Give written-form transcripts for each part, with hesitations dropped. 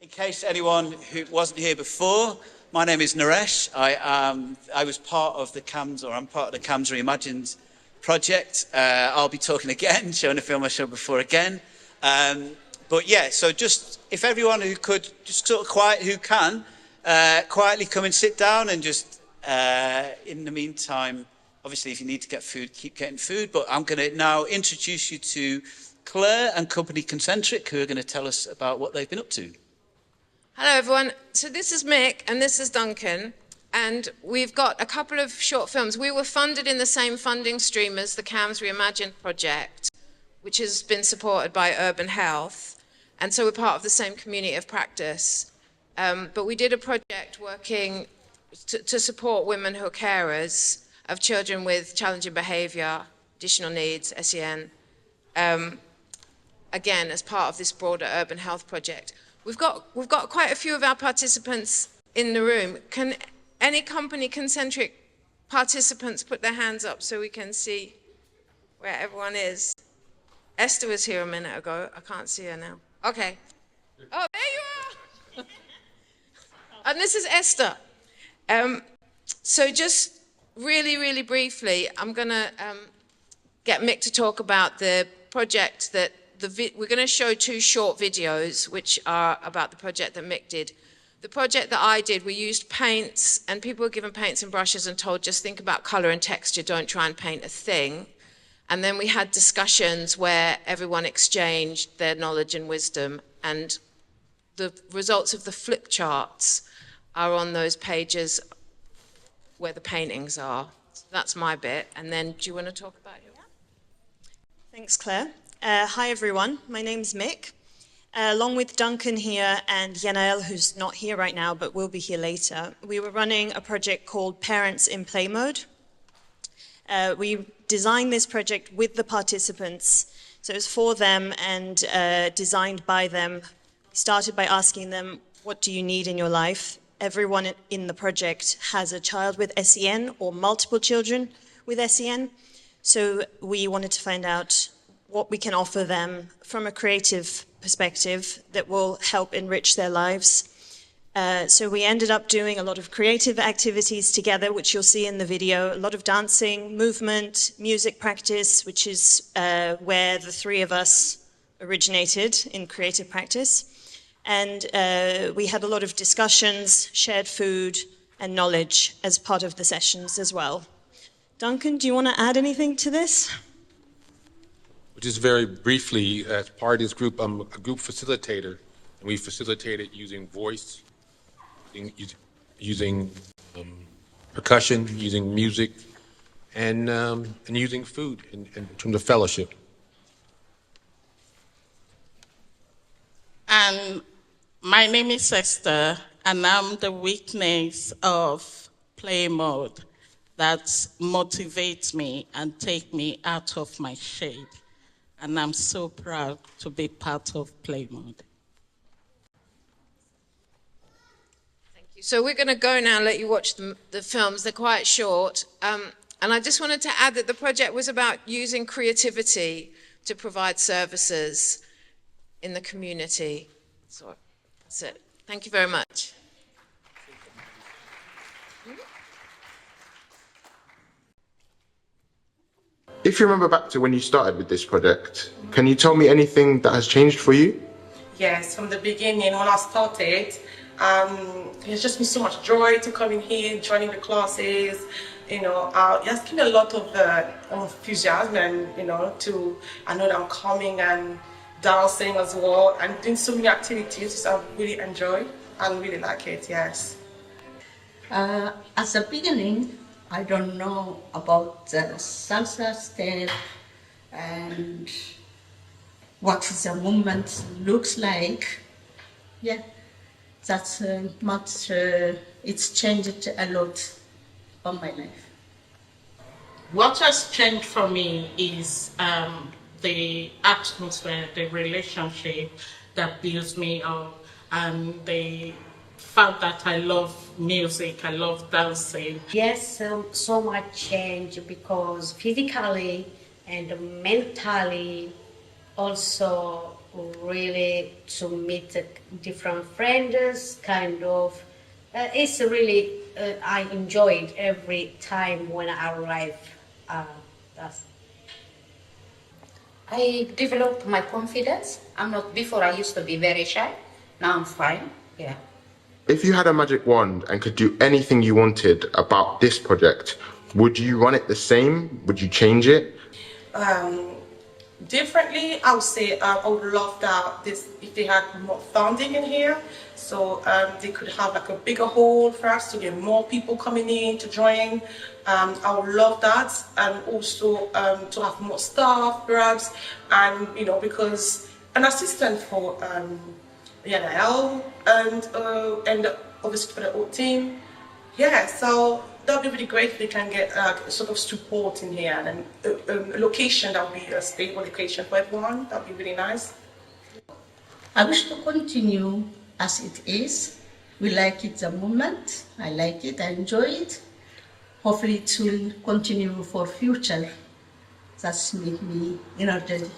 In case anyone who wasn't here before, my name is Naresh. I was part of the CAMHS, or I'm part of the CAMHS Reimagined project. I'll be talking again, showing a film I showed before again. But yeah, so just if everyone who could just sort of quietly come and sit down and just in the meantime, obviously if you need to get food, keep getting food. But I'm going to now introduce you to Claire and company Concentric, who are going to tell us about what they've been up to. Hello everyone, so this is Mick and this is Duncan, and we've got a couple of short films. We were funded in the same funding stream as the CAMHS Reimagined project, which has been supported by Urban Health, and so we're part of the same community of practice. But we did a project working to support women who are carers of children with challenging behaviour, additional needs, SEN, again as part of this broader Urban Health project. We've got quite a few of our participants in the room. Can any company Concentric participants put their hands up so we can see where everyone is? Esther was here a minute ago. I can't see her now. Okay. Oh, there you are. And this is Esther. So just really briefly, I'm going to get Mick to talk about the project that we're going to show two short videos which are about the project that Mick did. The project that I did, we used paints, and people were given paints and brushes and told just think about colour and texture, don't try and paint a thing. And then we had discussions where everyone exchanged their knowledge and wisdom, and the results of the flip charts are on those pages where the paintings are. So that's my bit. And then do you want to talk about your? Thanks, Claire. Hi everyone, my name's Mick. Along with Duncan here and Yanael, who's not here right now but will be here later, we were running a project called Parents in Play Mode. We designed this project with the participants, so it was for them and designed by them. We started by asking them, what do you need in your life? Everyone in the project has a child with SEN or multiple children with SEN, so we wanted to find out what we can offer them from a creative perspective that will help enrich their lives. So we ended up doing a lot of creative activities together, which you'll see in the video, a lot of dancing, movement, music practice, which is where the three of us originated in creative practice. And we had a lot of discussions, shared food and knowledge as part of the sessions as well. Duncan, do you want to add anything to this? Just very briefly, as part of this group, I'm a group facilitator, and we facilitated using voice, using percussion, using music, and using food in terms of fellowship. And my name is Esther, and I'm the witness of play mode that motivates me and take me out of my shade. And I'm so proud to be part of Play Mode. Thank you. So we're going to go now and let you watch the films. They're quite short. And I just wanted to add that the project was about using creativity to provide services in the community. So that's it. Thank you very much. If you remember back to when you started with this project, can you tell me anything that has changed for you? Yes, from the beginning when I started, it's just been so much joy to come in here, joining the classes. You know, it has given me a lot of enthusiasm, and I know that I'm coming and dancing as well, and doing so many activities. I really enjoy and really like it. Yes. As a beginning, I don't know about the salsa step and what the movement looks like. Yeah, that's much, it's changed a lot on my life. What has changed for me is the atmosphere, the relationship that builds me up, and the fact that I love music, I love dancing. Yes, so much change, because physically and mentally also really to meet different friends, kind of. It's really, I enjoyed every time when I arrive. That's I developed my confidence. I'm not, before I used to be very shy. Now I'm fine, yeah. If you had a magic wand and could do anything you wanted about this project, would you run it the same? Would you change it? Differently, I would say I would love that if they had more funding in here, so they could have like a bigger hall for us to get more people coming in to join. I would love that, and also to have more staff perhaps, and because an assistant for ENL and obviously for the whole team. Yeah, so that would be really great if we can get sort of support in here and a location that would be a stable location for everyone. That would be really nice. I wish to continue as it is. We like it the moment. I like it, I enjoy it. Hopefully it will continue for future. That's make me energetic.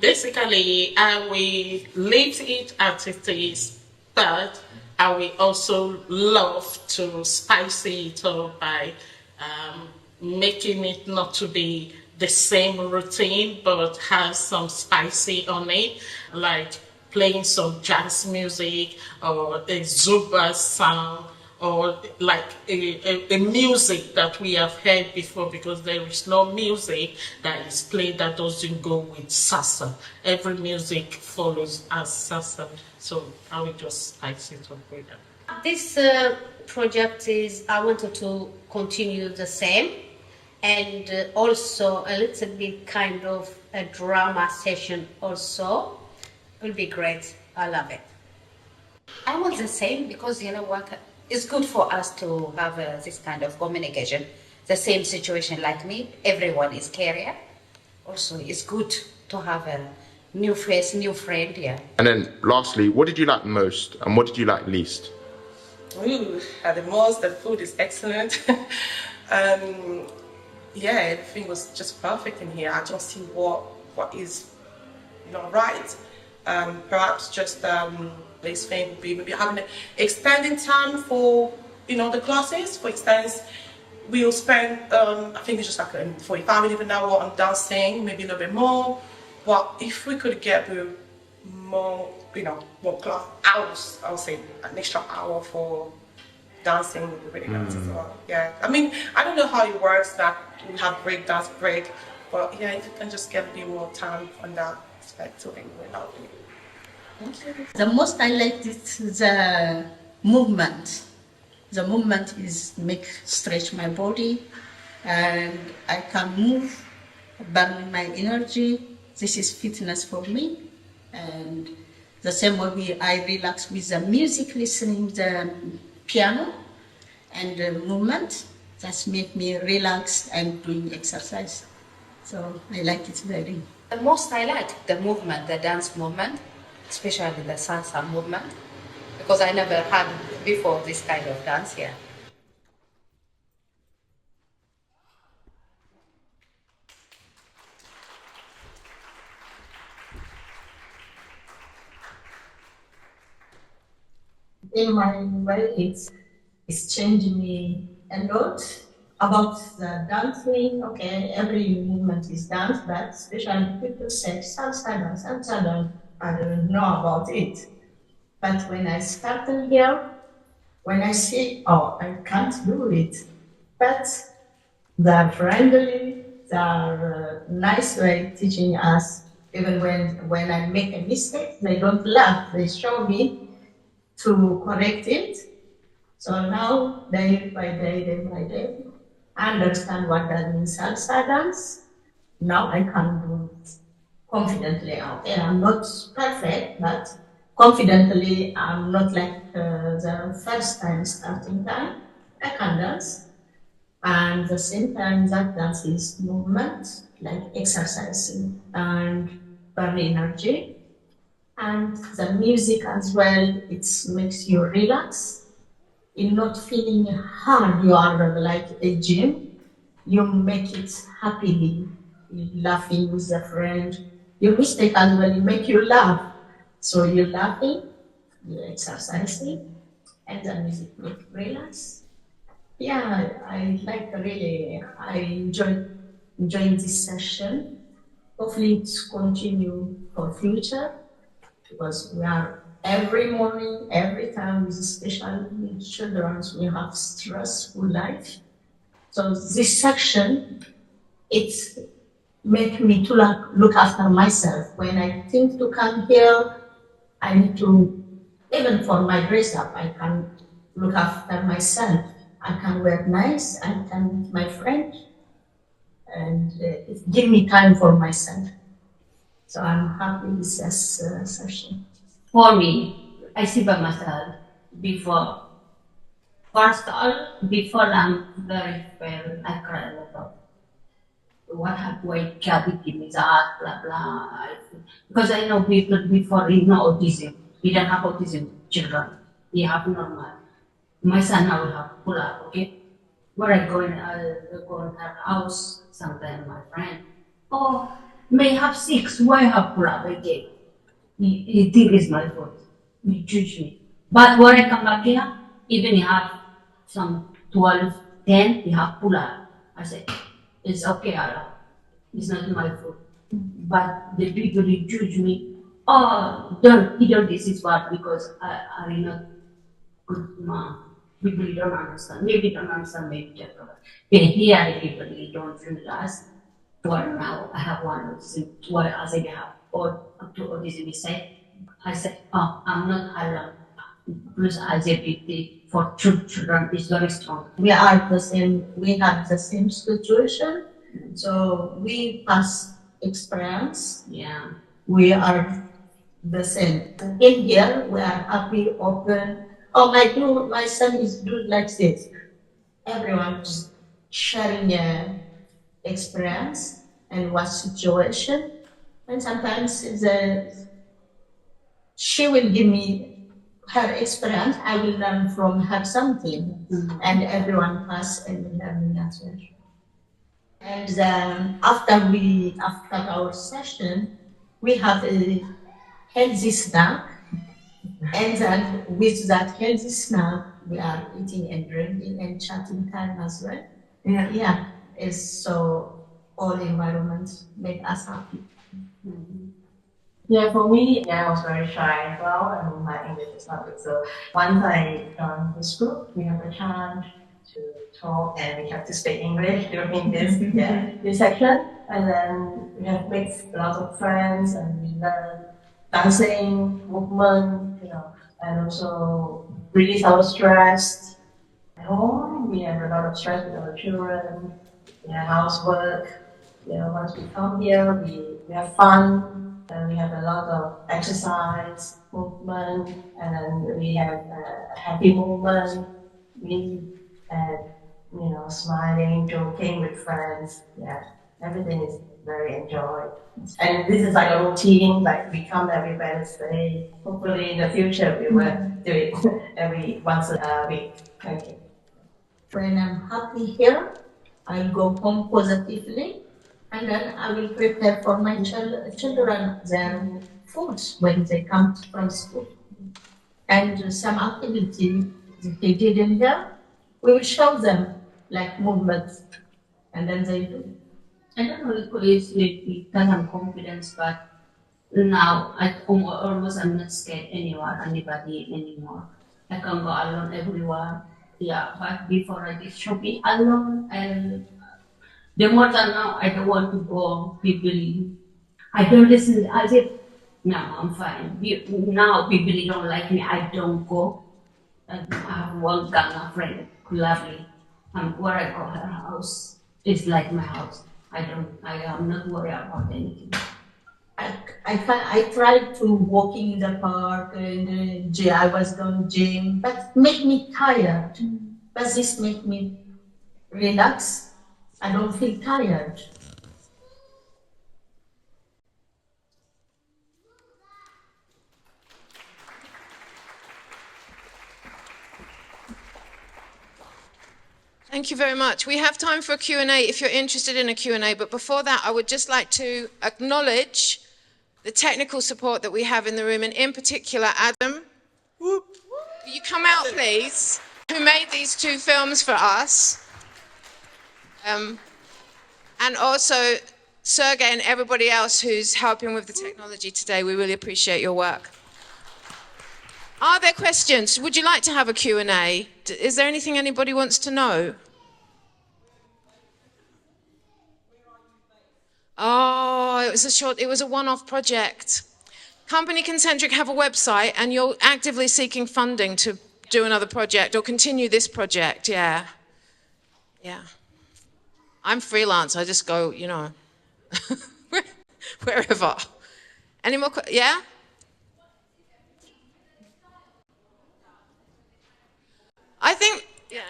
Basically, I will leave it as it is, but I will also love to spice it up by making it not to be the same routine, but has some spicy on it, like playing some jazz music or a Zumba sound, or like a music that we have heard before, because there is no music that is played that doesn't go with salsa. Every music follows as salsa, so I will just spice it up with that. This project is, I wanted to continue the same, and also a little bit kind of a drama session also. It will be great. I love it. I want the same because, what, it's good for us to have this kind of communication. The same situation like me, everyone is carrier. Also, it's good to have a new face, new friend, yeah. And then lastly, what did you like most and what did you like least? Ooh, at the most, the food is excellent. Yeah, everything was just perfect in here. I don't see what is not right. Perhaps just this thing would be maybe having an extending time for the classes. For instance, we'll spend I think it's just like 45 minutes an hour on dancing, maybe a little bit more. But if we could get more more class hours, I would say an extra hour for dancing would be really nice as well. Yeah, I mean, I don't know how it works that we have dance break, but yeah, if you can just get a bit more time on that aspect to it, we're not really. Thank you. The most I like is the movement. The movement is stretch my body, and I can move, burn my energy. This is fitness for me, and the same way I relax with the music, listening the piano and the movement. That make me relax and doing exercise. So I like it very. The most I like the movement, the dance movement, especially the salsa movement, because I never had before this kind of dance here. In my way, it's changed me a lot about the dancing. Okay, every movement is dance, but especially people say salsa dance, I don't know about it. But when I started here, when I see, oh, I can't do it, but they're friendly, they're nice way teaching us. Even when I make a mistake, they don't laugh, they show me to correct it. So now, day by day, I understand what that means salsa dance. Now I can do it confidently. Okay, I'm not perfect, but confidently, I'm not like the first time starting time. I can dance. And at the same time, that dance is movement, like exercising and burn energy. And the music as well, it makes you relax. You're not feeling hard, you are like a gym. You make it happily, you're laughing with a friend, your mistake as well make you laugh. So you're laughing, you're exercising, and the music make relax. Yeah, I like really, I enjoying this session. Hopefully it's continue for future because we are every morning, every time with special needs children, we have stressful life. So this section, it's make me to look after myself. When I think to come here, I need to, even for my dress up, I can look after myself. I can wear nice, I can meet my friend, and it give me time for myself. So I'm happy with this session. For me, I see by myself before. First of all, before I'm very well, I cry a lot. What have I give me that, blah blah. Because I know people before you know autism. You don't have autism children. You have normal. My son now will have pull up, okay? Where I go in her house, sometimes my friend. Oh, may have 6, why have pull up again? He think it's my fault. He judge me. But when I come back here, even he have some 12, 10, he have pull up. I say, it's okay, Allah. It's not my fault. But the people who judge me, oh, don't this is what because I'm not good mom. People don't understand. Maybe don't understand, maybe just but here the people don't realize. Well, now I have one autism. Well, as I have all up to autism say, I said, oh, I'm not alone. Plus LGBT for children is very strong. We are the same. We have the same situation. So we pass experience. Yeah. We are the same. In here, we are happy, open. Oh, my son is doing like this. Everyone is sharing their experience and what situation. And sometimes she will give me her experience. I will learn from her something. And everyone pass and learning as well. And after our session, we have a healthy snack. And then with that healthy snack, we are eating and drinking and chatting time as well. Yeah. It's so all environment make us happy. Yeah, for me, I was very shy as well, and my English is not good. So once I joined this group, we have a chance to talk and we have to speak English during this section. And then we have made a lot of friends and we learn dancing, movement, and also release our stress. At home, we have a lot of stress with our children, housework. Once we come here, we have fun, and we have a lot of exercise, movement, and we have a happy moment. Smiling, joking with friends. Yeah, everything is very enjoyed. And this is like a routine, like we come every Wednesday. Hopefully in the future we will do it every once a week. Thank you. When I'm happy here, I go home positively, and then I will prepare for my children their food when they come from school. And some activity they did in here, we will show them like movements, and then they do. I don't know if it's because I'm confident, but now I'm not scared anybody anymore. I can go alone everywhere. Yeah, but before I did shopping alone, and the more than now, I don't want to go. People, I don't listen. I said, no, I'm fine. Now people don't like me. I don't go. And I have one Gala friend, lovely. Where I go, her house is like my house. I am not worried about anything. I tried to walk in the park and I was going gym, but make me tired. But this make me relax. I don't feel tired. Thank you very much. We have time for a Q&A if you're interested in a Q&A, but before that, I would just like to acknowledge the technical support that we have in the room, and in particular, Adam. Will you come out, please? Who made these 2 films for us. And also Sergey and everybody else who's helping with the technology today. We really appreciate your work. Are there questions? Would you like to have a Q&A? Is there anything anybody wants to know? Oh, it was a one-off project. Company Concentric have a website, and you're actively seeking funding to do another project or continue this project, yeah. Yeah. I'm freelance, I just go, you know, wherever. Any more, yeah? I think, yeah.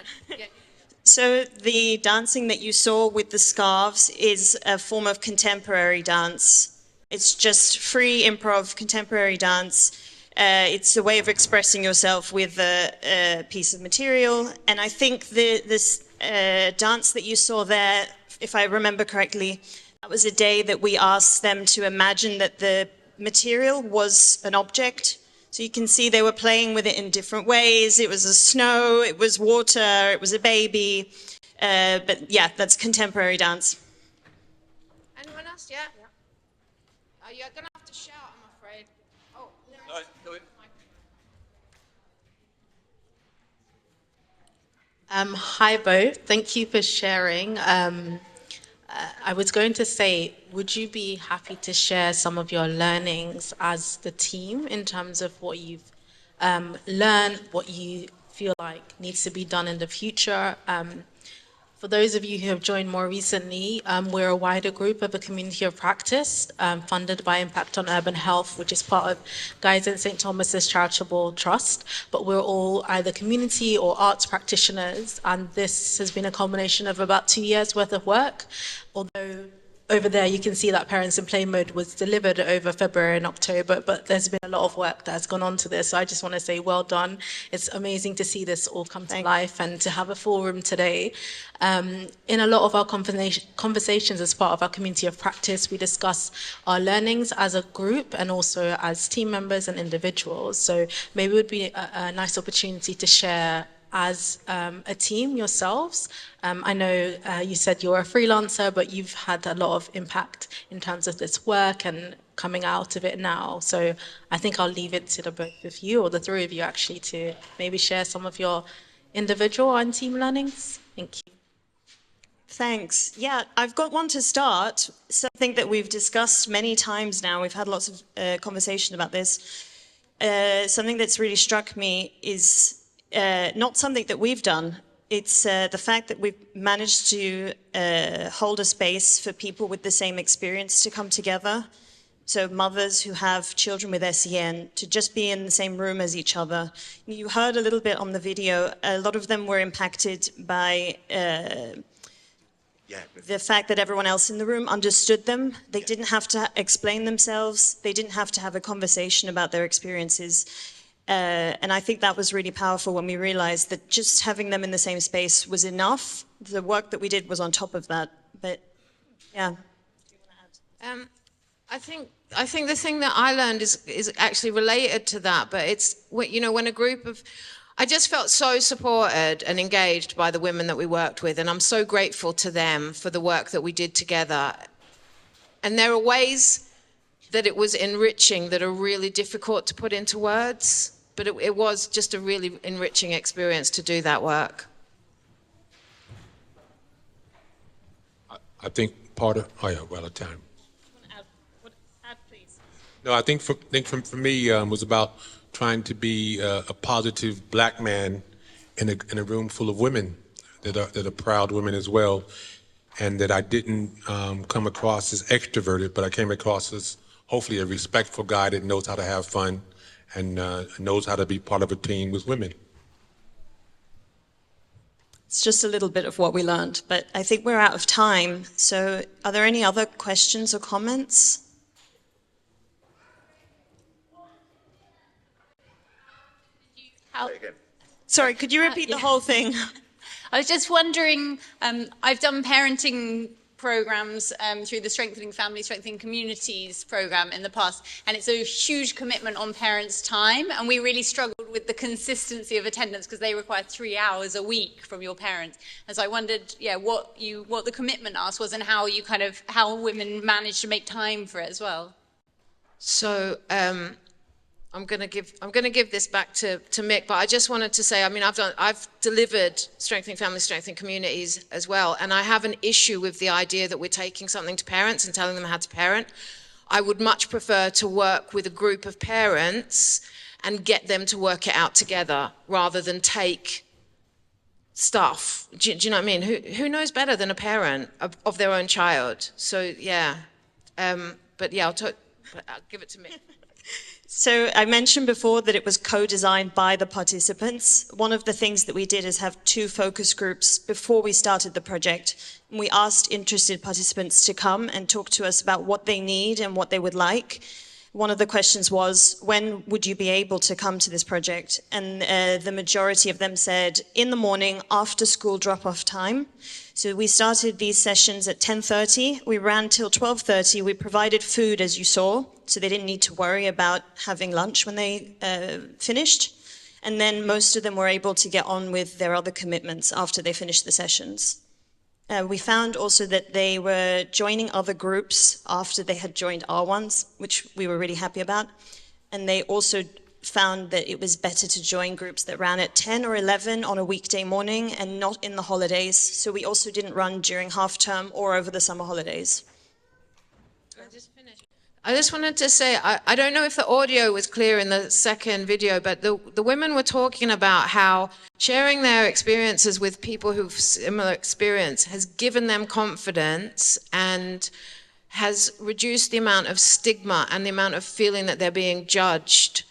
So the dancing that you saw with the scarves is a form of contemporary dance. It's just free improv contemporary dance. It's a way of expressing yourself with a piece of material. And I think this dance that you saw there, if I remember correctly, that was a day that we asked them to imagine that the material was an object. So you can see they were playing with it in different ways. It was a snow, it was water, it was a baby. But yeah, that's contemporary dance. Anyone else? Yeah? You're going to have to shout, I'm afraid. Oh, no. Hi, both. Thank you for sharing. I was going to say, would you be happy to share some of your learnings as the team in terms of what you've learned, what you feel like needs to be done in the future? For those of you who have joined more recently, we're a wider group of a community of practice funded by Impact on Urban Health, which is part of Guy's and St. Thomas's Charitable Trust. But we're all either community or arts practitioners, and this has been a culmination of about 2 years worth of work. Although over there you can see that Parents in Play Mode was delivered over February and October, but there's been a lot of work that has gone on to this. So I just want to say well done. It's amazing to see this all come to life and to have a full room today. In a lot of our conversations as part of our community of practice, we discuss our learnings as a group and also as team members and individuals. So maybe it would be a nice opportunity to share as a team yourselves. I know you said you're a freelancer, but you've had a lot of impact in terms of this work and coming out of it now. So I think I'll leave it to the both of you, or the 3 of you actually, to maybe share some of your individual and team learnings. Thank you. Thanks. Yeah, I've got one to start. Something that we've discussed many times now. We've had lots of conversation about this. Something that's really struck me is not something that we've done. It's the fact that we've managed to hold a space for people with the same experience to come together. So mothers who have children with SEN to just be in the same room as each other. You heard a little bit on the video, a lot of them were impacted by the fact that everyone else in the room understood them. They didn't have to explain themselves. They didn't have to have a conversation about their experiences. And I think that was really powerful when we realized that just having them in the same space was enough. The work that we did was on top of that. But yeah. I think the thing that I learned is actually related to that, but it's, you know, when a group of, I just felt so supported and engaged by the women that we worked with, and I'm so grateful to them for the work that we did together. And there are ways that it was enriching that are really difficult to put into words, but it was just a really enriching experience to do that work. I think part of, oh yeah, well, at time. Add, please. No, I think for me was about trying to be a positive black man in a room full of women that are proud women as well, and that I didn't come across as extroverted, but I came across as hopefully a respectful guy that knows how to have fun and knows how to be part of a team with women. It's just a little bit of what we learned, but I think we're out of time. So are there any other questions or comments? Sorry, could you repeat the whole thing? I was just wondering, I've done parenting programs through the Strengthening Family, Strengthening Communities program in the past, and it's a huge commitment on parents' time, and we really struggled with the consistency of attendance because they require 3 hours a week from your parents. And so I wondered, yeah, what the commitment asked was, and how women managed to make time for it as well. So I'm going to give this back to Mick, but I just wanted to say, I mean, I've delivered Strengthening Families, Strengthening Communities as well, and I have an issue with the idea that we're taking something to parents and telling them how to parent. I would much prefer to work with a group of parents and get them to work it out together rather than take stuff. Do you know what I mean? Who knows better than a parent of their own child? So yeah, but yeah, I'll give it to Mick. So I mentioned before that it was co-designed by the participants. One of the things that we did is have 2 focus groups before we started the project. We asked interested participants to come and talk to us about what they need and what they would like. One of the questions was, when would you be able to come to this project? And the majority of them said, in the morning after school drop-off time. So we started these sessions at 10:30. We ran till 12:30. We provided food, as you saw, so they didn't need to worry about having lunch when they finished. And then most of them were able to get on with their other commitments after they finished the sessions. We found also that they were joining other groups after they had joined our ones, which we were really happy about. And they also found that it was better to join groups that ran at 10 or 11 on a weekday morning and not in the holidays. So we also didn't run during half term or over the summer holidays. I just wanted to say, I don't know if the audio was clear in the second video, but the women were talking about how sharing their experiences with people who've similar experience has given them confidence and has reduced the amount of stigma and the amount of feeling that they're being judged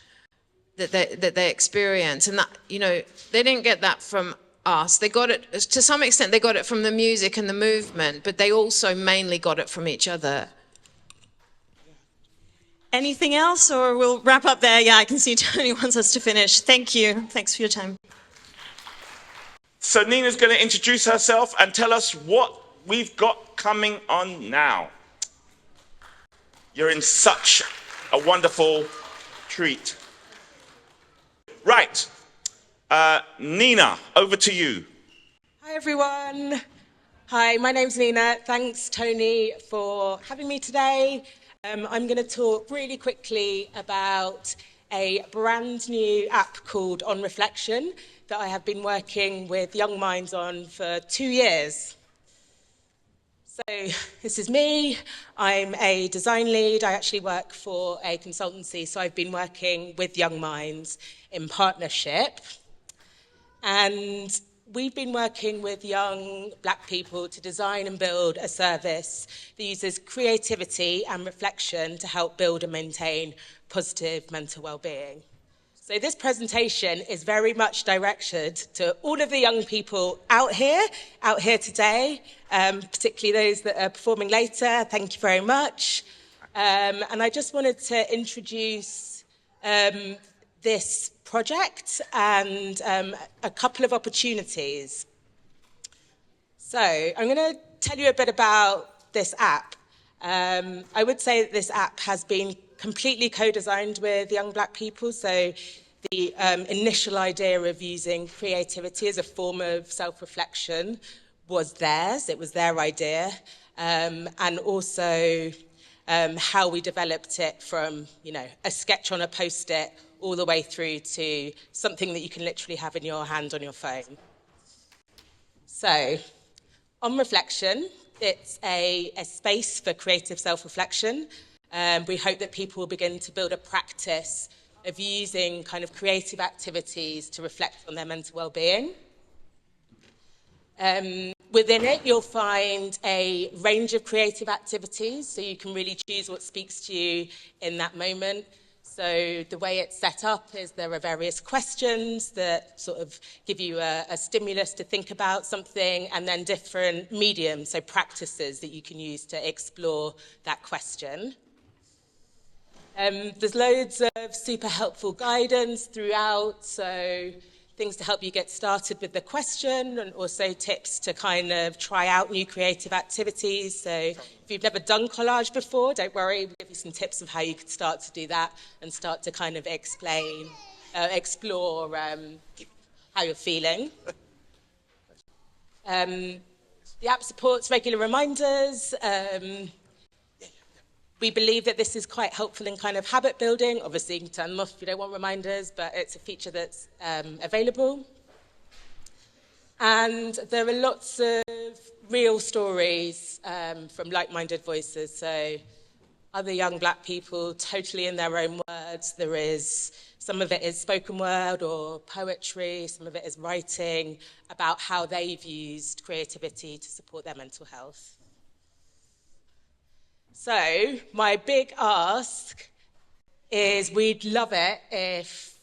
that they experience. And that, you know, they didn't get that from us. They got it, to some extent, they got it from the music and the movement, but they also mainly got it from each other. Anything else, or we'll wrap up there? Yeah, I can see Tony wants us to finish. Thank you. Thanks for your time. So Nina's going to introduce herself and tell us what we've got coming on now. You're in such a wonderful treat. Right. Nina, over to you. Hi, everyone. Hi, my name's Nina. Thanks, Tony, for having me today. I'm going to talk really quickly about a brand new app called On Reflection that I have been working with young minds on for 2 years. So this is me. I'm a design lead. I actually work for a consultancy, so I've been working with young minds in partnership. And we've been working with young Black people to design and build a service that uses creativity and reflection to help build and maintain positive mental well-being. So this presentation is very much directed to all of the young people out here today, particularly those that are performing later. Thank you very much. And I just wanted to introduce this project and a couple of opportunities. So I'm going to tell you a bit about this app. I would say that this app has been completely co-designed with young Black people. So the initial idea of using creativity as a form of self-reflection was theirs. It was their idea. And also how we developed it from, you know, a sketch on a Post-it all the way through to something that you can literally have in your hand on your phone. So, On Reflection, it's a space for creative self-reflection. We hope that people will begin to build a practice of using kind of creative activities to reflect on their mental well-being. Within it, you'll find a range of creative activities, so you can really choose what speaks to you in that moment. So the way it's set up is there are various questions that sort of give you a stimulus to think about something, and then different mediums, so practices that you can use to explore that question. There's loads of super helpful guidance throughout, so things to help you get started with the question, and also tips to kind of try out new creative activities. So if you've never done collage before, don't worry, we'll give you some tips of how you could start to do that and start to kind of explore how you're feeling. The app supports regular reminders. We believe that this is quite helpful in kind of habit building. Obviously, you can turn them off if you don't want reminders, but it's a feature that's available. And there are lots of real stories from like-minded voices. So other young black people, totally in their own words. Some of it is spoken word or poetry, some of it is writing about how they've used creativity to support their mental health. So my big ask is we'd love it if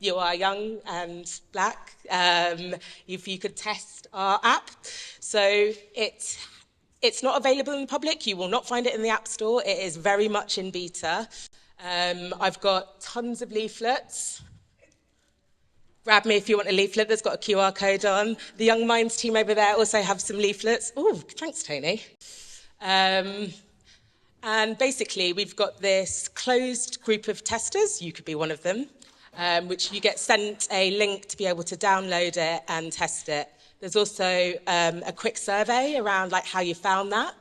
you are young and black, if you could test our app. So it's not available in the public. You will not find it in the App Store. It is very much in beta. I've got tons of leaflets. Grab me if you want a leaflet that's got a QR code on. The Young Minds team over there also have some leaflets. Oh, thanks, Tony. And basically, we've got this closed group of testers, you could be one of them, which you get sent a link to be able to download it and test it. There's also a quick survey around like how you found that,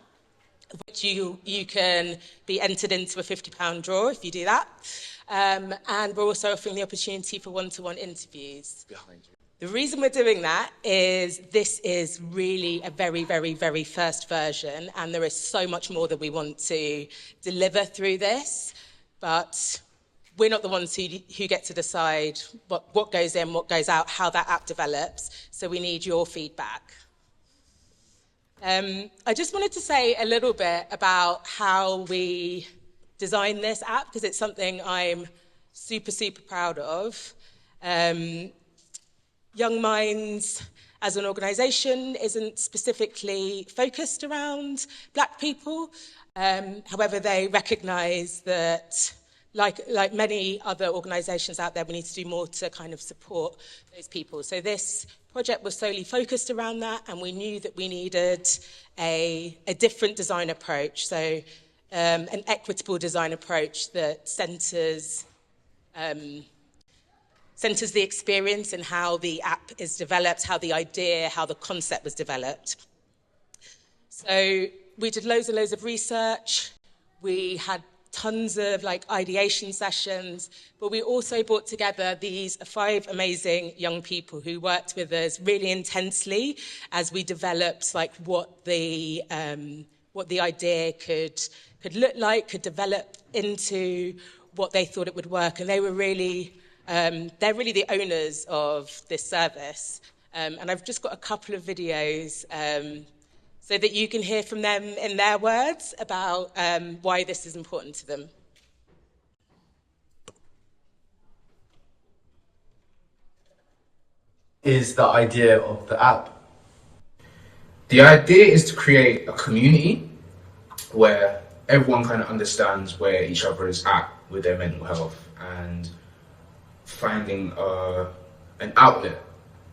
which you can be entered into a £50 draw if you do that. And we're also offering the opportunity for one-to-one interviews. Behind you. The reason we're doing that is this is really a very, very, very first version, and there is so much more that we want to deliver through this, but we're not the ones who get to decide what goes in, what goes out, how that app develops, so we need your feedback. I just wanted to say a little bit about how we designed this app, because it's something I'm super, super proud of. Young Minds as an organisation isn't specifically focused around black people. However, they recognise that, like many other organisations out there, we need to do more to kind of support those people. So this project was solely focused around that, and we knew that we needed a different design approach. So an equitable design approach that centres the experience and how the app is developed, how the idea, how the concept was developed. So we did loads and loads of research. We had tons of ideation sessions, but we also brought together these 5 amazing young people who worked with us really intensely as we developed what the idea could look like, could develop into what they thought it would work, and they were really they're really the owners of this service. And I've just got a couple of videos so that you can hear from them in their words about why this is important to them. Is the idea of the app? The idea is to create a community where everyone kind of understands where each other is at with their mental health, and finding an outlet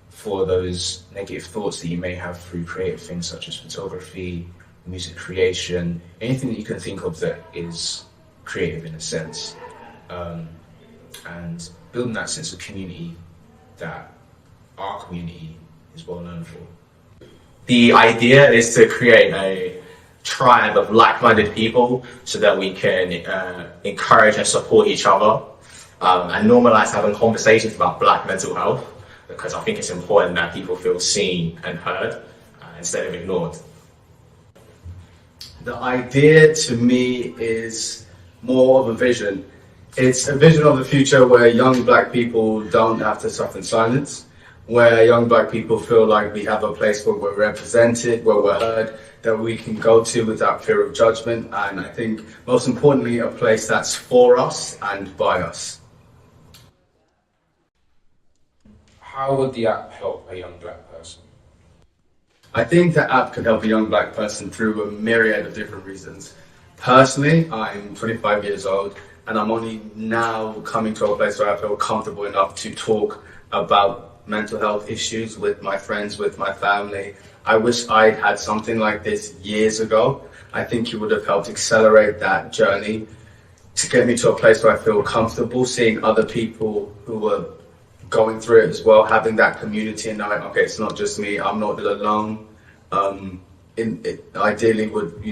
for those negative thoughts that you may have through creative things such as photography, music creation, anything that you can think of that is creative in a sense, and building that sense of community that our community is well known for. The idea is to create a tribe of like-minded people so that we can encourage and support each other, and normalize having conversations about black mental health, because I think it's important that people feel seen and heard instead of ignored. The idea to me is more of a vision. It's a vision of the future where young black people don't have to suffer in silence, where young black people feel like we have a place where we're represented, where we're heard, that we can go to without fear of judgment, and I think most importantly a place that's for us and by us. How would the app help a young black person? I think the app could help a young black person through a myriad of different reasons. Personally, I'm 25 years old and I'm only now coming to a place where I feel comfortable enough to talk about mental health issues with my friends, with my family. I wish I'd had something like this years ago. I think it would have helped accelerate that journey to get me to a place where I feel comfortable seeing other people who were going through it as well, having that community and knowing, okay, it's not just me, I'm not alone. Ideally would,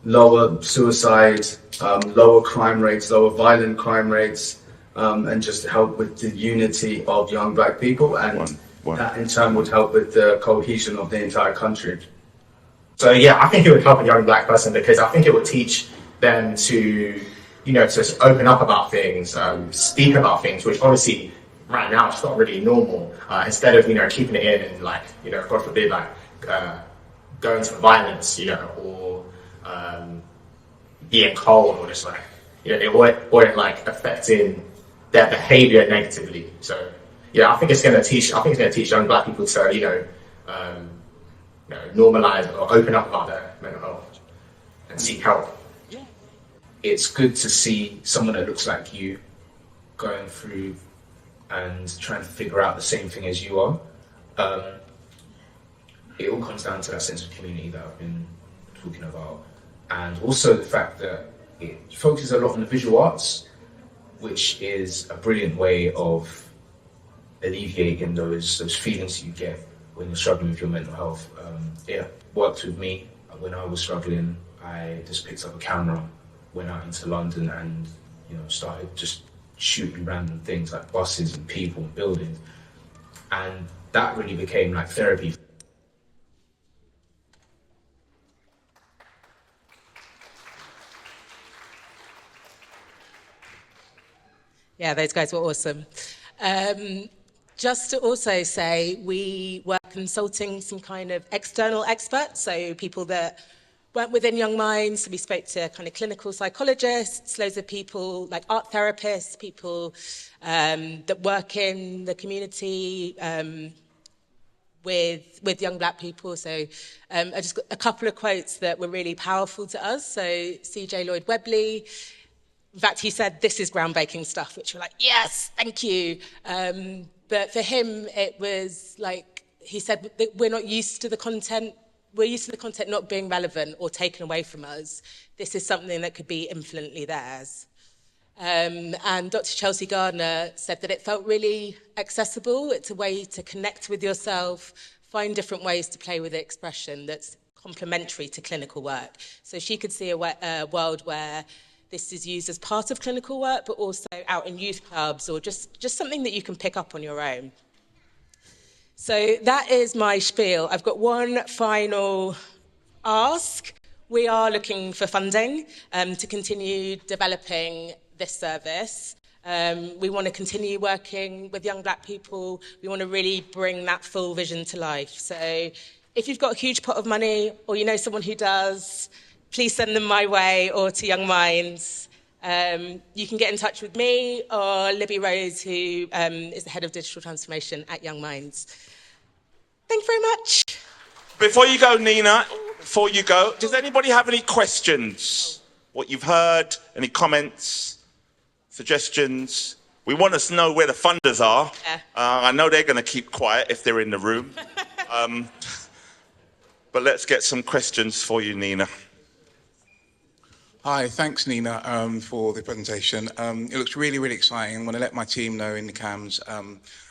lower suicide, lower crime rates, lower violent crime rates, and just help with the unity of young black people, and that in turn would help with the cohesion of the entire country. So yeah, I think it would help a young black person because I think it would teach them to, to open up about things, speak about things, which obviously right now it's not really normal. Instead of keeping it in and God forbid going to violence, or being cold, or just it weren't affecting their behaviour negatively. So yeah, I think it's going to teach young black people to normalize or open up about their mental health and seek help. It's good to see someone that looks like you going through and trying to figure out the same thing as you are. It all comes down to that sense of community that I've been talking about, and also the fact that it focuses a lot on the visual arts, which is a brilliant way of alleviating those feelings you get when you're struggling with your mental health. It worked with me when I was struggling. I just picked up a camera, went out into London, and started just shooting random things like buses and people and buildings, and that really became like therapy. Yeah, those guys were awesome. Just to also say, we were consulting some kind of external experts, so people that weren't within Young Minds. We spoke to kind of clinical psychologists, loads of people like art therapists, people that work in the community with young black people. So I just got a couple of quotes that were really powerful to us. So CJ Lloyd Webley, in fact, he said, "This is groundbreaking stuff," which we're like, yes, thank you. But for him, it was like, he said, that we're not used to the content. We're used to the content not being relevant or taken away from us. This is something that could be infinitely theirs. And Dr. Chelsea Gardner said that it felt really accessible. It's a way to connect with yourself, find different ways to play with the expression that's complementary to clinical work. So she could see a world where this is used as part of clinical work, but also out in youth clubs or just something that you can pick up on your own. So that is my spiel. I've got one final ask. We are looking for funding to continue developing this service. We want to continue working with young black people. We want to really bring that full vision to life. So if you've got a huge pot of money or you know someone who does, please send them my way or to Young Minds. You can get in touch with me or Libby Rose, who is the head of digital transformation at Young Minds. Thank you very much. Before you go, Nina, does anybody have any questions? What you've heard, any comments, suggestions? We want to know where the funders are. Yeah. I know they're going to keep quiet if they're in the room. But let's get some questions for you, Nina. Hi, thanks Nina for the presentation. It looks really, really exciting. I'm going to let my team know in the CAMHS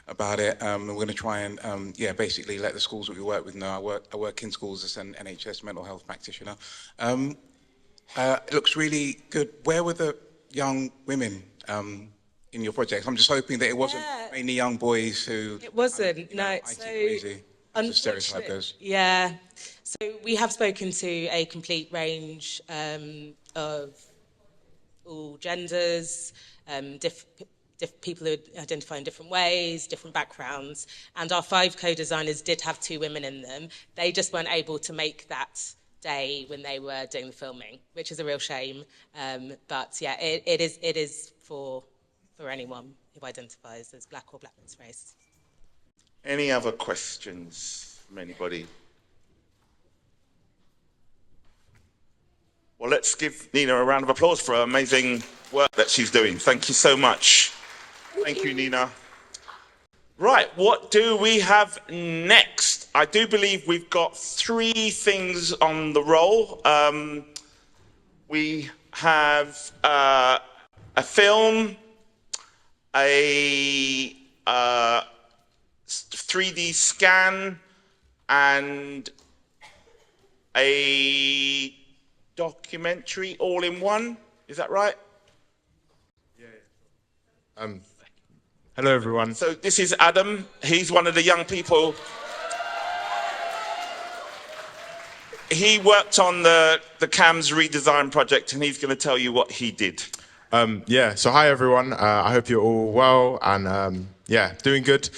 about it. We're going to try and basically let the schools that we work with know. I work in schools as an NHS mental health practitioner. It looks really good. Where were the young women in your project? I'm just hoping that it wasn't mainly young boys who... It wasn't, no. So crazy, as the stereotype goes. Yeah. So we have spoken to a complete range of all genders, people who identify in different ways, different backgrounds, and our 5 co-designers did have 2 women in them. They just weren't able to make that day when they were doing the filming, which is a real shame. But yeah, it is for anyone who identifies as black or black mixed race. Any other questions from anybody? Well, let's give Nina a round of applause for her amazing work that she's doing. Thank you so much. Thank you, Nina. Right, what do we have next? I do believe we've got 3 things on the roll. We have a film, a 3D scan, and a documentary all in one. Is that right? Hello, everyone. So this is Adam. He's one of the young people. He worked on the CAMHS redesign project, and he's going to tell you what he did. So hi, everyone. I hope you're all well and, doing good.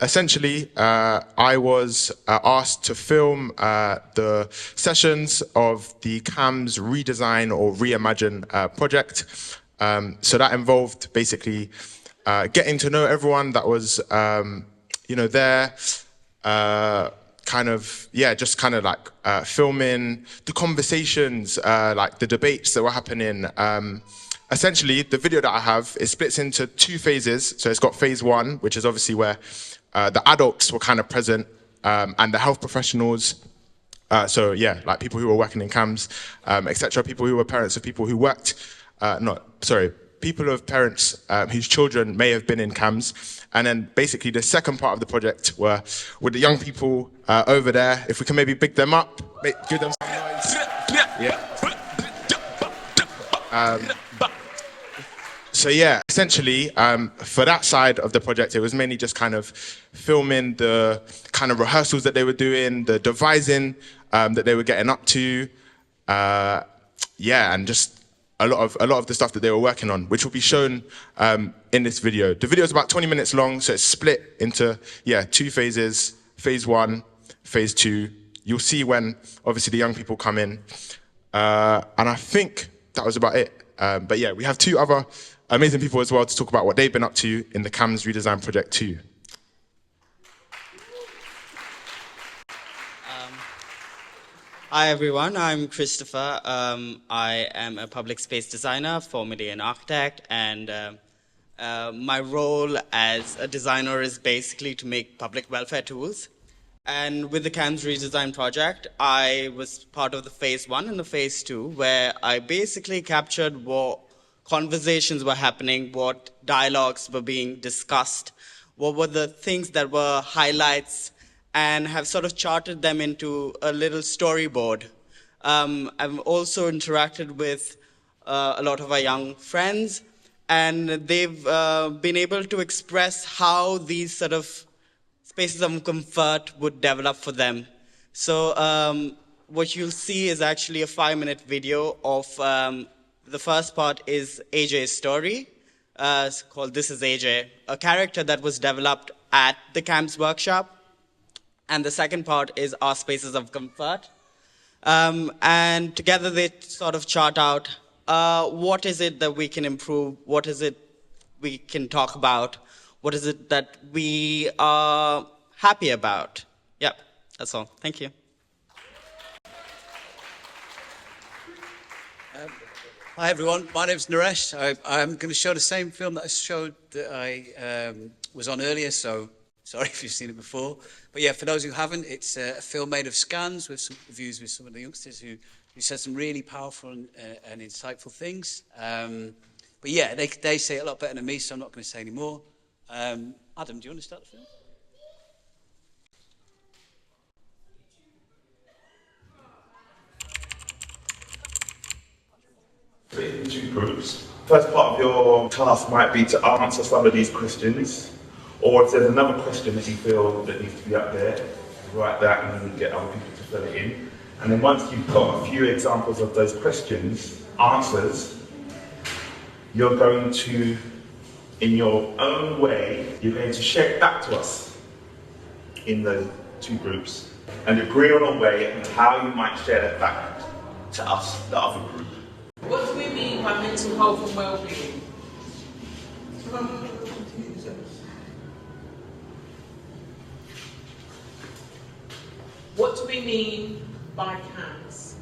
Essentially, I was asked to film the sessions of the CAMHS redesign or reimagine project. So that involved basically getting to know everyone that was, there, filming the conversations, like the debates that were happening. Essentially, the video that I have, it splits into 2 phases. So it's got phase 1, which is obviously where the adults were kind of present, and the health professionals. People who were working in CAMHS, etc. People who were parents of people who worked, people of parents whose children may have been in CAMHS. And then basically the second part of the project were with the young people over there. If we can maybe pick them up, give them some noise. Yeah. Essentially, for that side of the project, it was mainly just kind of filming the kind of rehearsals that they were doing, the devising that they were getting up to, and just a lot of the stuff that they were working on, which will be shown in this video. The video is about 20 minutes long, so it's split into 2 phases, phase 1, phase 2. You'll see when obviously the young people come in, and I think that was about it. We have 2 other amazing people as well to talk about what they've been up to in the CAMHS redesign project too. Hi everyone, I'm Christopher. I am a public space designer, formerly an architect, and my role as a designer is basically to make public welfare tools. And with the CAMHS redesign project, I was part of the phase 1 and the phase 2, where I basically captured what conversations were happening, what dialogues were being discussed, what were the things that were highlights, and have sort of charted them into a little storyboard. I've also interacted with a lot of our young friends, and they've been able to express how these sort of spaces of comfort would develop for them. So what you'll see is actually a 5-minute video of the first part is AJ's story. It's called This is AJ, a character that was developed at the CAMHS workshop. And the second part is our spaces of comfort. And together they sort of chart out what is it that we can improve, what is it we can talk about, what is it that we are happy about. Yep, that's all. Thank you. Hi everyone, my name's Naresh. I'm going to show the same film that I showed that I was on earlier, so sorry if you've seen it before. But yeah, for those who haven't, it's a film made of scans with some reviews with some of the youngsters who said some really powerful and insightful things. But yeah, they say it a lot better than me, so I'm not going to say any more. Adam, do you want to start the film? In 2 groups. First part of your task might be to answer some of these questions, or if there's another question that you feel that needs to be up there, write that and then get other people to fill it in. And then once you've got a few examples of those questions, answers, you're going to, in your own way, you're going to share it back to us in the 2 groups and agree on a way and how you might share that back to us, the other group. What do we mean by mental health and well-being? What do we mean by CAMHS?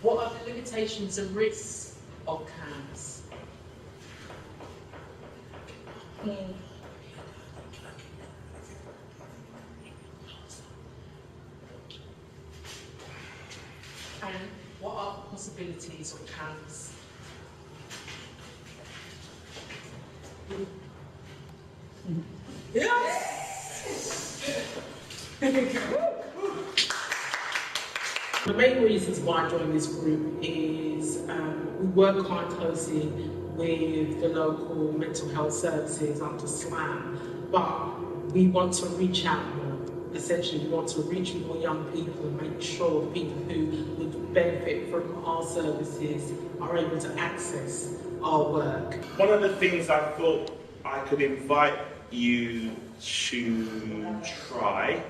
What are the limitations and risks of CAMHS? And what are the possibilities of CAMHS? The main reasons why I joined this group is we work quite closely with the local mental health services under SLAM, but we want to reach out more. Essentially, we want to reach more young people and make sure the people who would benefit from our services are able to access our work. One of the things I thought I could invite you to try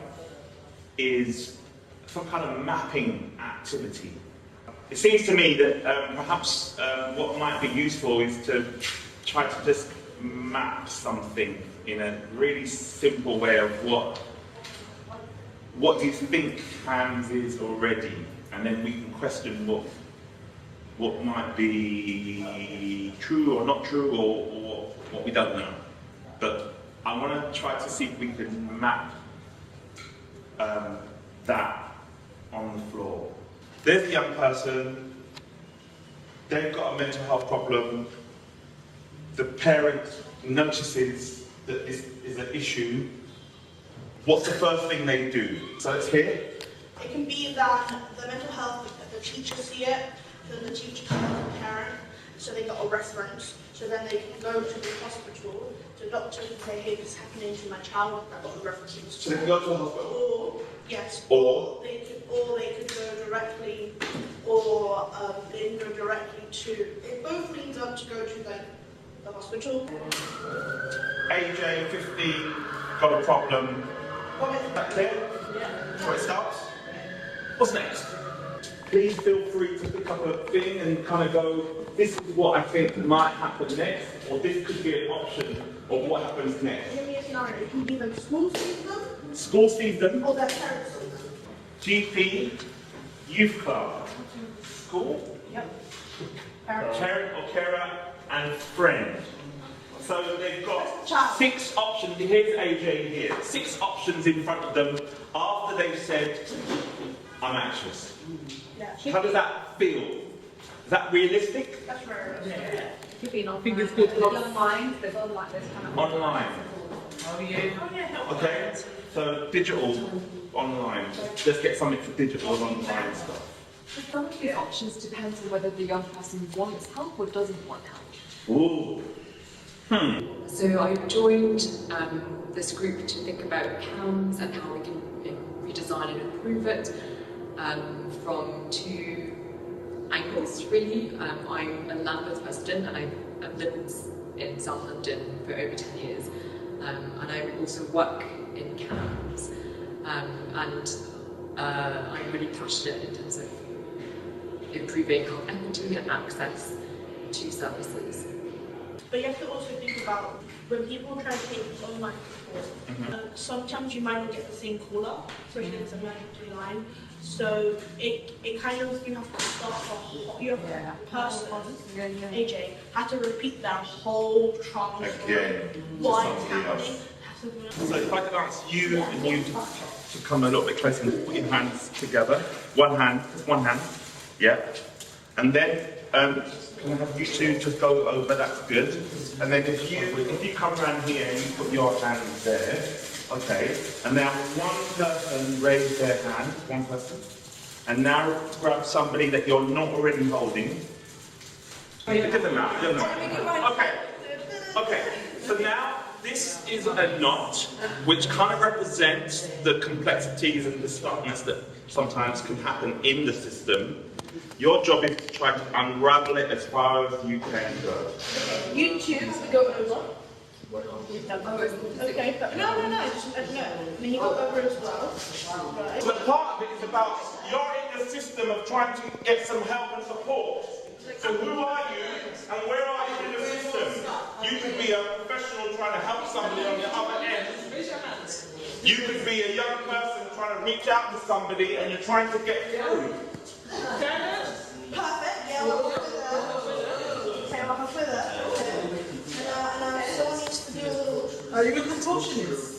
is some kind of mapping activity. It seems to me that perhaps what might be useful is to try to just map something in a really simple way of what do you think CAMHS is already, and then we can question what might be true or not true, or what we don't know. But I want to try to see if we can map that on the floor. There's a young person, they've got a mental health problem, the parent notices that this is an issue. What's the first thing they do? So it's here. It can be that the mental health, the teacher see it, then the teacher can tell the parent, so they got a reference, so then they can go to the hospital, to the doctor and say, hey, this is happening to my child, I've got the references. So they can go to the hospital? Or, yes. Or they could go directly, or they can go directly to, it both leads up to go to the hospital. AJ, 15, got a problem. Is that clear? Yeah. Where it starts? What's next? Please feel free to pick up a thing and kind of go, this is what I think might happen next, or this could be an option of what happens next. Give me a scenario. It can be the school sees them. School sees them. Or their parents see them. GP, youth club, school, Yep. parent or carer, and friend. So they've got 6 options. Here's AJ here. 6 options in front of them after they've said, I'm anxious. Yeah. How does that feel? Is that realistic? That's right. Yeah. Could be I think it's good. online. There's online. There's kind of Online. Oh yeah. Okay. So digital, online. Let's get something for digital online stuff. But some of these options depends on whether the young person wants help or doesn't want help. Ooh. So I joined this group to think about CAMHS and how we can redesign and improve it from 2 angles, really. I'm a Lambeth resident and I've lived in South London for over 10 years. And I also work in CAMHS. And I'm really passionate in terms of improving health equity and access to services. But you have to also think about when people try to take online support, sometimes you might not get the same caller, especially if it's a emergency line. So it kind of, you have to start your person, AJ, had to repeat that whole trauma Again, why to it's somebody happening. else. So if I could ask you and you to come a little bit closer and put your hands together. One hand, yeah. And then can I have you two just go over, that's good. And then if you come around here and you put your hands there, okay. And now one person raise their hand, one person. And now grab somebody that you're not already holding. It doesn't matter, Okay, so now this is a knot which kind of represents the complexities and the stuckness that sometimes can happen in the system. Your job is to try to unravel it as far as you can go. You two have to go over. Okay, no. Then you go over as well. Right. So part of it is about you're in the system of trying to get some help and support. So who are you and where are you in the system? You could be a professional trying to help somebody on the other end. You could be a young person trying to reach out to somebody and you're trying to get through. Perfect, yeah, I'll go with that. Okay, I'll go with that. And someone needs to do a little... Are you a contortionist?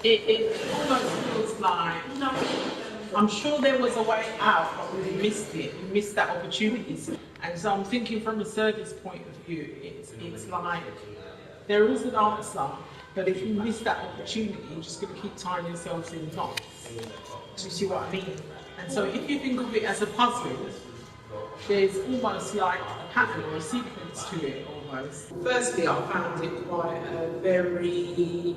It almost feels like, I'm sure there was a way out, but we missed it. We missed that opportunity. And so I'm thinking from a service point of view, it's like there is an answer, but if you miss that opportunity, you're just going to keep tying yourselves in knots. Do you see what I mean? And so if you think of it as a puzzle, there's almost like a pattern or a sequence to it almost. Firstly, I found it quite a very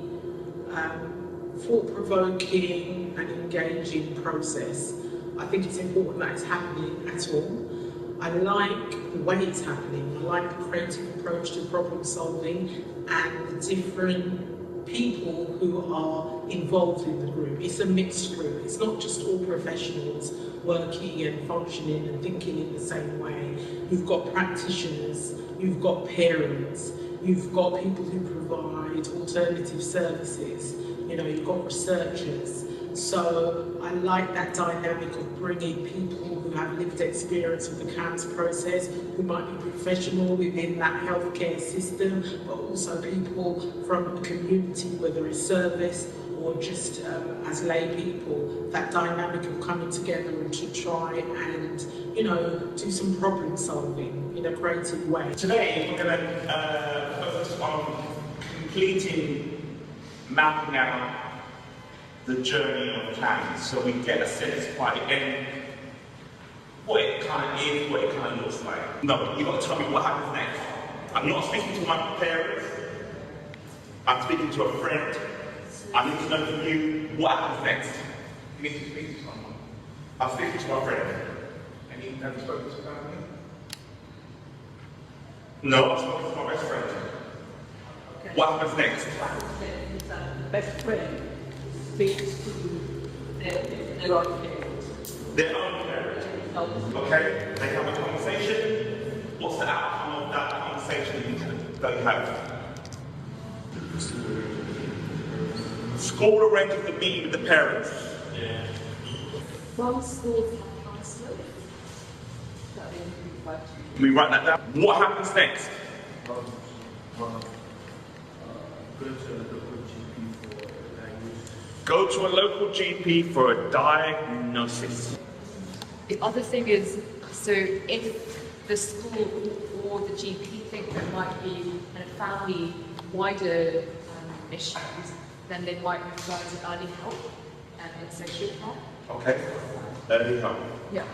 thought-provoking and engaging process. I think it's important that it's happening at all. I like the way it's happening. I like the creative approach to problem solving and the different people who are involved in the group. It's a mixed group. It's not just all professionals working and functioning and thinking in the same way. You've got practitioners, you've got parents, you've got people who provide alternative services, you know, you've got researchers. So I like that dynamic of bringing people who have lived experience with the CAMHS process, who might be professional within that healthcare system, but also people from the community, whether it's service or just as lay people, that dynamic of coming together and to try and, you know, do some problem solving in a creative way. Today we're going to focus on completing mapping out the journey of CAMHS, so we get a sense by the end what it kind of is, what it kind of looks like. No, you've got to tell me what happens next. I'm not speaking to my parents, I'm speaking to a friend. I need to know from you what happens next. You need to speak to someone. I'm speaking to my friend. And you have spoken to family? No, I'm speaking to my best friend. Okay. What happens next? Best friend speaks to their own parents. Their own parents. Okay, they have a conversation. What's the outcome of that conversation they have? School arranges the meeting with the parents. Yeah. Some schools have counselors. Can we write that down? What happens next? Go to a local GP for a diagnosis. The other thing is, so if the school or the GP think there might be kind of family wider issues, then they might refer to early help and social help. Okay, early help. Yeah.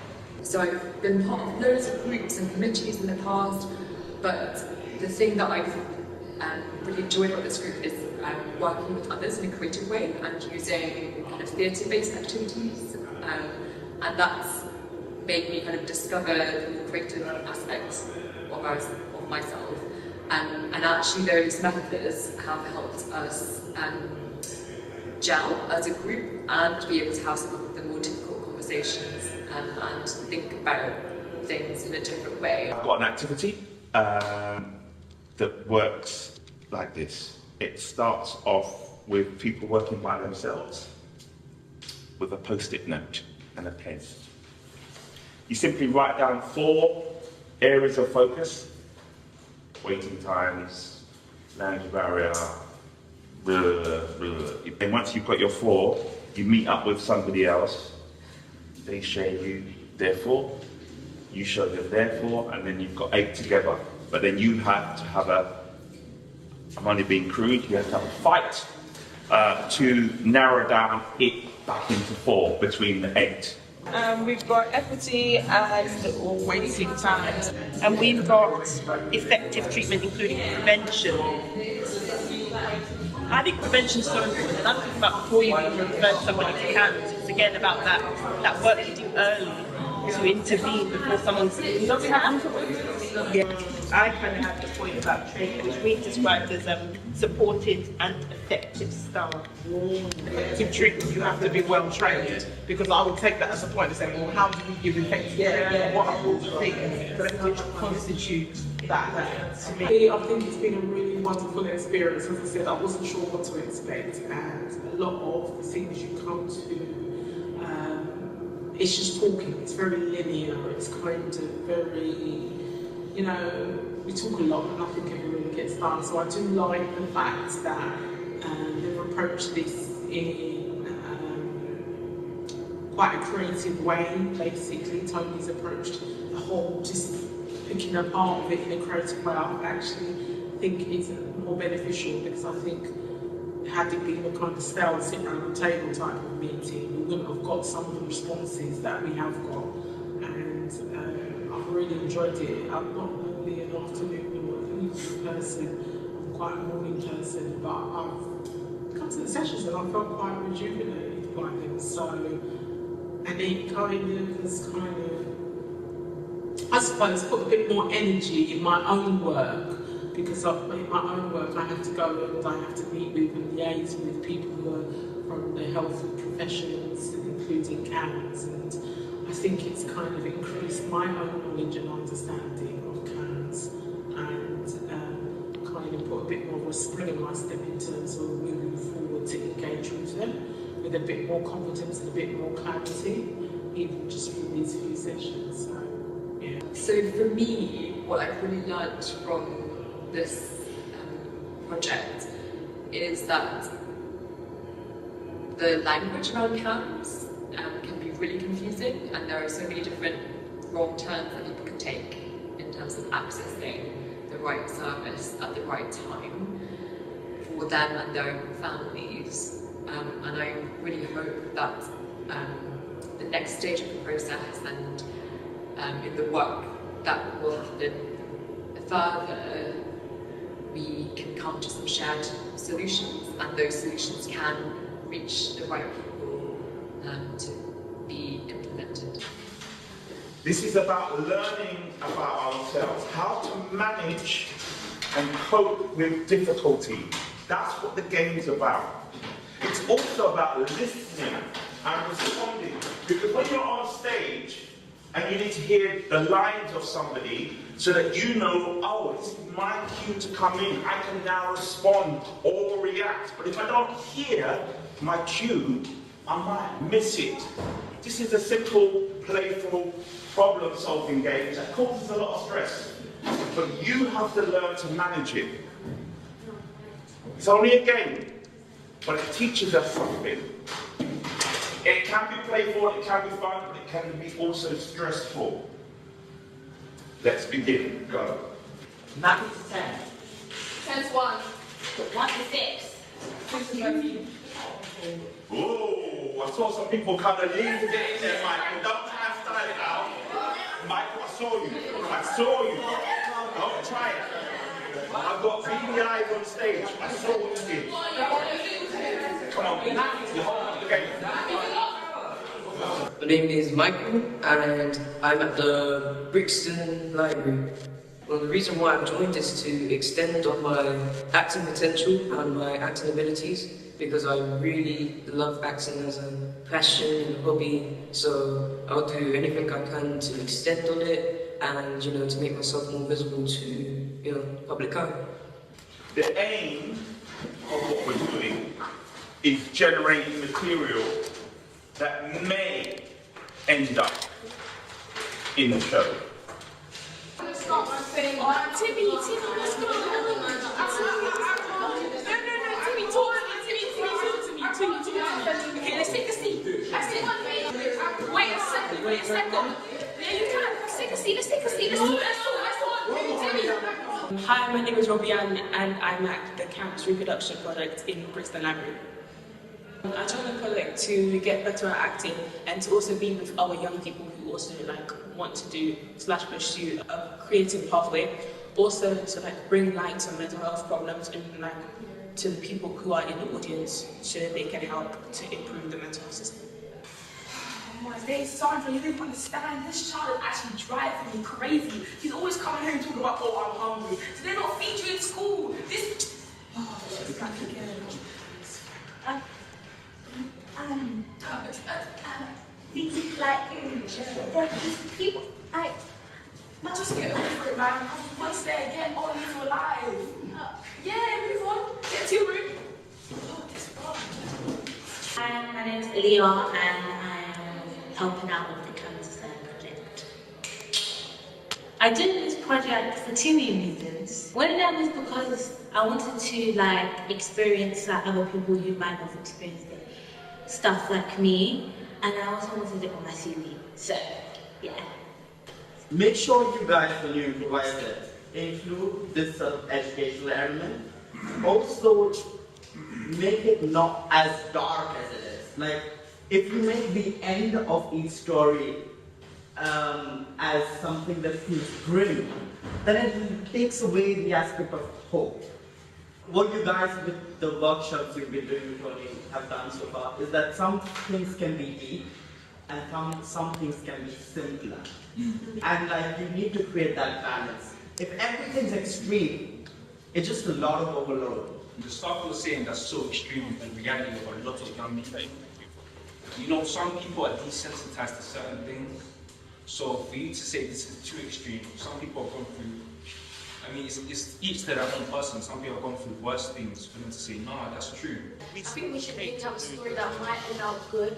So I've been part of loads of groups and committees in the past, but the thing that I've really enjoyed about this group is working with others in a creative way and using kind of theatre-based activities, and that's made me kind of discover the creative aspects of myself. And actually those methods have helped us gel as a group and be able to have some of the more difficult conversations and think about things in a different way. I've got an activity that works like this. It starts off with people working by themselves with a post-it note and a pen. You simply write down 4 areas of focus: waiting times, language barrier, blah, blah, blah. Then once you've got your 4, you meet up with somebody else, they show you their 4, you show them their 4, and then you've got 8 together. But then you have to have I'm only being crude, you have to have a fight to narrow down it back into 4 between the 8. We've got equity and waiting times, and we've got effective treatment, including prevention. I think prevention is so important, and I'm thinking about before you even refer somebody to CAMHS. It's again about that work you do early to intervene before someone's. Don't we have Yeah, I kind of have the point about training, which we described as supported and effective staff. Effective treatment, you have to be well trained, because I would take that as a point to say, well, how do we give effective treatment? What are all the things that constitute that? To me, I think it's been a really wonderful experience. As I said, I wasn't sure what to expect, and a lot of the things you come to, it's just talking, it's very linear, it's kind of very, you know, we talk a lot but nothing ever really gets done. So I do like the fact that they've approached this in quite a creative way, basically. Tony's approached the whole, just picking apart of it in a creative way. I actually think it's more beneficial, because I think had it been a kind of stale sit around the table type of meeting, we wouldn't have got some of the responses that we have got. And I've really enjoyed it. I'm not really an afternoon or evening person, I'm quite a morning person, but I've come to the sessions and I felt quite rejuvenated by them. So, and it kind of has I suppose, put a bit more energy in my own work, because in my own work I have to go and I have to meet with and liaise with people who are from the health professions, including CAMHS, and I think it's kind of increased my own knowledge and understanding of CAMHS, and kind of put a bit more of a spring in my step in terms of moving forward to engage with them with a bit more competence and a bit more clarity, even just from these few sessions. So, yeah. So for me, what I've really learned from this project is that the language around CAMHS can be really confusing, and there are so many different wrong turns that people can take in terms of accessing the right service at the right time for them and their own families. And I really hope that the next stage of the process and in the work that will happen further, we can come to some shared solutions, and those solutions can reach the right people to be implemented. This is about learning about ourselves, how to manage and cope with difficulty. That's what the game's about. It's also about listening and responding, because when you're on stage and you need to hear the lines of somebody so that you know, oh, it's my cue to come in, I can now respond or react. But if I don't hear my cue, I might miss it. This is a simple, playful, problem-solving game that causes a lot of stress. But you have to learn to manage it. It's only a game, but it teaches us something. It can be playful, it can be fun, but it can be also stressful. Let's begin. Go. Knock it to 10. 10 to 1. 1 to 6. 6 to 13. Oh, I saw some people kind of lean to get in there, Michael. Don't try and style it out. Michael, I saw you. I saw you. Don't try it. I've got beady eyes on stage. I saw what you did. Come on, you're holding up the game. My name is Michael, and I'm at the Brixton Library. Well, the reason why I've joined is to extend on my acting potential and my acting abilities, because I really love acting as a passion and a hobby. So I'll do anything I can to extend on it and, you know, to make myself more visible to, you know, public eye. The aim of what we're doing is generating material that may end up in the show. I'm going to start by saying, Timmy, what's going on? No, Timmy, okay, let's take a seat. That's it. Wait a second. Yeah, you can. Let's take a seat. Let's talk. Timmy. Hi, my name is Robianne, and I'm at the CAMHS reproduction project in Brixton Library. I joined the project to get better at acting and to also be with other young people who also want to do / pursue a creative pathway. Also to bring light to mental health problems and to the people who are in the audience so that they can help to improve the mental health system. Oh my days, Sandra, you don't understand. This child is actually driving me crazy. He's always coming home talking about, oh, I'm hungry. Do they not feed you in school? This. Oh, she's back again. These like people. Just get over it, man. Once there, get on with your life. Yeah, move on. Get to your room. Oh, this one. Hi, my name is Leah and I'm helping out with the CAMHS project. I did this project for two main reasons. One of them is because I wanted to experience other people who might have experienced stuff like me, and I also wanted it on my CV. So, yeah. Make sure you guys, when you improvise it, include this sort of educational element. Also, make it not as dark as it is. Like, if you make the end of each story as something that feels grim, then it takes away the aspect of hope. What you guys with the workshops we've been doing with Tony have done so far is that some things can be deep and some things can be simpler. And you need to create that balance. If everything's extreme, it's just a lot of overload. The stuff you're saying that's so extreme is the reality of a lot of young people. You know, some people are desensitized to certain things. So for you to say this is too extreme, some people have gone through, I mean, it's each to their own person. Some people have gone through worse things for them to say, no, that's true. I think we should maybe have a story that might end up good,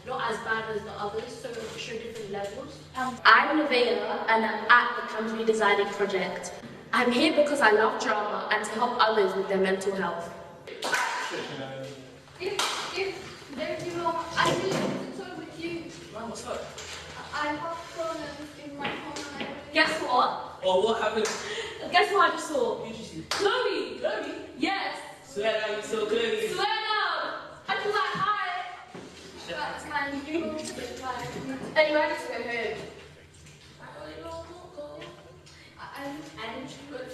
not as bad as the others, so we show different levels. I'm Nevaeh and I'm at the CAMHS Redesigning Project. I'm here because I love drama and to help others with their mental health. If there's I really want to talk with you. What's up? I have problems in my home. Guess what? Oh, what happened? Guess what I just saw? Chloe! Yes! Swear down, you saw Chloe. Swear down! I was like, hi! That's my new. Anyway, I need to go home. And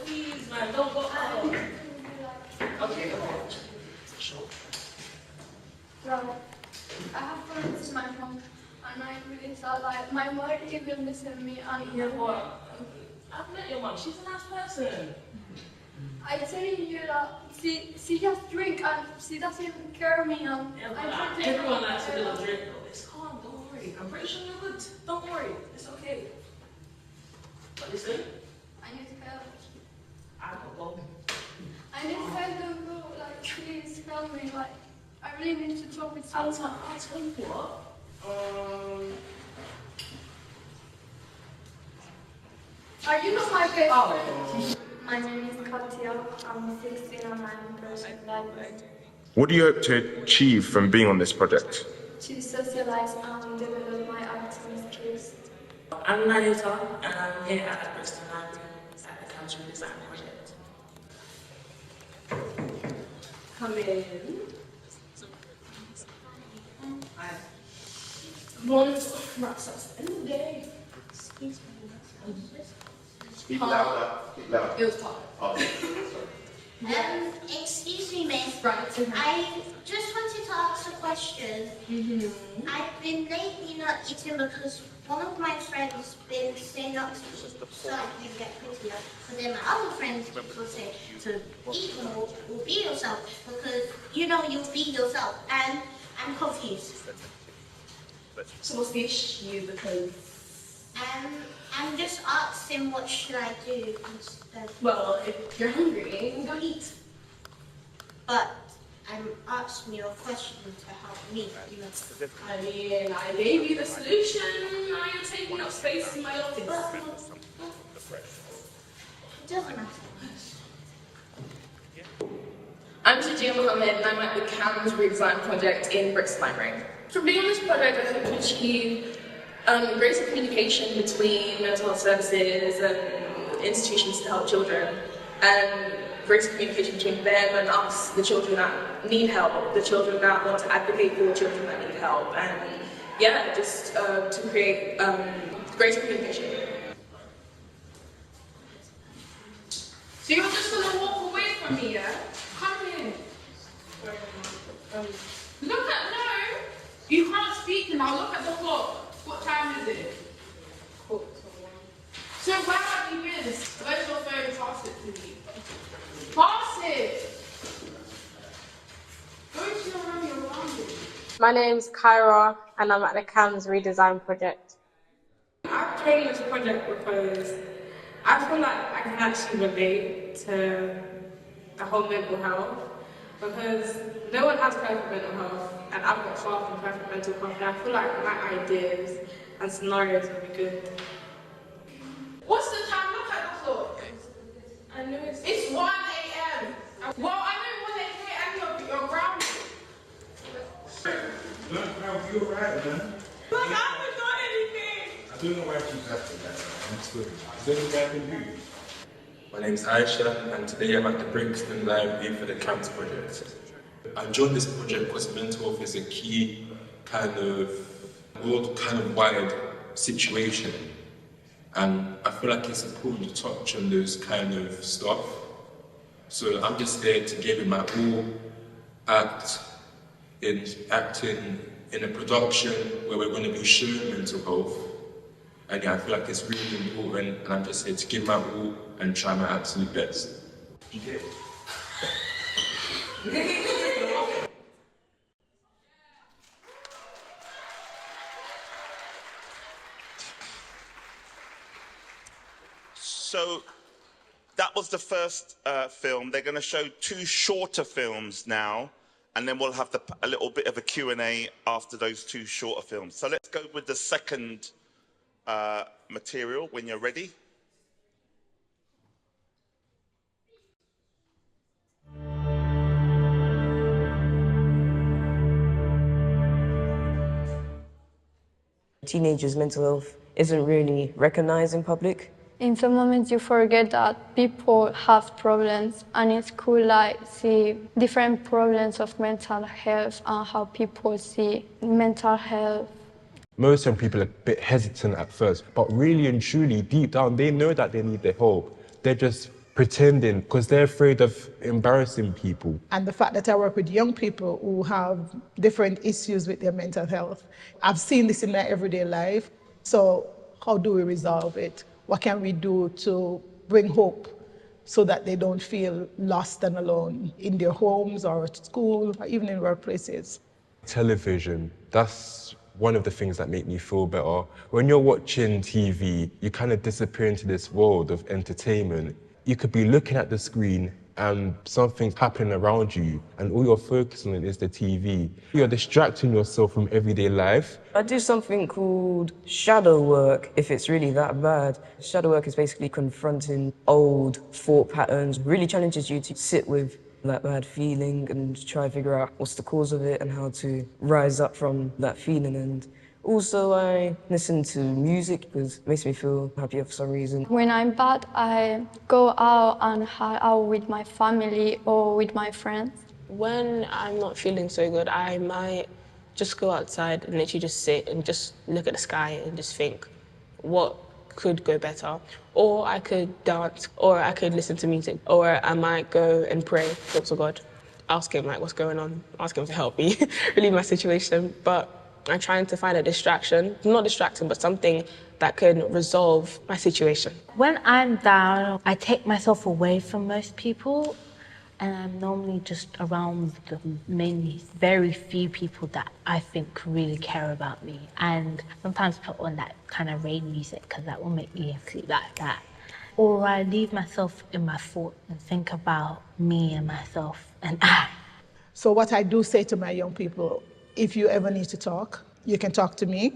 please, man, don't go out. Okay. Well, I have friends in my home, and I really felt like my mom even missing me. And You know what? I've met your mom. She's a nice person. I tell you that she just drink and she doesn't even care of me. Everyone likes a little drink. It's calm. Don't worry. I'm pretty sure you're good. Don't worry. It's okay. What you say? I need help. I don't know. I need help, don't go. Please help me. I really need to talk with someone. I'll tell you what. Are you not my best friend? My name is Katya. I'm 16 and I'm person Lambeth. What do you hope to achieve from being on this project? To socialize and develop my acting skills. I'm Nayota and I'm here at Bristol Library at the CAMHS Design Project. Come in. Wonderful. That's the end of the day. Excuse me. Speak louder. Speak louder. It was hard. Oh, sorry. Excuse me, miss. Right. I just wanted to ask a question. I've been lately not eating because one of my friends been saying not to eat so I can get prettier. But then my other friends people say to eat more or be yourself because you'll be yourself. And I'm confused. So what's the issue? Because I'm just asking what should I do instead. well, if you're hungry, go eat. But I'm asking you a question to help me. I mean, I gave you the solution. Now you're taking up space in my office. It doesn't matter. I'm Sajia Mohammed and I'm at the CAMHS Redesign Project in Bristol Library. From being on this project, I hope to achieve greater communication between mental health services and institutions to help children, and greater communication between them and us, the children that need help, the children that want to advocate for the children that need help, and just to create greater communication. So you're just gonna walk away from me, yeah? Come here. Look at, no! You can't speak now. Look at the clock. What time is it? So where have you been? Where's your phone? Pass it to me. Pass it. Go to your room. You're around it. My name's Kyra and I'm at the CAMHS redesign project. I've joined this project because I feel like I can actually relate to the whole mental health, because no one has perfect mental health and I've got far from perfect mental health, and I feel like my ideas and scenarios would be good. What's the time? Look at the clock. I know It's 1 a.m. Well, I know 1 a.m. and you're grounded. You're right, man. Look, I haven't done anything. I don't know why she's acting like that. I'm sorry. Is there anything I can do? My name's Aisha, and today I'm at the Brixton Library for the CAMHS project. I joined this project because mental health is a key kind of world-wide situation, and I feel like it's important to touch on those kind of stuff. So I'm just there to give it my all, acting in a production where we're going to be showing mental health. And yeah, I feel like it's really important, and I'm just here to give my all and try my absolute best. Okay. So that was the first film. They're going to show 2 shorter films now, and then we'll have a little bit of a Q&A after those 2 shorter films. So let's go with the second material when you're ready. Teenagers' mental health isn't really recognized in public. In some moments you forget that people have problems, and it's cool like see different problems of mental health and how people see mental health. Most young people are a bit hesitant at first, but really and truly, deep down, they know that they need the help. They're just pretending because they're afraid of embarrassing people. And the fact that I work with young people who have different issues with their mental health, I've seen this in their everyday life. So how do we resolve it? What can we do to bring hope so that they don't feel lost and alone in their homes or at school or even in workplaces? Television, that's one of the things that make me feel better. When you're watching TV, you kind of disappear into this world of entertainment. You could be looking at the screen and something's happening around you and all you're focusing on is the TV. You're distracting yourself from everyday life. I do something called shadow work, if it's really that bad. Shadow work is basically confronting old thought patterns, really challenges you to sit with that bad feeling and try to figure out what's the cause of it and how to rise up from that feeling. And also I listen to music because it makes me feel happier for some reason. When I'm bad, I go out and hang out with my family or with my friends. When I'm not feeling so good, I might just go outside and literally just sit and just look at the sky and just think, what could go better? Or I could dance, or I could listen to music, or I might go and pray, talk to God, ask him like what's going on, ask him to help me, relieve my situation. But I'm trying to find a distraction, not distraction, but something that can resolve my situation. When I'm down, I take myself away from most people, and I'm normally just around the mainly very few people that I think really care about me. And sometimes put on that kind of rain music because that will make me sleep like that. Or I leave myself in my thought and think about me and myself and I. So what I do say to my young people, if you ever need to talk, you can talk to me,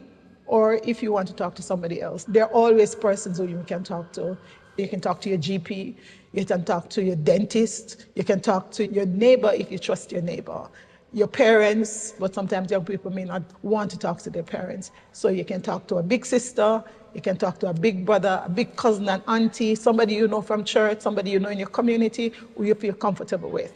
or if you want to talk to somebody else, there are always persons who you can talk to. You can talk to your GP, you can talk to your dentist, you can talk to your neighbor if you trust your neighbor, your parents, but sometimes young people may not want to talk to their parents. So you can talk to a big sister, you can talk to a big brother, a big cousin and auntie, somebody you know from church, somebody you know in your community who you feel comfortable with.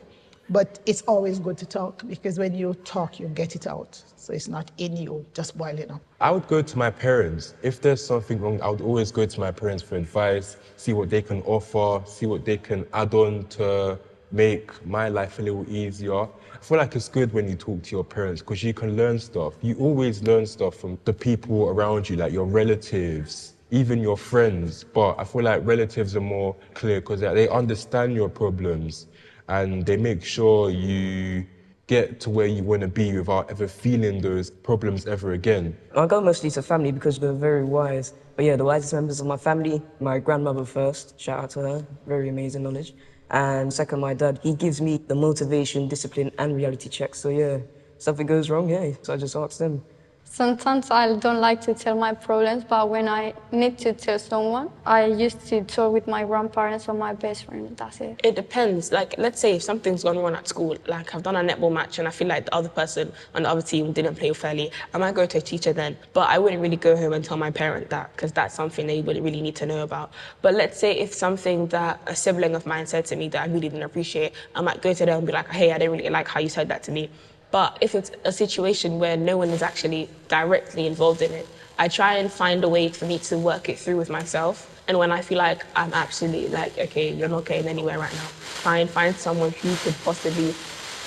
But it's always good to talk because when you talk, you get it out. So it's not in you, just boiling up. I would go to my parents. If there's something wrong, I would always go to my parents for advice, see what they can offer, see what they can add on to make my life a little easier. I feel like it's good when you talk to your parents because you can learn stuff. You always learn stuff from the people around you, like your relatives, even your friends. But I feel like relatives are more clear because they understand your problems and they make sure you get to where you want to be without ever feeling those problems ever again. I go mostly to family because they're very wise. But yeah, the wisest members of my family, my grandmother first, shout out to her, very amazing knowledge. And second, my dad, he gives me the motivation, discipline, and reality checks. So yeah, something goes wrong, yeah, so I just ask them. Sometimes I don't like to tell my problems, but when I need to tell someone, I used to talk with my grandparents or my best friend, that's it. It depends. Like, let's say if something's gone wrong at school, like I've done a netball match and I feel like the other person on the other team didn't play fairly, I might go to a teacher then. But I wouldn't really go home and tell my parent that because that's something they wouldn't really need to know about. But let's say if something that a sibling of mine said to me that I really didn't appreciate, I might go to them and be like, hey, I didn't really like how you said that to me. But if it's a situation where no one is actually directly involved in it, I try and find a way for me to work it through with myself. And when I feel like I'm absolutely like, okay, you're not getting anywhere right now, try and find someone who could possibly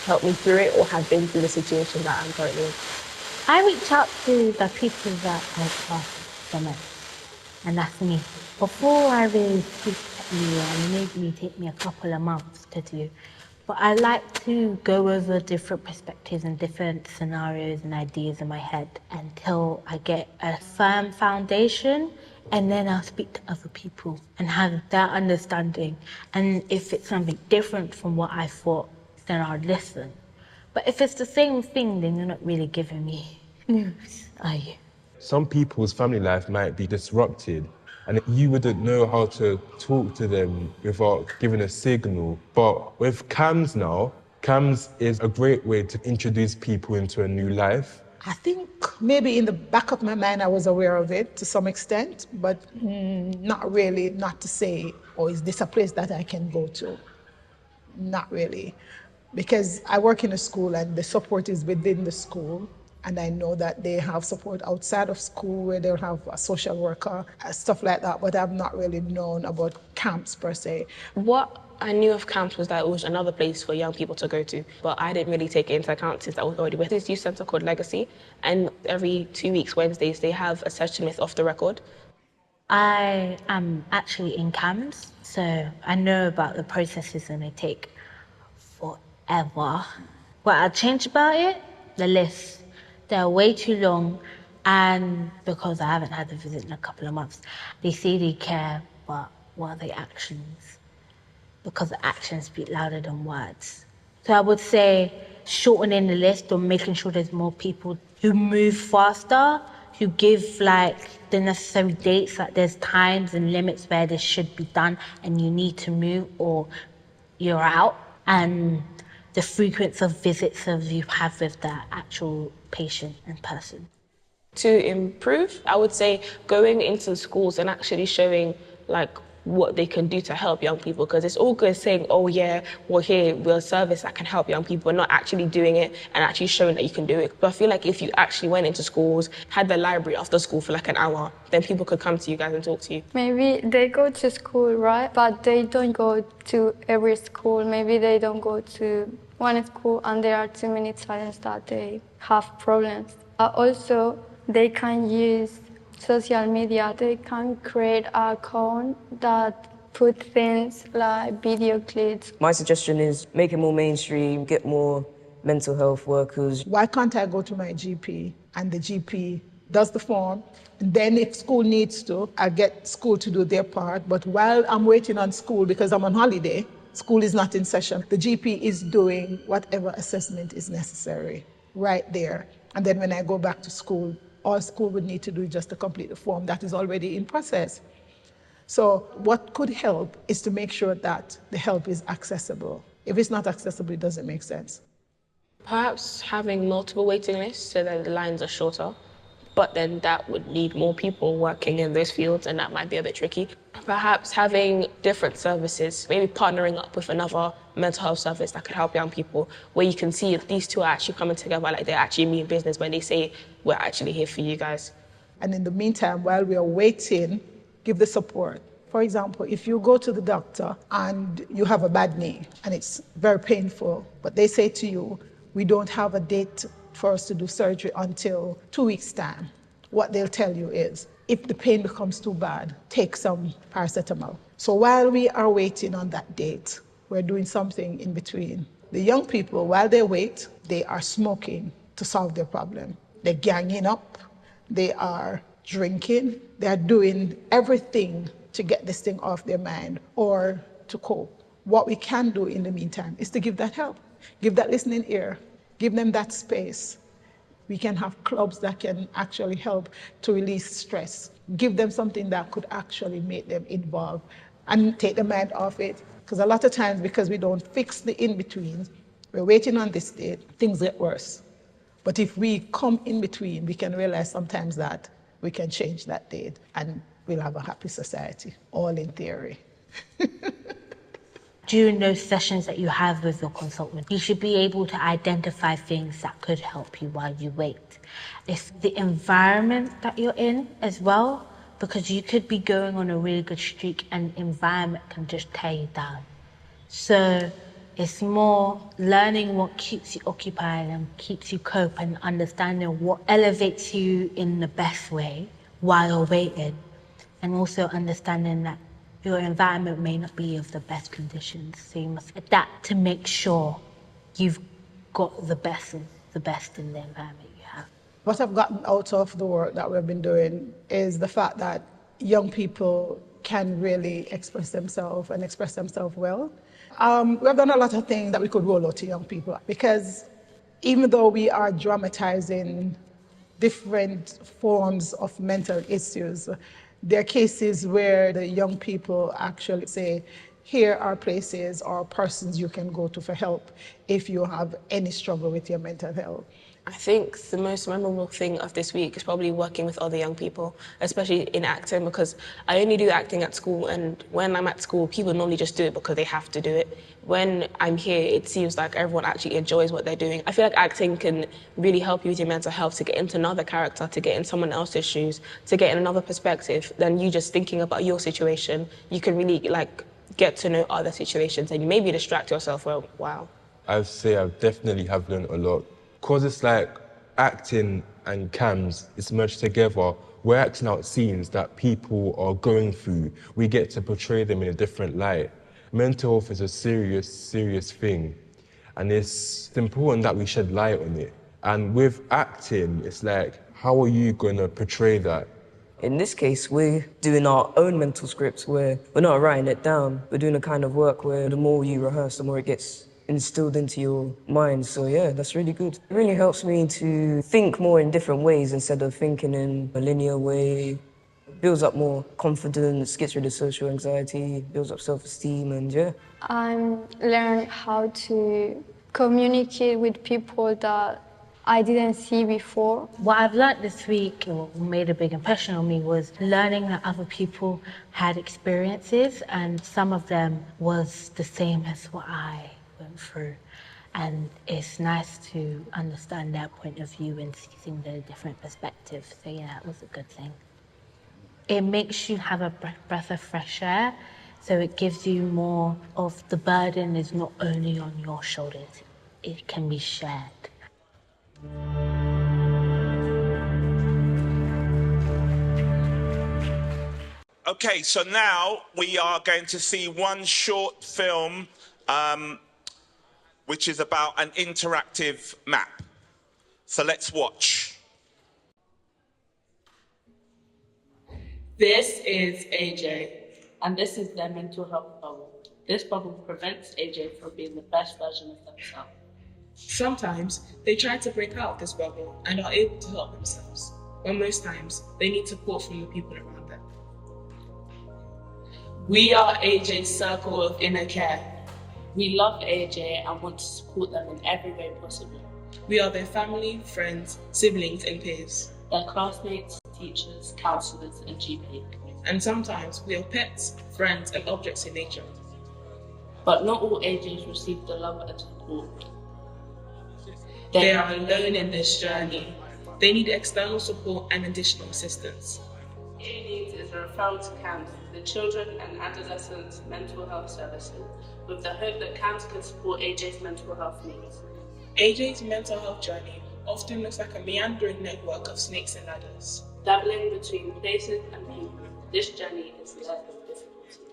help me through it or have been through the situation that I'm currently in. I reach out to the people that I trust the most, and that's me. Before I really speak to you, and it may take me a couple of months to do, but I like to go over different perspectives and different scenarios and ideas in my head until I get a firm foundation, and then I'll speak to other people and have that understanding. And if it's something different from what I thought, then I'll listen. But if it's the same thing, then you're not really giving me news, are you? Some people's family life might be disrupted and you wouldn't know how to talk to them without giving a signal. But with CAMHS now, CAMHS is a great way to introduce people into a new life. I think maybe in the back of my mind I was aware of it to some extent, but not really, not to say, oh, is this a place that I can go to? Not really. Because I work in a school and the support is within the school. And I know that they have support outside of school where they'll have a social worker, stuff like that, but I've not really known about CAMHS per se. What I knew of CAMHS was that it was another place for young people to go to, but I didn't really take it into account since I was already with this youth centre called Legacy, and every 2 weeks, Wednesdays, they have a session with Off the Record. I am actually in CAMHS, so I know about the processes and they take forever. What I changed about it, the list. They're way too long, and because I haven't had the visit in a couple of months, they say they care, but what are the actions? Because the actions speak louder than words. So I would say shortening the list or making sure there's more people who move faster, who give like the necessary dates, like there's times and limits where this should be done and you need to move or you're out. And the frequency of visits of you have with the actual patient and person. To improve, I would say going into schools and actually showing like what they can do to help young people, because it's all good saying, oh yeah, we're a service that can help young people, not actually doing it and actually showing that you can do it. But I feel like if you actually went into schools, had the library after school for like an hour, then people could come to you guys and talk to you. Maybe they go to school, right? But they don't go to every school. Maybe they don't go to one school and there are too many talents that they have problems. Also, they can use social media. They can create an account that put things like video clips. My suggestion is make it more mainstream, get more mental health workers. Why can't I go to my GP and the GP does the form, and then if school needs to, I get school to do their part. But while I'm waiting on school because I'm on holiday, school is not in session, the GP is doing whatever assessment is necessary right there. And then when I go back to school, all school would need to do is just to complete the form that is already in process. So what could help is to make sure that the help is accessible. If it's not accessible, it doesn't make sense. Perhaps having multiple waiting lists so that the lines are shorter, but then that would need more people working in those fields and that might be a bit tricky. Perhaps having different services, maybe partnering up with another mental health service that could help young people, where you can see if these two are actually coming together, like they actually mean business when they say, we're actually here for you guys. And in the meantime, while we are waiting, give the support For example, if you go to the doctor and you have a bad knee and it's very painful, but they say to you, we don't have a date for us to do surgery until 2 weeks' time. What they'll tell you is, if the pain becomes too bad, take some paracetamol. So while we are waiting on that date, we're doing something in between. The young people, while they wait, they are smoking to solve their problem. They're ganging up, they are drinking, they are doing everything to get this thing off their mind or to cope. What we can do in the meantime is to give that help, give that listening ear, give them that space. We can have clubs that can actually help to release stress, give them something that could actually make them involved and take the mind off it. Because a lot of times, because we don't fix the in-betweens, we're waiting on this date, things get worse. But if we come in between, we can realize sometimes that we can change that date and we'll have a happy society, all in theory. During those sessions that you have with your consultant, you should be able to identify things that could help you while you wait. It's the environment that you're in as well, because you could be going on a really good streak and the environment can just tear you down. So it's more learning what keeps you occupied and keeps you cope and understanding what elevates you in the best way while you're waiting. And also understanding that your environment may not be of the best conditions, so you must adapt to make sure you've got the best in the environment you have. What I've gotten out of the work that we've been doing is the fact that young people can really express themselves and express themselves well. We've done a lot of things that we could roll out to young people, because even though we are dramatizing different forms of mental issues, there are cases where the young people actually say, here are places or persons you can go to for help if you have any struggle with your mental health. I think the most memorable thing of this week is probably working with other young people, especially in acting, because I only do acting at school, and when I'm at school, people normally just do it because they have to do it. When I'm here, it seems like everyone actually enjoys what they're doing. I feel like acting can really help you with your mental health, to get into another character, to get in someone else's shoes, to get in another perspective than you just thinking about your situation. You can really get to know other situations and you maybe distract yourself for a while. I'd say I definitely have learned a lot. Because it's like acting and CAMHS, it's merged together. We're acting out scenes that people are going through. We get to portray them in a different light. Mental health is a serious, serious thing. And it's important that we shed light on it. And with acting, it's like, how are you going to portray that? In this case, we're doing our own mental scripts where we're not writing it down. We're doing a kind of work where the more you rehearse, the more it gets instilled into your mind. So yeah, that's really good. It really helps me to think more in different ways instead of thinking in a linear way. Builds up more confidence, gets rid of social anxiety, builds up self-esteem, and yeah. I'm learning how to communicate with people that I didn't see before. What I've learned this week, or made a big impression on me, was learning that other people had experiences and some of them was the same as what I went through. And it's nice to understand their point of view and seeing the different perspectives. So yeah, it was a good thing. It makes you have a breath of fresh air, so it gives you more of the burden is not only on your shoulders, it can be shared. Okay, so now we are going to see one short film which is about an interactive map. So let's watch. This is AJ, and this is their mental health bubble. This bubble prevents AJ from being the best version of themselves. Sometimes they try to break out of this bubble and are able to help themselves, but most times they need support from the people around them. We are AJ's circle of inner care. We love AJ and want to support them in every way possible. We are their family, friends, siblings, and peers. Their classmates, teachers, counsellors, and GP. And sometimes we are pets, friends, and objects in nature. But not all AJs receive the love and support. They are alone in this journey. They need external support and additional assistance. All he needs is referral to CAMHS, the Children and Adolescents Mental Health Services, with the hope that CAMHS could support AJ's mental health needs. AJ's mental health journey often looks like a meandering network of snakes and ladders. Dabbling between places and people, this journey is led with difficulty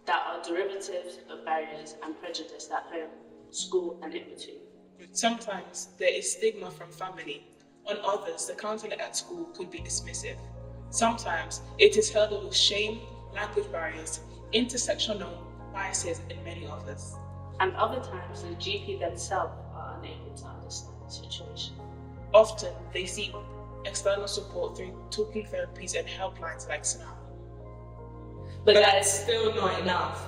that are derivatives of barriers and prejudice at home, school, and in between. Sometimes there is stigma from family. On others, the counselor at school could be dismissive. Sometimes it is held with shame, language barriers, intersectional biases, and many others. And other times, the GP themselves are unable to understand the situation. Often, they seek external support through talking therapies and helplines like SNAP. But that's still not enough.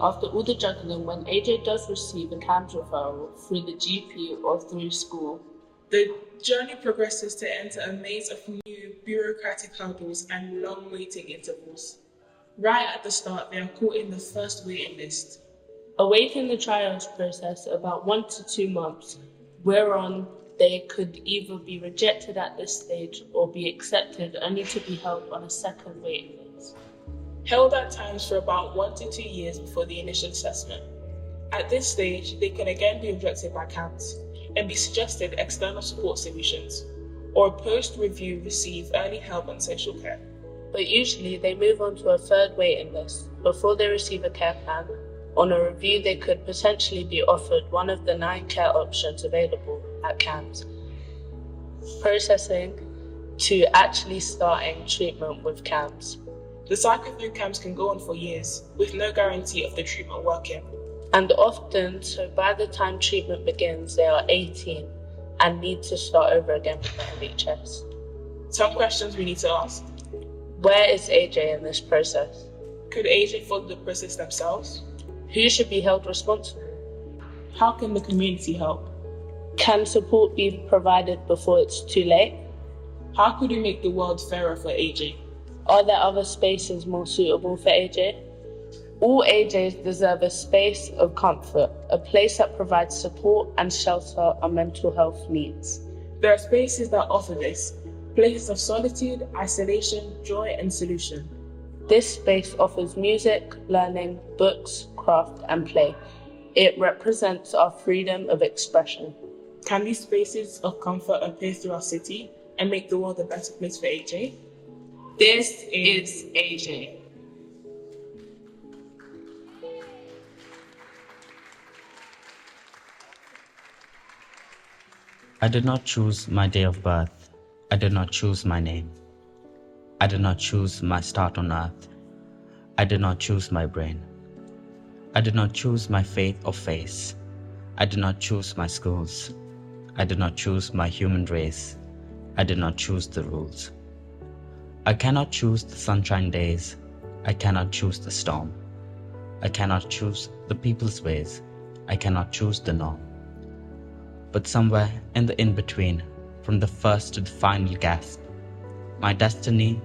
After all the juggling, when AJ does receive a CAMHS referral through the GP or through school, the journey progresses to enter a maze of new bureaucratic hurdles and long waiting intervals. Right at the start, they are caught in the first waiting list. awaiting the trials process about 1 to 2 months, whereon they could either be rejected at this stage or be accepted only to be held on a second waiting list. Held at times for about 1 to 2 years before the initial assessment. At this stage, they can again be rejected by CAMHS and be suggested external support solutions, or post-review receive early help and social care. But usually they move on to a third waiting list before they receive a care plan. On a review, they could potentially be offered one of the 9 care options available at CAMHS, processing to actually starting treatment with CAMHS. The cycle through CAMHS can go on for years, with no guarantee of the treatment working. And often, so by the time treatment begins, they are 18 and need to start over again with the NHS. Some questions we need to ask. Where is AJ in this process? Could AJ follow the process themselves? Who should be held responsible? How can the community help? Can support be provided before it's too late? How could we make the world fairer for AJ? Are there other spaces more suitable for AJ? All AJs deserve a space of comfort, a place that provides support and shelter on mental health needs. There are spaces that offer this, places of solitude, isolation, joy, and solution. This space offers music, learning, books, craft, and play. It represents our freedom of expression. Can these spaces of comfort appear through our city and make the world a better place for AJ? This is AJ. I did not choose my day of birth. I did not choose my name. I did not choose my start on earth. I did not choose my brain. I did not choose my faith or face. I did not choose my schools. I did not choose my human race. I did not choose the rules. I cannot choose the sunshine days. I cannot choose the storm. I cannot choose the people's ways. I cannot choose the norm. But somewhere in the in-between, from the first to the final gasp, my destiny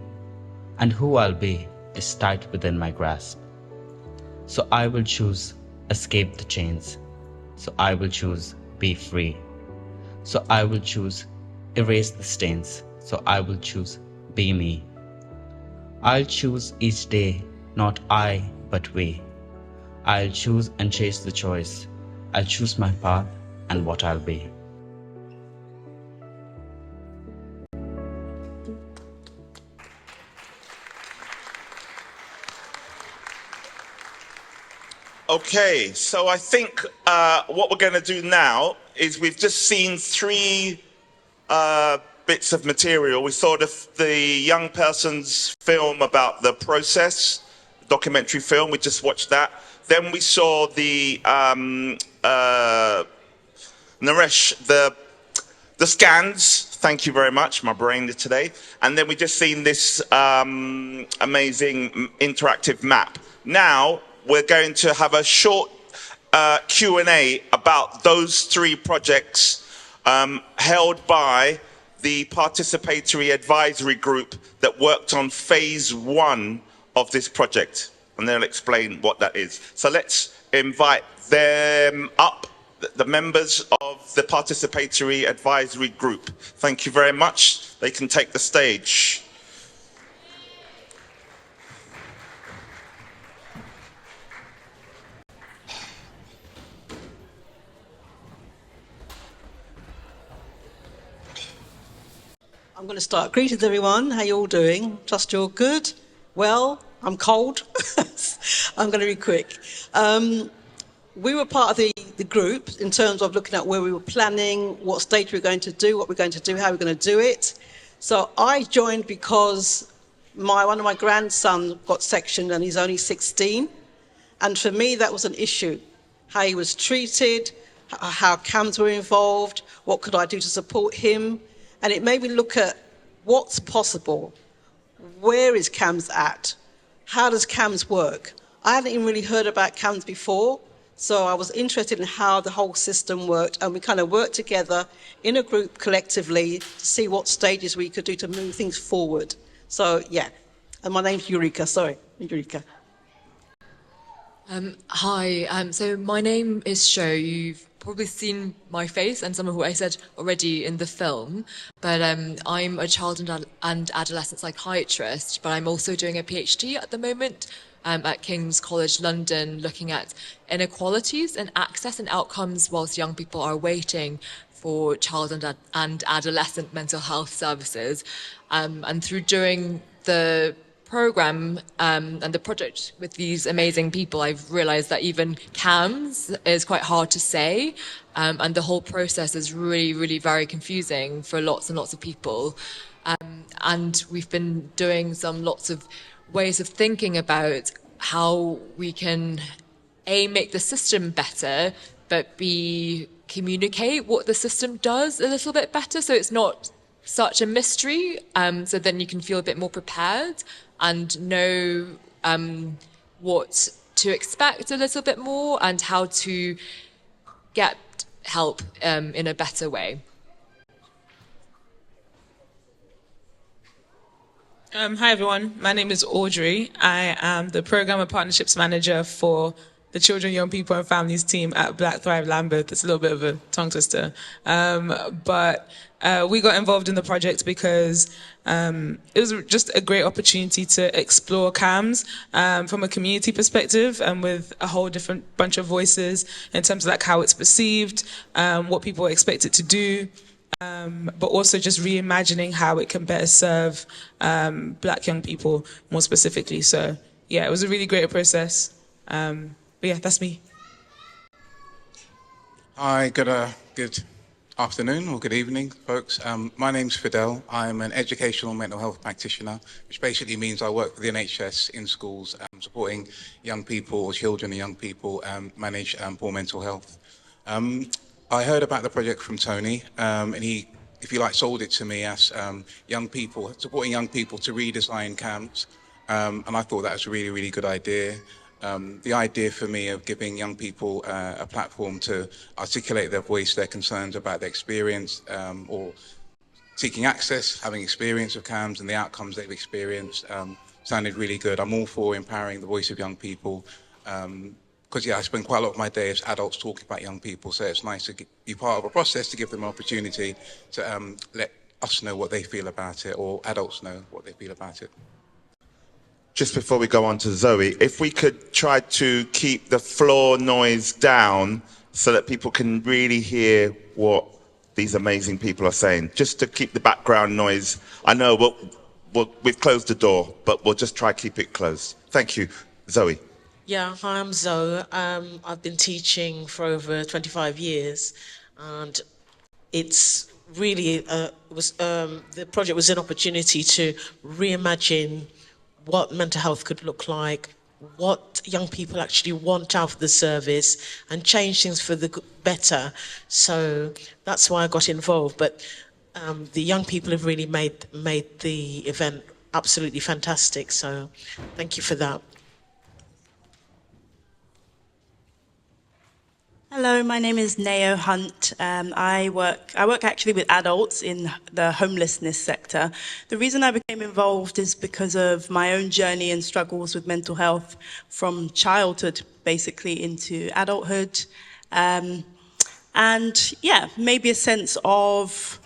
and who I'll be is tight within my grasp. So I will choose escape the chains. So I will choose be free. So I will choose erase the stains. So I will choose be me. I'll choose each day, not I, but we. I'll choose and chase the choice. I'll choose my path and what I'll be. Okay, so I think what we're going to do now is we've just seen 3 bits of material. We saw the young person's film about the process, documentary film, we just watched that. Then we saw the Naresh, the scans, thank you very much, my brain today. And then we just seen this amazing interactive map. Now, we're going to have a short Q&A about those 3 projects held by the participatory advisory group that worked on phase 1 of this project. And they'll explain what that is. So let's invite them up, the members of the participatory advisory group. Thank you very much. They can take the stage. going to start. Greetings, everyone. How you all doing? Trust you're good. Well, I'm cold. I'm going to be quick. We were part of the group in terms of looking at where we were planning, what stage we were going to do, what we're going to do, how we're going to do it. So I joined because one of my grandsons got sectioned and he's only 16. And for me, that was an issue. How he was treated, how CAMHS were involved, what could I do to support him? And it made me look at what's possible. Where is CAMHS at? How does CAMHS work? I hadn't even really heard about CAMHS before, so I was interested in how the whole system worked, and we kind of worked together in a group collectively to see what stages we could do to move things forward. So, yeah. And my name's Eureka. Sorry, Eureka. Hi, so my name is Sho. You've probably seen my face and some of what I said already in the film, but I'm a child and adolescent psychiatrist, but I'm also doing a PhD at the moment at King's College London, looking at inequalities and access and outcomes whilst young people are waiting for child and adolescent mental health services. And through doing the program and the project with these amazing people, I've realized that even CAMHS is quite hard to say, and the whole process is really, really very confusing for lots and lots of people. And we've been doing lots of ways of thinking about how we can make the system better, but communicate what the system does a little bit better, so it's not such a mystery, so then you can feel a bit more prepared and know what to expect a little bit more and how to get help in a better way. Hi everyone, my name is Audrey. I am the Program and Partnerships Manager for the Children, Young People and Families team at Black Thrive Lambeth. It's a little bit of a tongue twister. But we got involved in the project because it was just a great opportunity to explore CAMHS from a community perspective and with a whole different bunch of voices in terms of like how it's perceived, what people expect it to do, but also just reimagining how it can better serve Black young people more specifically. So yeah, it was a really great process. But yeah, that's me. Hi, good afternoon or good evening, folks. My name's Fidel. I'm an educational mental health practitioner, which basically means I work for the NHS in schools, supporting young people or children and young people manage poor mental health. I heard about the project from Tony, and he, if you like, sold it to me as supporting young people to redesign CAMHS, and I thought that was a really, really good idea. The idea for me of giving young people a platform to articulate their voice, their concerns about their experience, or seeking access, having experience of CAMHS and the outcomes they've experienced, sounded really good. I'm all for empowering the voice of young people, because I spend quite a lot of my day as adults talking about young people, so it's nice to be part of a process to give them an opportunity to let us know what they feel about it, or adults know what they feel about it. Just before we go on to Zoe, if we could try to keep the floor noise down so that people can really hear what these amazing people are saying, just to keep the background noise. I know we've closed the door, but we'll just try to keep it closed. Thank you. Zoe. Yeah, hi, I'm Zoe. I've been teaching for over 25 years, and it's really the project was an opportunity to reimagine what mental health could look like, what young people actually want out of the service, and change things for the better. So that's why I got involved. But the young people have really made the event absolutely fantastic. So thank you for that. Hello, my name is Nao Hunt. I work actually with adults in the homelessness sector. The reason I became involved is because of my own journey and struggles with mental health from childhood basically into adulthood. And yeah, maybe a sense of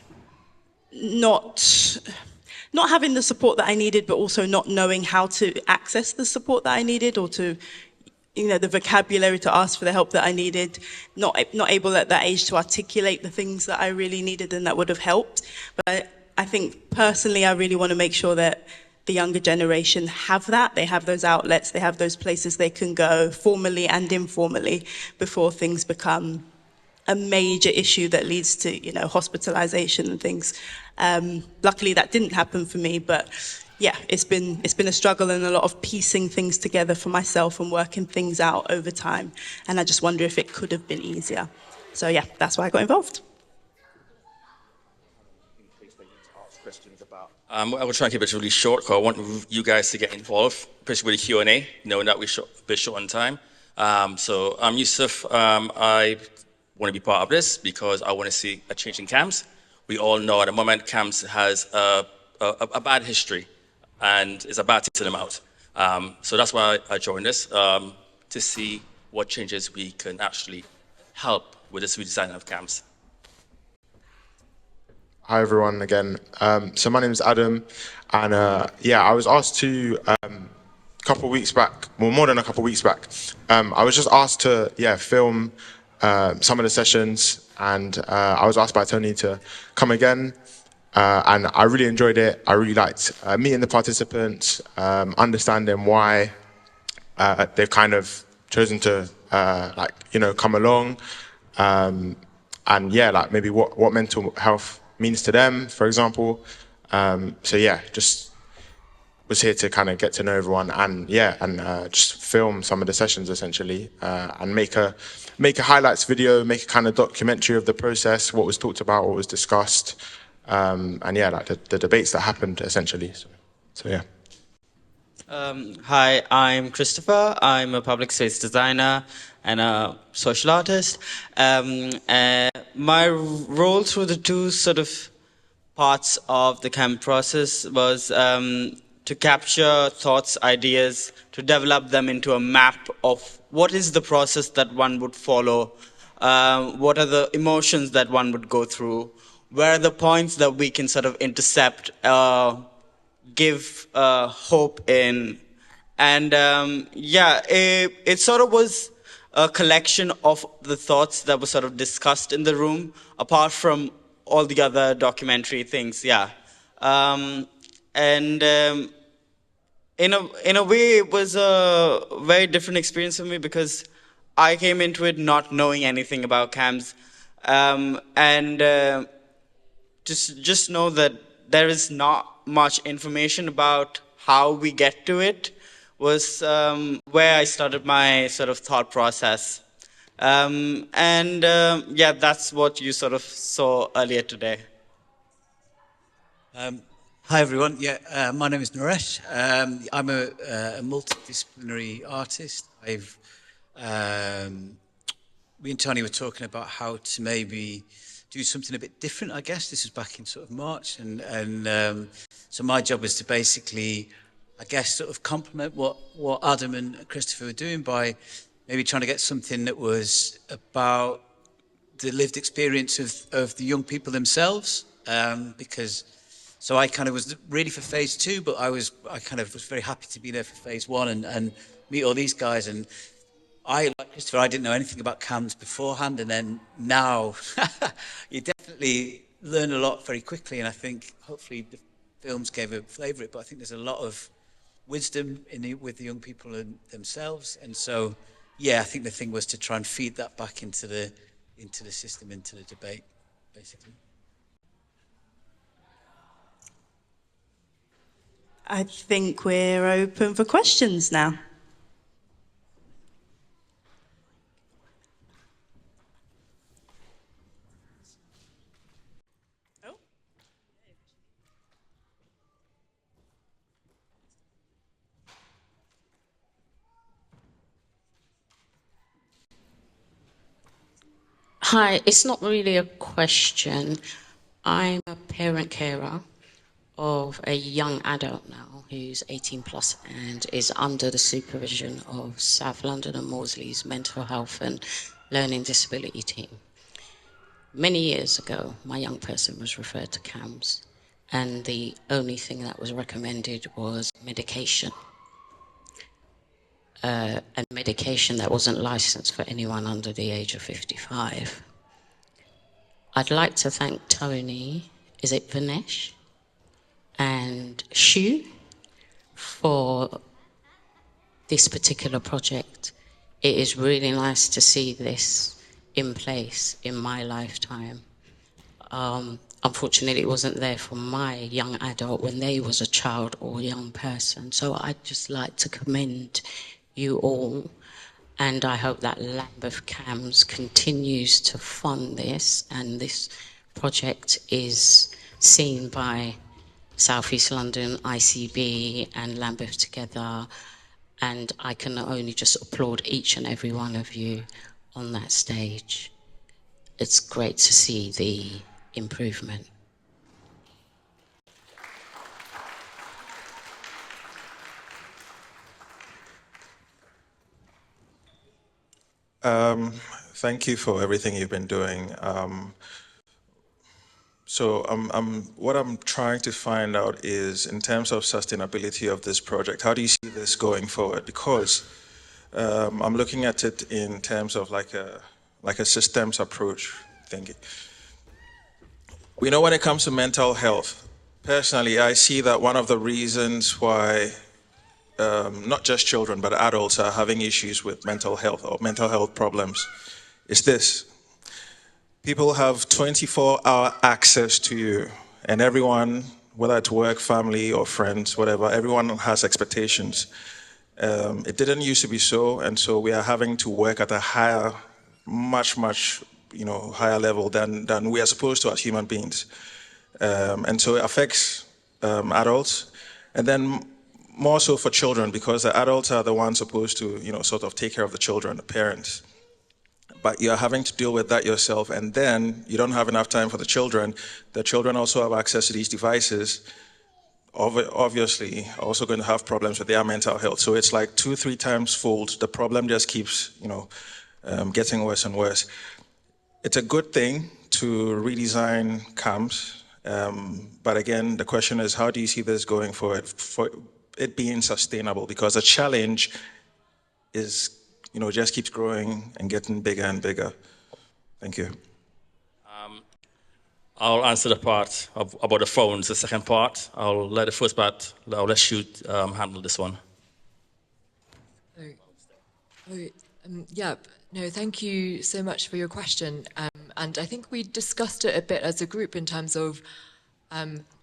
not having the support that I needed, but also not knowing how to access the support that I needed, or to the vocabulary to ask for the help that I needed, not able at that age to articulate the things that I really needed and that would have helped. But I think personally, I really want to make sure that the younger generation have that. They have those outlets, they have those places they can go, formally and informally, before things become a major issue that leads to, you know, hospitalization and things. Luckily, that didn't happen for me, but yeah, it's been a struggle and a lot of piecing things together for myself and working things out over time. And I just wonder if it could have been easier. So yeah, that's why I got involved. I will try and keep it really short because I want you guys to get involved, especially with the Q&A, knowing that we're a bit short on time. So I'm Yusuf. I want to be part of this because I want to see a change in CAMHS. We all know at the moment CAMHS has a bad history and it's about to take them out. So that's why I joined this, to see what changes we can actually help with this redesign of CAMHS. Hi everyone again. So my name is Adam, and yeah, I was asked to a couple of weeks back, well, more than a couple of weeks back. I was just asked to film some of the sessions, and I was asked by Tony to come again, and I really enjoyed it. I really liked meeting the participants, understanding why they've kind of chosen to come along, and yeah, like maybe what mental health means to them, for example. So yeah, just was here to kind of get to know everyone and just film some of the sessions essentially, and make a highlights video, make a kind of documentary of the process, what was talked about, what was discussed, and yeah, like the debates that happened essentially. So yeah. Hi, I'm Christopher. I'm a public space designer and a social artist. My role through the two sort of parts of the CAMP process was to capture thoughts, ideas, to develop them into a map of what is the process that one would follow, what are the emotions that one would go through, where are the points that we can sort of intercept, give hope in. And it sort of was a collection of the thoughts that were sort of discussed in the room, apart from all the other documentary things, yeah. In a way, it was a very different experience for me because I came into it not knowing anything about CAMHS, and just know that there is not much information about how we get to it was where I started my sort of thought process. Yeah, that's what you sort of saw earlier today. Hi everyone. Yeah, my name is Naresh. I'm a multidisciplinary artist. Me and Tony were talking about how to maybe do something a bit different. I guess this was back in sort of March, and so my job was to basically, I guess, sort of complement what Adam and Christopher were doing by maybe trying to get something that was about the lived experience of the young people themselves, because so I kind of was ready for phase 2, but I kind of was very happy to be there for phase 1 and meet all these guys. And like Christopher, I didn't know anything about CAMHS beforehand, and then now you definitely learn a lot very quickly, and I think hopefully the films gave a flavour of it, but I think there's a lot of wisdom with the young people themselves, and so yeah, I think the thing was to try and feed that back into the system, into the debate, basically. I think we're open for questions now. Hi, it's not really a question. I'm a parent carer of a young adult now who's 18 plus and is under the supervision of South London and Maudesley's mental health and learning disability team. Many years ago, my young person was referred to CAMHS, and the only thing that was recommended was medication. And medication that wasn't licensed for anyone under the age of 55. I'd like to thank Tony, is it Vinesh, and Shu for this particular project. It is really nice to see this in place in my lifetime. Unfortunately, it wasn't there for my young adult when they was a child or young person. So I'd just like to commend you all, and I hope that Lambeth CAMHS continues to fund this, and this project is seen by South East London, ICB and Lambeth together, and I can only just applaud each and every one of you on that stage. It's great to see the improvement. Thank you for everything you've been doing. What I'm trying to find out is, in terms of sustainability of this project, how do you see this going forward? Because I'm looking at it in terms of like a systems approach thinking. We know when it comes to mental health, personally, I see that one of the reasons why not just children, but adults are having issues with mental health or mental health problems is this. People have 24-hour access to you, and everyone, whether it's work, family, or friends, whatever, everyone has expectations. It didn't used to be so, and so we are having to work at a higher, much, higher level than we are supposed to as human beings. And so it affects adults, and then more so for children, because the adults are the ones supposed to, sort of take care of the children, the parents. But you're having to deal with that yourself, and then you don't have enough time for the children. The children also have access to these devices, obviously also going to have problems with their mental health. So it's like 2-3 times fold. The problem just keeps, getting worse and worse. It's a good thing to redesign CAMHS, but again, the question is, how do you see this going forward for it being sustainable? Because the challenge is, just keeps growing and getting bigger and bigger. Thank you. I'll answer the part about the phones, the second part. I'll let the first part, I'll let Shu handle this one. No, thank you so much for your question. And I think we discussed it a bit as a group in terms of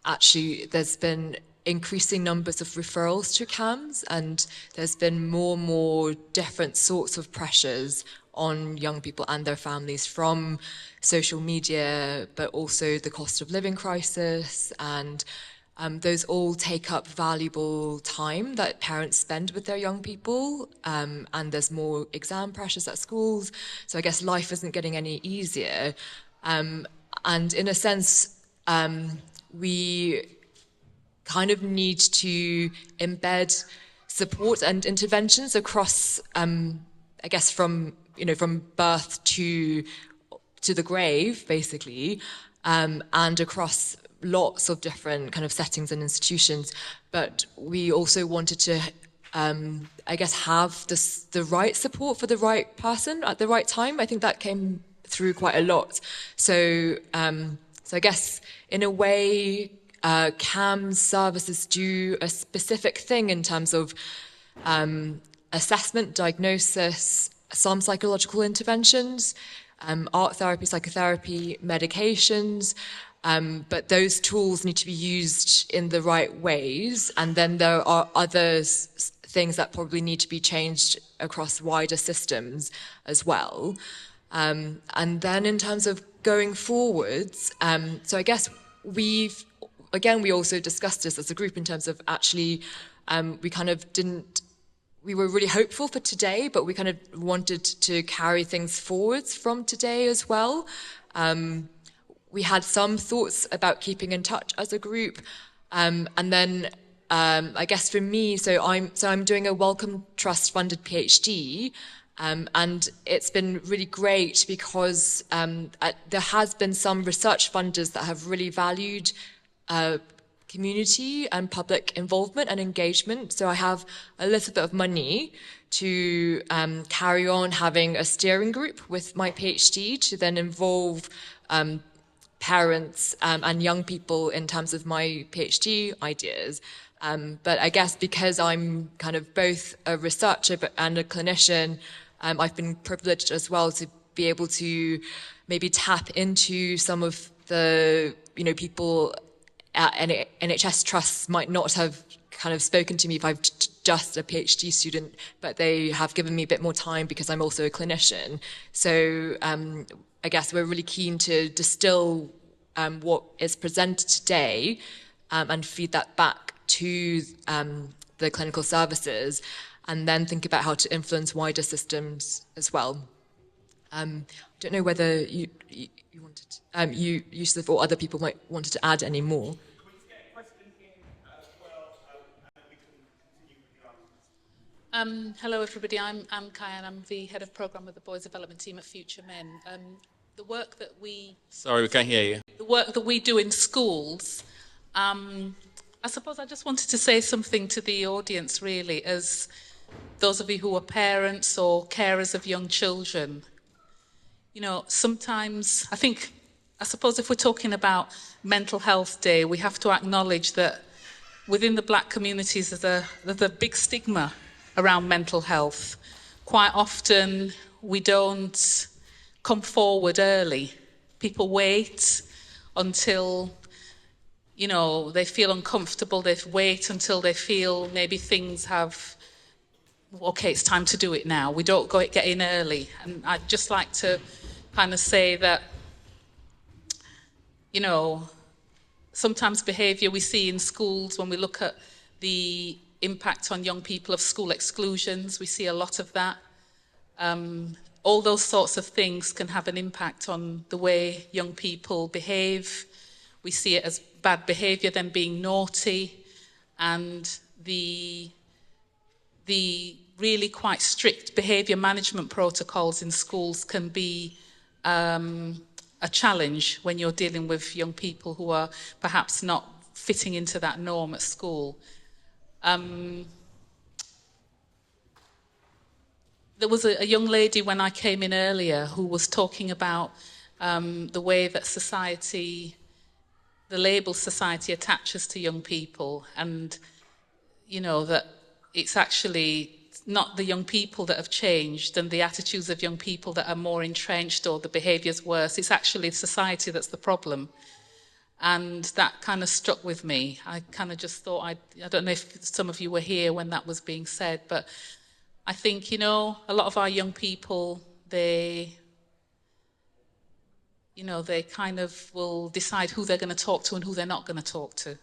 actually there's been increasing numbers of referrals to CAMHS, and there's been more and more different sorts of pressures on young people and their families from social media, but also the cost of living crisis, and those all take up valuable time that parents spend with their young people, and there's more exam pressures at schools, so I guess life isn't getting any easier. And in a sense, we kind of need to embed support and interventions across, I guess, from birth to the grave, basically, and across lots of different kind of settings and institutions. But we also wanted to, I guess, have the right support for the right person at the right time. I think that came through quite a lot. So I guess in a way, CAMHS services do a specific thing in terms of assessment, diagnosis, some psychological interventions, art therapy, psychotherapy, medications, but those tools need to be used in the right ways, and then there are other things that probably need to be changed across wider systems as well. And then in terms of going forwards, so I guess we also discussed this as a group in terms of actually, we were really hopeful for today, but we kind of wanted to carry things forwards from today as well. We had some thoughts about keeping in touch as a group, and then I guess for me, so I'm doing a Wellcome Trust funded PhD, and it's been really great because there has been some research funders that have really valued community and public involvement and engagement. So I have a little bit of money to carry on having a steering group with my PhD to then involve parents and young people in terms of my PhD ideas. But I guess because I'm kind of both a researcher and a clinician, I've been privileged as well to be able to maybe tap into some of the, people at NHS trusts might not have kind of spoken to me if I'm just a PhD student, but they have given me a bit more time because I'm also a clinician. So I guess we're really keen to distill what is presented today and feed that back to the clinical services, and then think about how to influence wider systems as well. I don't know whether you wanted, Yusuf or other people might wanted to add any more. Hello everybody, I'm Kai and I'm the head of programme with the Boys Development Team at Future Men. The work that we... Sorry, we can't hear you. The work that we do in schools, I suppose I just wanted to say something to the audience really, as those of you who are parents or carers of young children. Sometimes, I suppose if we're talking about Mental Health Day, we have to acknowledge that within the black communities there's a big stigma around mental health. Quite often we don't come forward early. People wait until they feel uncomfortable, they wait until they feel maybe things have, okay, it's time to do it now. We don't get in early. And I'd just like to kind of say that, sometimes behaviour we see in schools, when we look at the impact on young people of school exclusions, we see a lot of that. All those sorts of things can have an impact on the way young people behave. We see it as bad behaviour, them being naughty, and the really quite strict behaviour management protocols in schools can be a challenge when you're dealing with young people who are perhaps not fitting into that norm at school. There was a young lady when I came in earlier who was talking about the way that society, the label society attaches to young people, and that it's actually not the young people that have changed and the attitudes of young people that are more entrenched or the behaviour's worse. It's actually society that's the problem. And that kind of struck with me. I kind of just thought, I don't know if some of you were here when that was being said, but I think, a lot of our young people, they kind of will decide who they're going to talk to and who they're not going to talk to.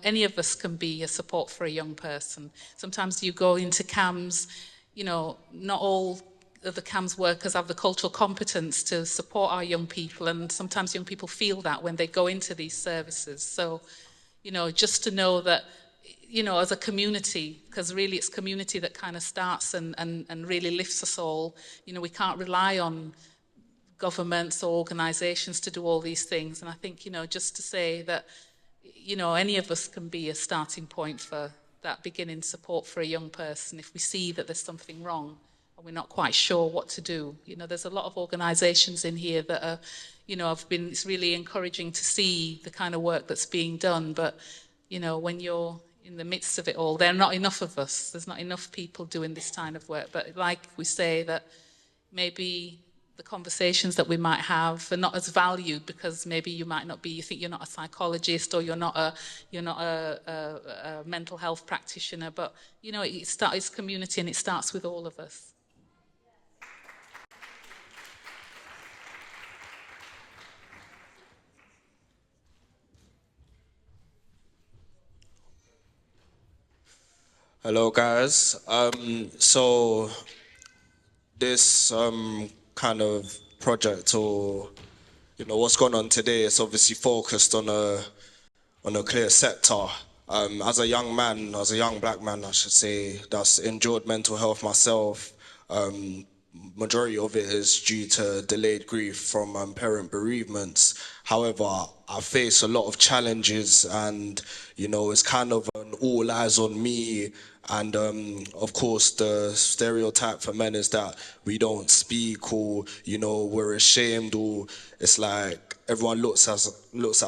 Any of us can be a support for a young person. Sometimes you go into CAMHS, not all of the CAMHS workers have the cultural competence to support our young people, and sometimes young people feel that when they go into these services. So, just to know that, as a community, because really it's community that kind of starts and really lifts us all. We can't rely on governments or organisations to do all these things. And I think, just to say that, any of us can be a starting point for that beginning support for a young person if we see that there's something wrong and we're not quite sure what to do. There's a lot of organisations in here that are, it's really encouraging to see the kind of work that's being done, but, when you're in the midst of it all, there are not enough of us. There's not enough people doing this kind of work. But like we say, that maybe the conversations that we might have are not as valued because maybe you might not be, you think you're not a psychologist or you're not a mental health practitioner, but it's community and it starts with all of us. Hello guys. So this kind of project, or what's going on today, is obviously focused on a clear sector. As a young black man, I should say, that's endured mental health myself. Majority of it is due to delayed grief from parent bereavements. However, I face a lot of challenges, and it's kind of an all eyes on me. And of course, the stereotype for men is that we don't speak, or we're ashamed, or it's like everyone looks at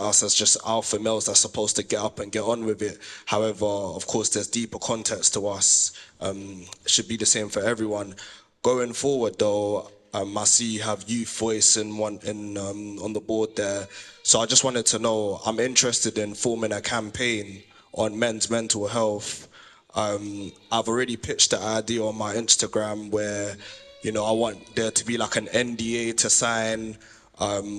us as just alpha males that's supposed to get up and get on with it. However, of course, there's deeper context to us. It should be the same for everyone. Going forward, though, I see you have Youth Voice on the board there. So I just wanted to know, I'm interested in forming a campaign on men's mental health. I've already pitched the idea on my Instagram where, I want there to be like an NDA to sign,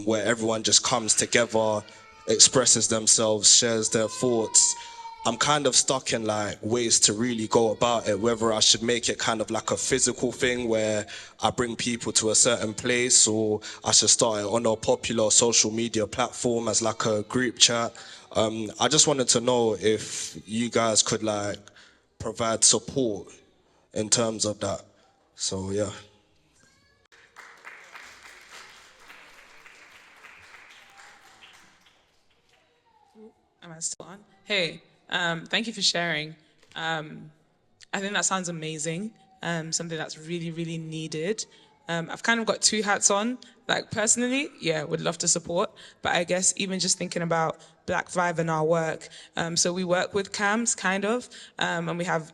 where everyone just comes together, expresses themselves, shares their thoughts. I'm kind of stuck in like ways to really go about it, whether I should make it kind of like a physical thing where I bring people to a certain place, or I should start it on a popular social media platform as like a group chat. I just wanted to know if you guys could like provide support in terms of that. So yeah. Am I still on? Hey, thank you for sharing. I think that sounds amazing. Something that's really, really needed. I've kind of got two hats on. Like personally, yeah, would love to support. But I guess even just thinking about Black Thrive and our work. So we work with CAMHS, kind of, and we have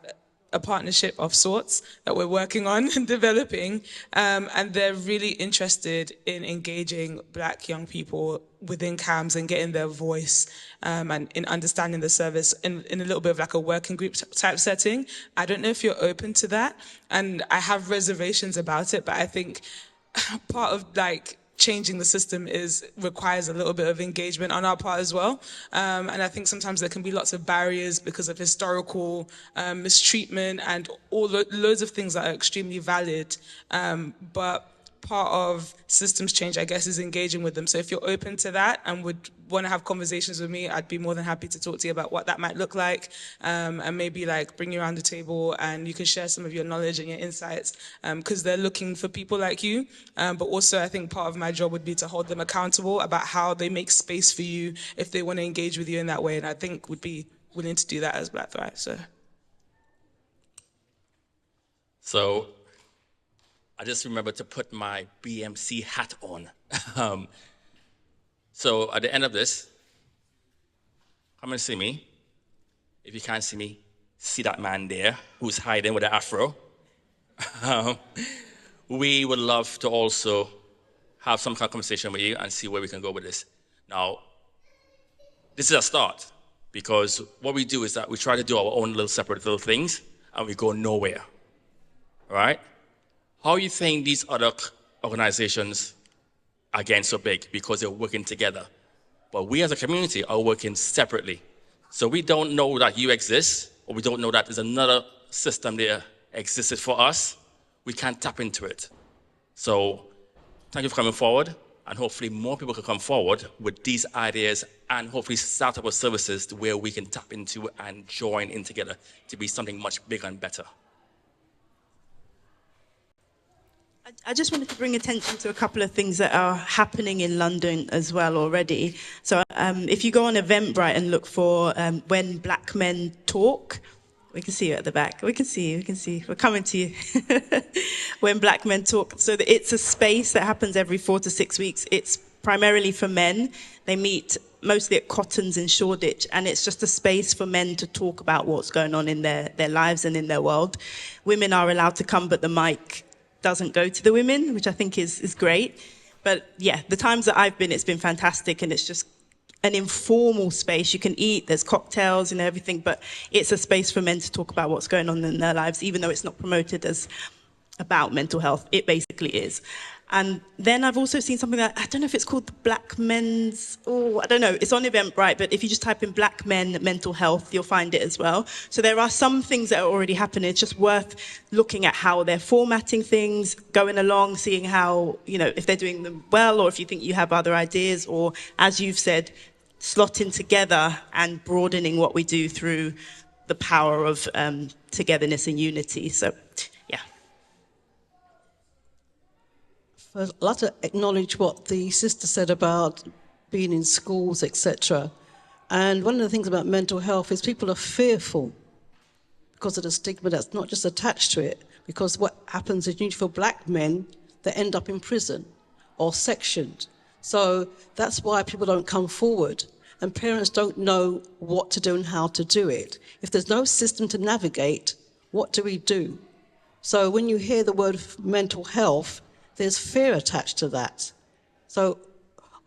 a partnership of sorts that we're working on and developing. And they're really interested in engaging Black young people within CAMHS and getting their voice and in understanding the service in a little bit of like a working group type setting. I don't know if you're open to that. And I have reservations about it, but I think part of like changing the system requires a little bit of engagement on our part as well. And I think sometimes there can be lots of barriers because of historical mistreatment and loads of things that are extremely valid. But part of systems change, I guess, is engaging with them. So if you're open to that and would want to have conversations with me, I'd be more than happy to talk to you about what that might look like, and maybe like bring you around the table and you can share some of your knowledge and your insights, because they're looking for people like you. But also I think part of my job would be to hold them accountable about how they make space for you if they want to engage with you in that way. And I think would be willing to do that as Black Thrive. So I just remember to put my BMC hat on. So at the end of this, come and see me. If you can't see me, see that man there who's hiding with the afro. We would love to also have some kind of conversation with you and see where we can go with this. Now, this is a start, because what we do is that we try to do our own little separate little things and we go nowhere, all right? How you think these other organizations are getting so big? Because they're working together. But we as a community are working separately. So we don't know that you exist, or we don't know that there's another system there existed for us. We can't tap into it. So thank you for coming forward, and hopefully more people can come forward with these ideas and hopefully start up with services where we can tap into and join in together to be something much bigger and better. I just wanted to bring attention to a couple of things that are happening in London as well already. So if you go on Eventbrite and look for When Black Men Talk, we can see you at the back. We can see you. We're coming to you. When Black Men Talk. So it's a space that happens every 4 to 6 weeks. It's primarily for men. They meet mostly at Cotton's in Shoreditch, and it's just a space for men to talk about what's going on in their lives and in their world. Women are allowed to come, but the mic doesn't go to the women, which I think is great. But yeah, the times that I've been, it's been fantastic, and it's just an informal space. You can eat, there's cocktails and everything, but it's a space for men to talk about what's going on in their lives, even though it's not promoted as about mental health. It basically is. And then I've also seen something that, I don't know if it's called the Black Men's, I don't know, it's on Eventbrite, but if you just type in Black Men Mental Health, you'll find it as well. So there are some things that are already happening. It's just worth looking at how they're formatting things, going along, seeing how, if they're doing them well, or if you think you have other ideas, or as you've said, slotting together and broadening what we do through the power of togetherness and unity. So, yeah. First, I'd like to acknowledge what the sister said about being in schools, etc. And one of the things about mental health is people are fearful because of the stigma that's not just attached to it. Because what happens is usually for black men, they end up in prison or sectioned. So that's why people don't come forward. And parents don't know what to do and how to do it. If there's no system to navigate, what do we do? So when you hear the word mental health, there's fear attached to that. So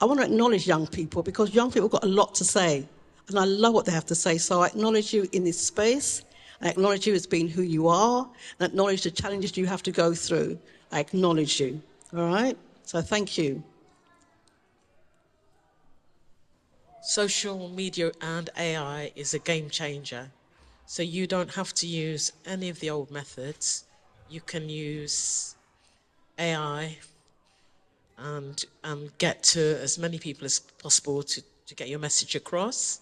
I want to acknowledge young people because young people have got a lot to say. And I love what they have to say. So I acknowledge you in this space. I acknowledge you as being who you are. And acknowledge the challenges you have to go through. I acknowledge you. All right? So thank you. Social media and AI is a game changer. So you don't have to use any of the old methods. You can use AI and get to as many people as possible to get your message across.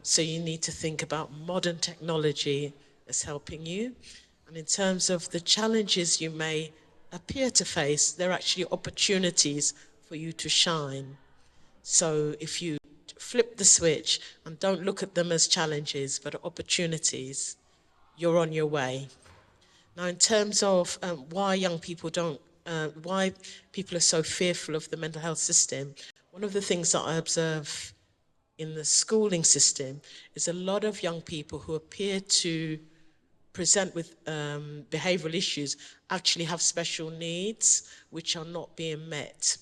So you need to think about modern technology as helping you. And in terms of the challenges you may appear to face, they're actually opportunities for you to shine. So if you flip the switch and don't look at them as challenges, but opportunities, you're on your way. Now, in terms of why young people why people are so fearful of the mental health system, one of the things that I observe in the schooling system is a lot of young people who appear to present with behavioural issues actually have special needs which are not being met.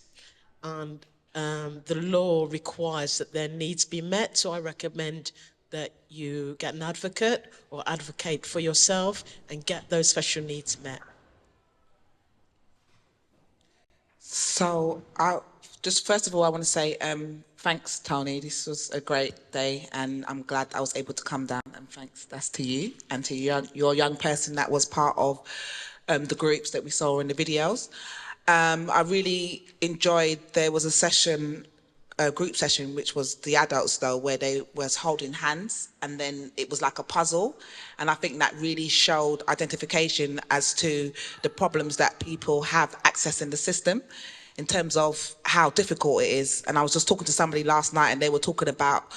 And the law requires that their needs be met, so I recommend that you get an advocate or advocate for yourself and get those special needs met. So just first of all, I want to say thanks, Tony. This was a great day and I'm glad I was able to come down, and thanks, that's to you and to your young person that was part of the groups that we saw in the videos. I really enjoyed, there was a group session, which was the adults though, where they was holding hands and then it was like a puzzle. And I think that really showed identification as to the problems that people have accessing the system in terms of how difficult it is. And I was just talking to somebody last night and they were talking about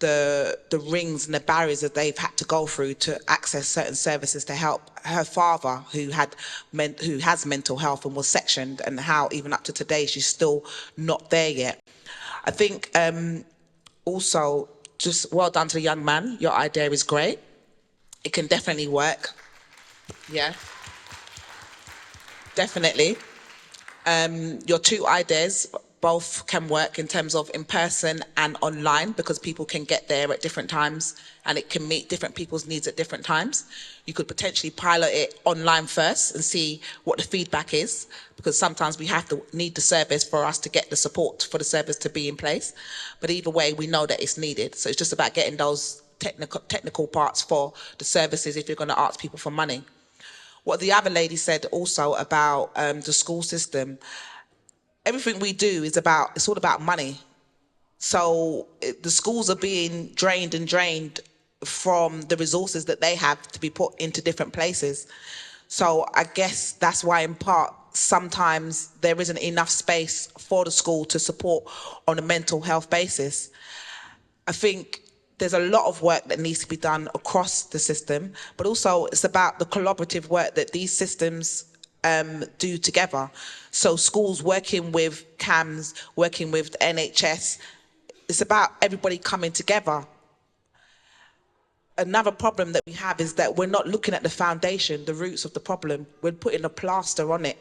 the rings and the barriers that they've had to go through to access certain services to help her father who has mental health and was sectioned, and how even up to today she's still not there yet. I think also just well done to the young man. Your idea is great. It can definitely work. Yeah, definitely. Your two ideas both can work in terms of in person and online, because people can get there at different times and it can meet different people's needs at different times. You could potentially pilot it online first and see what the feedback is, because sometimes we have to need the service for us to get the support for the service to be in place. But either way, we know that it's needed. So it's just about getting those technical parts for the services if you're going to ask people for money. What the other lady said also about the school system, everything we do is it's all about money. So the schools are being drained from the resources that they have to be put into different places. So I guess that's why in part sometimes there isn't enough space for the school to support on a mental health basis. I think there's a lot of work that needs to be done across the system, but also it's about the collaborative work that these systems do together. So schools working with CAMHS, working with the NHS, it's about everybody coming together. Another problem that we have is that we're not looking at the foundation, the roots of the problem. We're putting a plaster on it.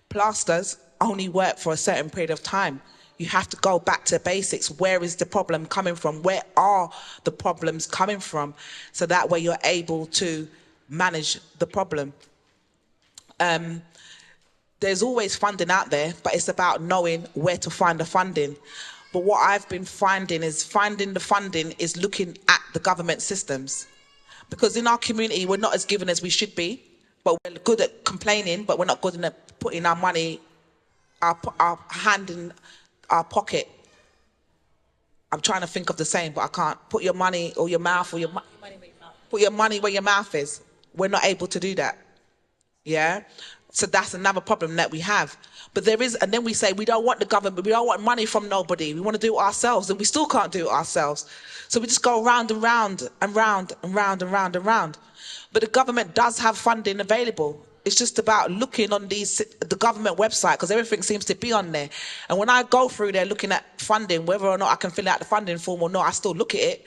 Plasters only work for a certain period of time. You have to go back to basics. Where is the problem coming from? Where are the problems coming from? So that way you're able to manage the problem. There's always funding out there, but it's about knowing where to find the funding. But what I've been finding the funding is looking at the government systems. Because in our community, we're not as given as we should be, but we're good at complaining, but we're not good at putting our money, our hand in our pocket. I'm trying to think of the saying, but I can't. Put your money or your mouth or put your money where your mouth is. We're not able to do that. Yeah? So that's another problem that we have. But there is, and then we say we don't want the government, we don't want money from nobody, we want to do it ourselves, and we still can't do it ourselves. So we just go round and round and round and round and round and round. But the government does have funding available. It's just about looking on the government website, because everything seems to be on there. And when I go through there looking at funding, whether or not I can fill out the funding form or not, I still look at it.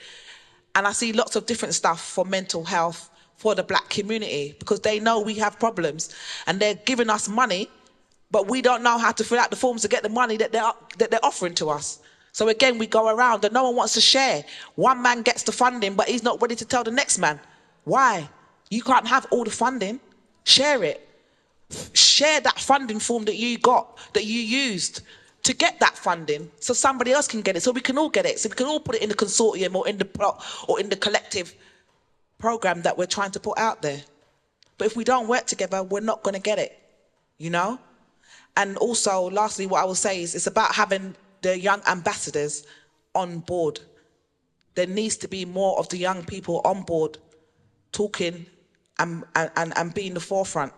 And I see lots of different stuff for mental health for the black community, because they know we have problems and they're giving us money, but we don't know how to fill out the forms to get the money that they're offering to us. So again, we go around and no one wants to share. One man gets the funding, but he's not ready to tell the next man. Why? You can't have all the funding. Share it. Share that funding form that you got, that you used to get that funding, so somebody else can get it, so we can all get it, so we can all put it in the consortium or in the plot or in the collective program that we're trying to put out there. But if we don't work together, we're not going to get it, you know? And also, lastly, what I will say is it's about having the young ambassadors on board. There needs to be more of the young people on board talking and being the forefront.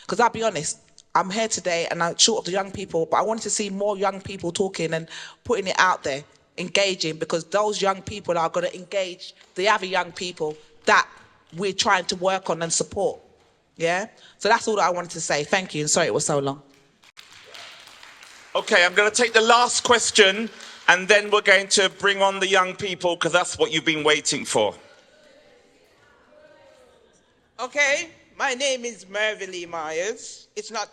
Because I'll be honest, I'm here today and I'm short of the young people, but I wanted to see more young people talking and putting it out there, engaging, because those young people are going to engage the other young people that we're trying to work on and support. Yeah? So that's all that I wanted to say. Thank you, and sorry it was so long. Okay, I'm going to take the last question, and then we're going to bring on the young people, because that's what you've been waiting for. Okay, my name is Mervyn Lee Myers. It's not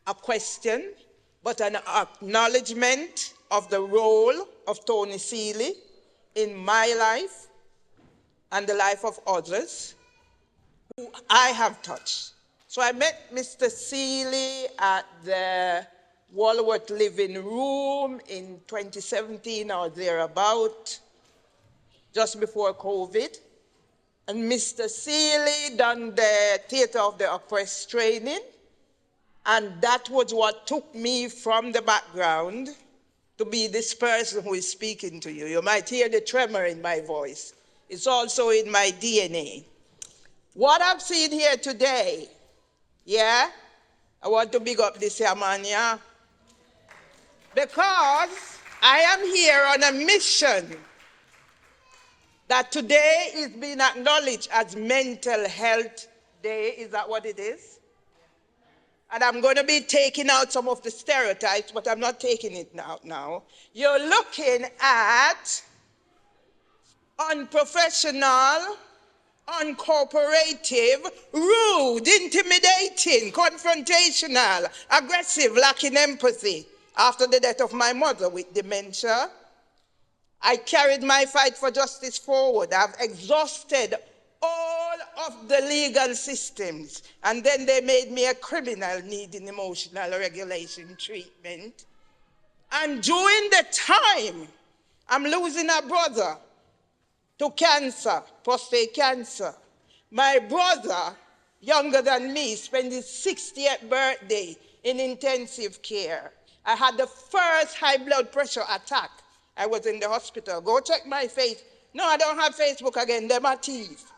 a question, but an acknowledgement of the role of Tony Seeley in my life and the life of others who I have touched. So I met Mr. Seeley at the Walworth Living Room in 2017 or thereabout, just before COVID. And Mr. Seeley done the Theatre of the Oppressed training, and that was what took me from the background to be this person who is speaking to you. You might hear the tremor in my voice. It's also in my DNA. What I've seen here today, yeah, I want to big up this here man, yeah, because I am here on a mission that today is being acknowledged as Mental Health Day. Is that what it is? And I'm going to be taking out some of the stereotypes, but I'm not taking it out now. You're looking at unprofessional, uncooperative, rude, intimidating, confrontational, aggressive, lacking empathy. After the death of my mother with dementia, I carried my fight for justice forward. I've exhausted all of the legal systems, and then they made me a criminal needing emotional regulation treatment. And during the time, I'm losing a brother to cancer, prostate cancer. My brother, younger than me, spent his 60th birthday in intensive care. I had the first high blood pressure attack. I was in the hospital. Go check my face. No, I don't have Facebook again. They're my teeth.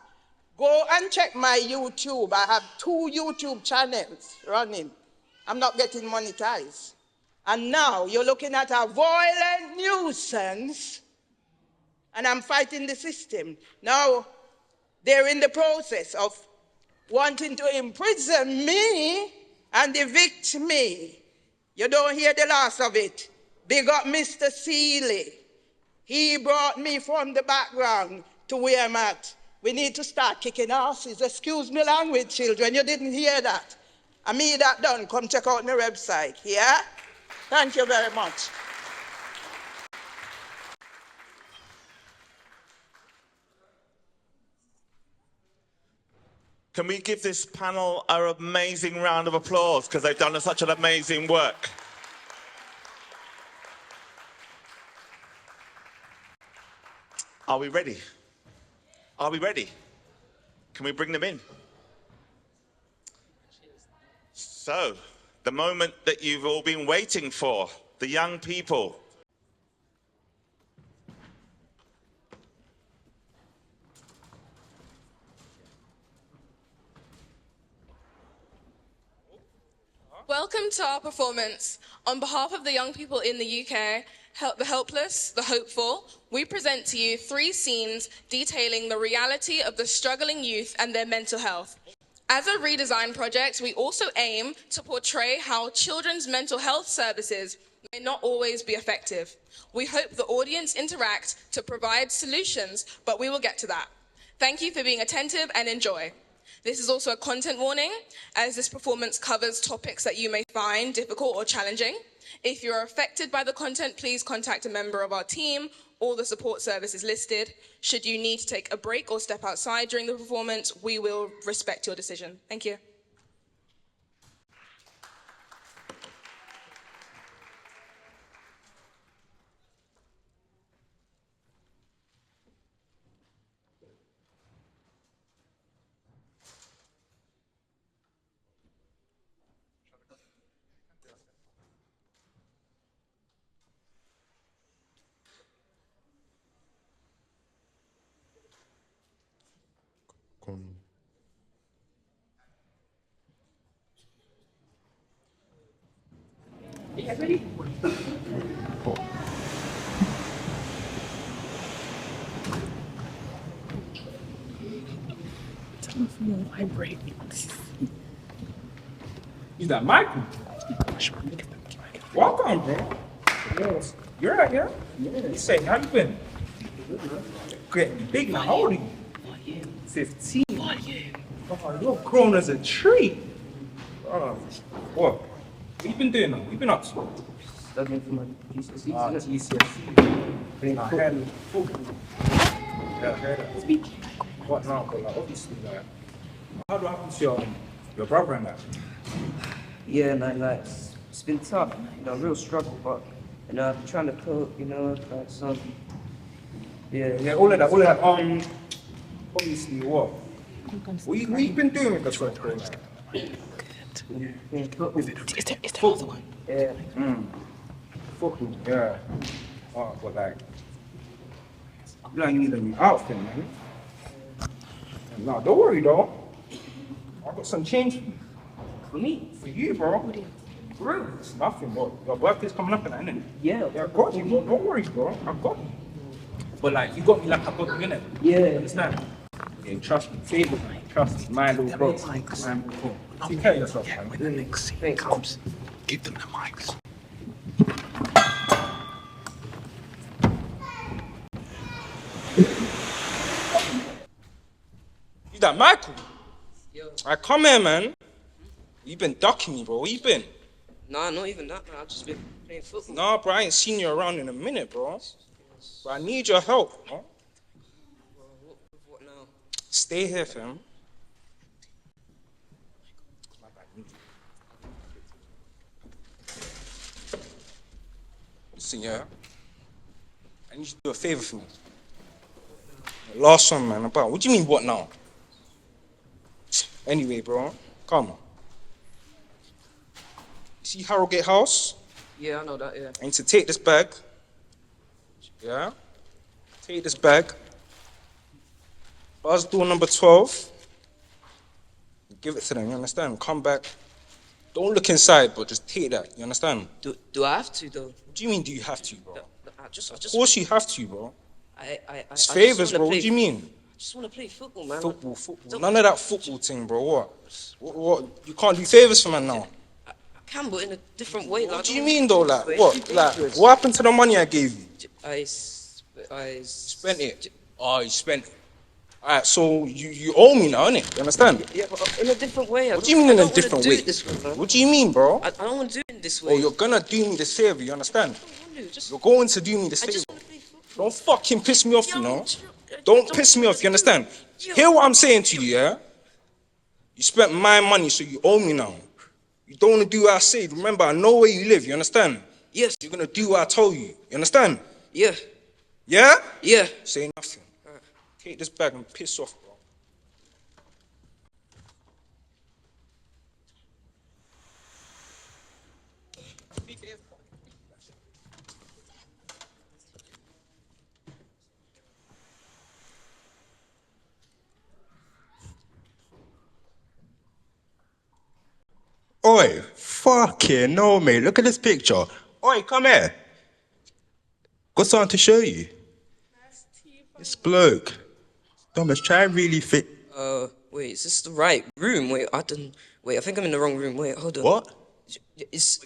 Go and check my YouTube. I have 2 YouTube channels running. I'm not getting monetized. And now you're looking at a violent nuisance, and I'm fighting the system. Now they're in the process of wanting to imprison me and evict me. You don't hear the last of it. Big up Mr. Seeley. He brought me from the background to where I'm at. We need to start kicking asses. Excuse me language, children. You didn't hear that. I mean that done. Come check out my website, yeah? Thank you very much. Can we give this panel an amazing round of applause, because they've done such an amazing work. Are we ready? Are we ready? Can we bring them in? So, the moment that you've all been waiting for, the young people. Welcome to our performance. On behalf of the young people in the UK, the helpless, the hopeful, we present to you 3 scenes detailing the reality of the struggling youth and their mental health. As a redesign project, we also aim to portray how children's mental health services may not always be effective. We hope the audience interact to provide solutions, but we will get to that. Thank you for being attentive and enjoy. This is also a content warning, as this performance covers topics that you may find difficult or challenging. If you're affected by the content, please contact a member of our team or the support services listed. Should you need to take a break or step outside during the performance, we will respect your decision. Thank you. Yeah, ready? Telephone vibrate. Is that Michael? Welcome, bro. Yes. You're right, yeah? You say, how you been? Getting big now. How old are you? 15. Oh, you're grown as a tree. Oh, what? What you been doing now? What you been up to? Studying for my GCSEs. GCSE. I heard it. Yeah, I heard that. What now? But like, obviously, like, how do I happen to your brother and that? Yeah, man, like, it's been tough, you know, real struggle, but, you know, I've been trying to cope, you know, like, some, Yeah, all of that. Obviously, what? What you been doing with the first bro? Is there another one? Yeah. Football, yeah. Oh, but like, you like you need a new outfit, man. No, don't worry, though. I got some change for you. For me? For you, bro. For real? It's nothing, bro. Your birthday's coming up and that, innit? Yeah. Yeah, I got you, bro. Don't worry, bro. I got you. But like, you got me like I got you, innit? Yeah. You understand? Yeah, trust me. Favor, man. Trust me. My little bro. My little bro. Take care of yourself, man. When the next scene comes, give them the mics. You that Michael? Yo. Alright, come here, man. You been ducking me, bro. Where you been? Nah, not even that, man. I've just been playing football. Nah, bro. I ain't seen you around in a minute, bro. But I need your help, bro. What now? Stay here, fam. Listen, yeah. I need you to do a favor for me. Last one, man. About what do you mean, what now? Anyway, bro, come on. See Harrogate House? Yeah, I know that, yeah. I need to take this bag. Yeah? Take this bag. Buzz door number 12. Give it to them, you understand? Come back. Don't look inside, but just take that, you understand? Do I have to, though? What do you mean, do you have to, bro? Of Of course you have to, bro. It's I favors, just bro. wanna What do you mean? I just want to play football, man. Football. None of that football thing, bro. What? You can't do favors for man now. I can, but in a different way. What do you mean, though? Like, what? Like, what happened to the money I gave you? I Spent it. Oh, you spent it. Alright, so you owe me now, innit? You understand? Yeah, but in a different way. What do you mean in a different way? What do you mean, bro? I don't want to do it this way. Oh, you're gonna do me this favor, you understand? You're going to do me this favor. Don't fucking piss me off, you know? Don't piss me off, you understand? Hear what I'm saying to you, yeah? You spent my money, so you owe me now. You don't want to do what I said. Remember, I know where you live, you understand? Yes. You're gonna do what I told you, you understand? Yeah. Yeah? Yeah. Say nothing. Take this bag and piss off, bro. Oi, fucking no, mate. Look at this picture. Oi, come here. Got something to show you. This bloke. Thomas, try and really fit. Wait, is this the right room? Wait, I think I'm in the wrong room. Wait, hold on. What?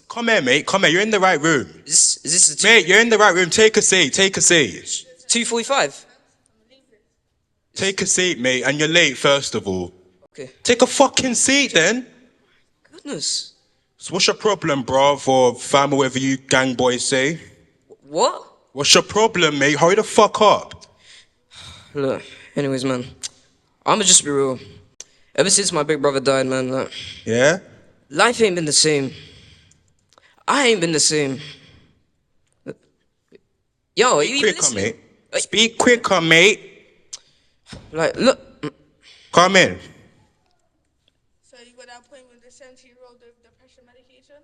Come here, mate. Come here. You're in the right room. Is this the Mate, you're in the right room. Take a seat. Take a seat. 2:45? Take a seat, mate. And you're late, first of all. Okay. Take a fucking seat, then. Goodness. So what's your problem, bruv, or fam, whatever you gang boys say? What? What's your problem, mate? Hurry the fuck up. Look, anyways, man. I'ma just be real. Ever since my big brother died, man, like, Yeah? life ain't been the same. I ain't been the same. Yo, are you even Quicker, listening? mate. Speak quicker, mate. Like, look. Come in. So you got that appointment with the 70-year-old with depression medication?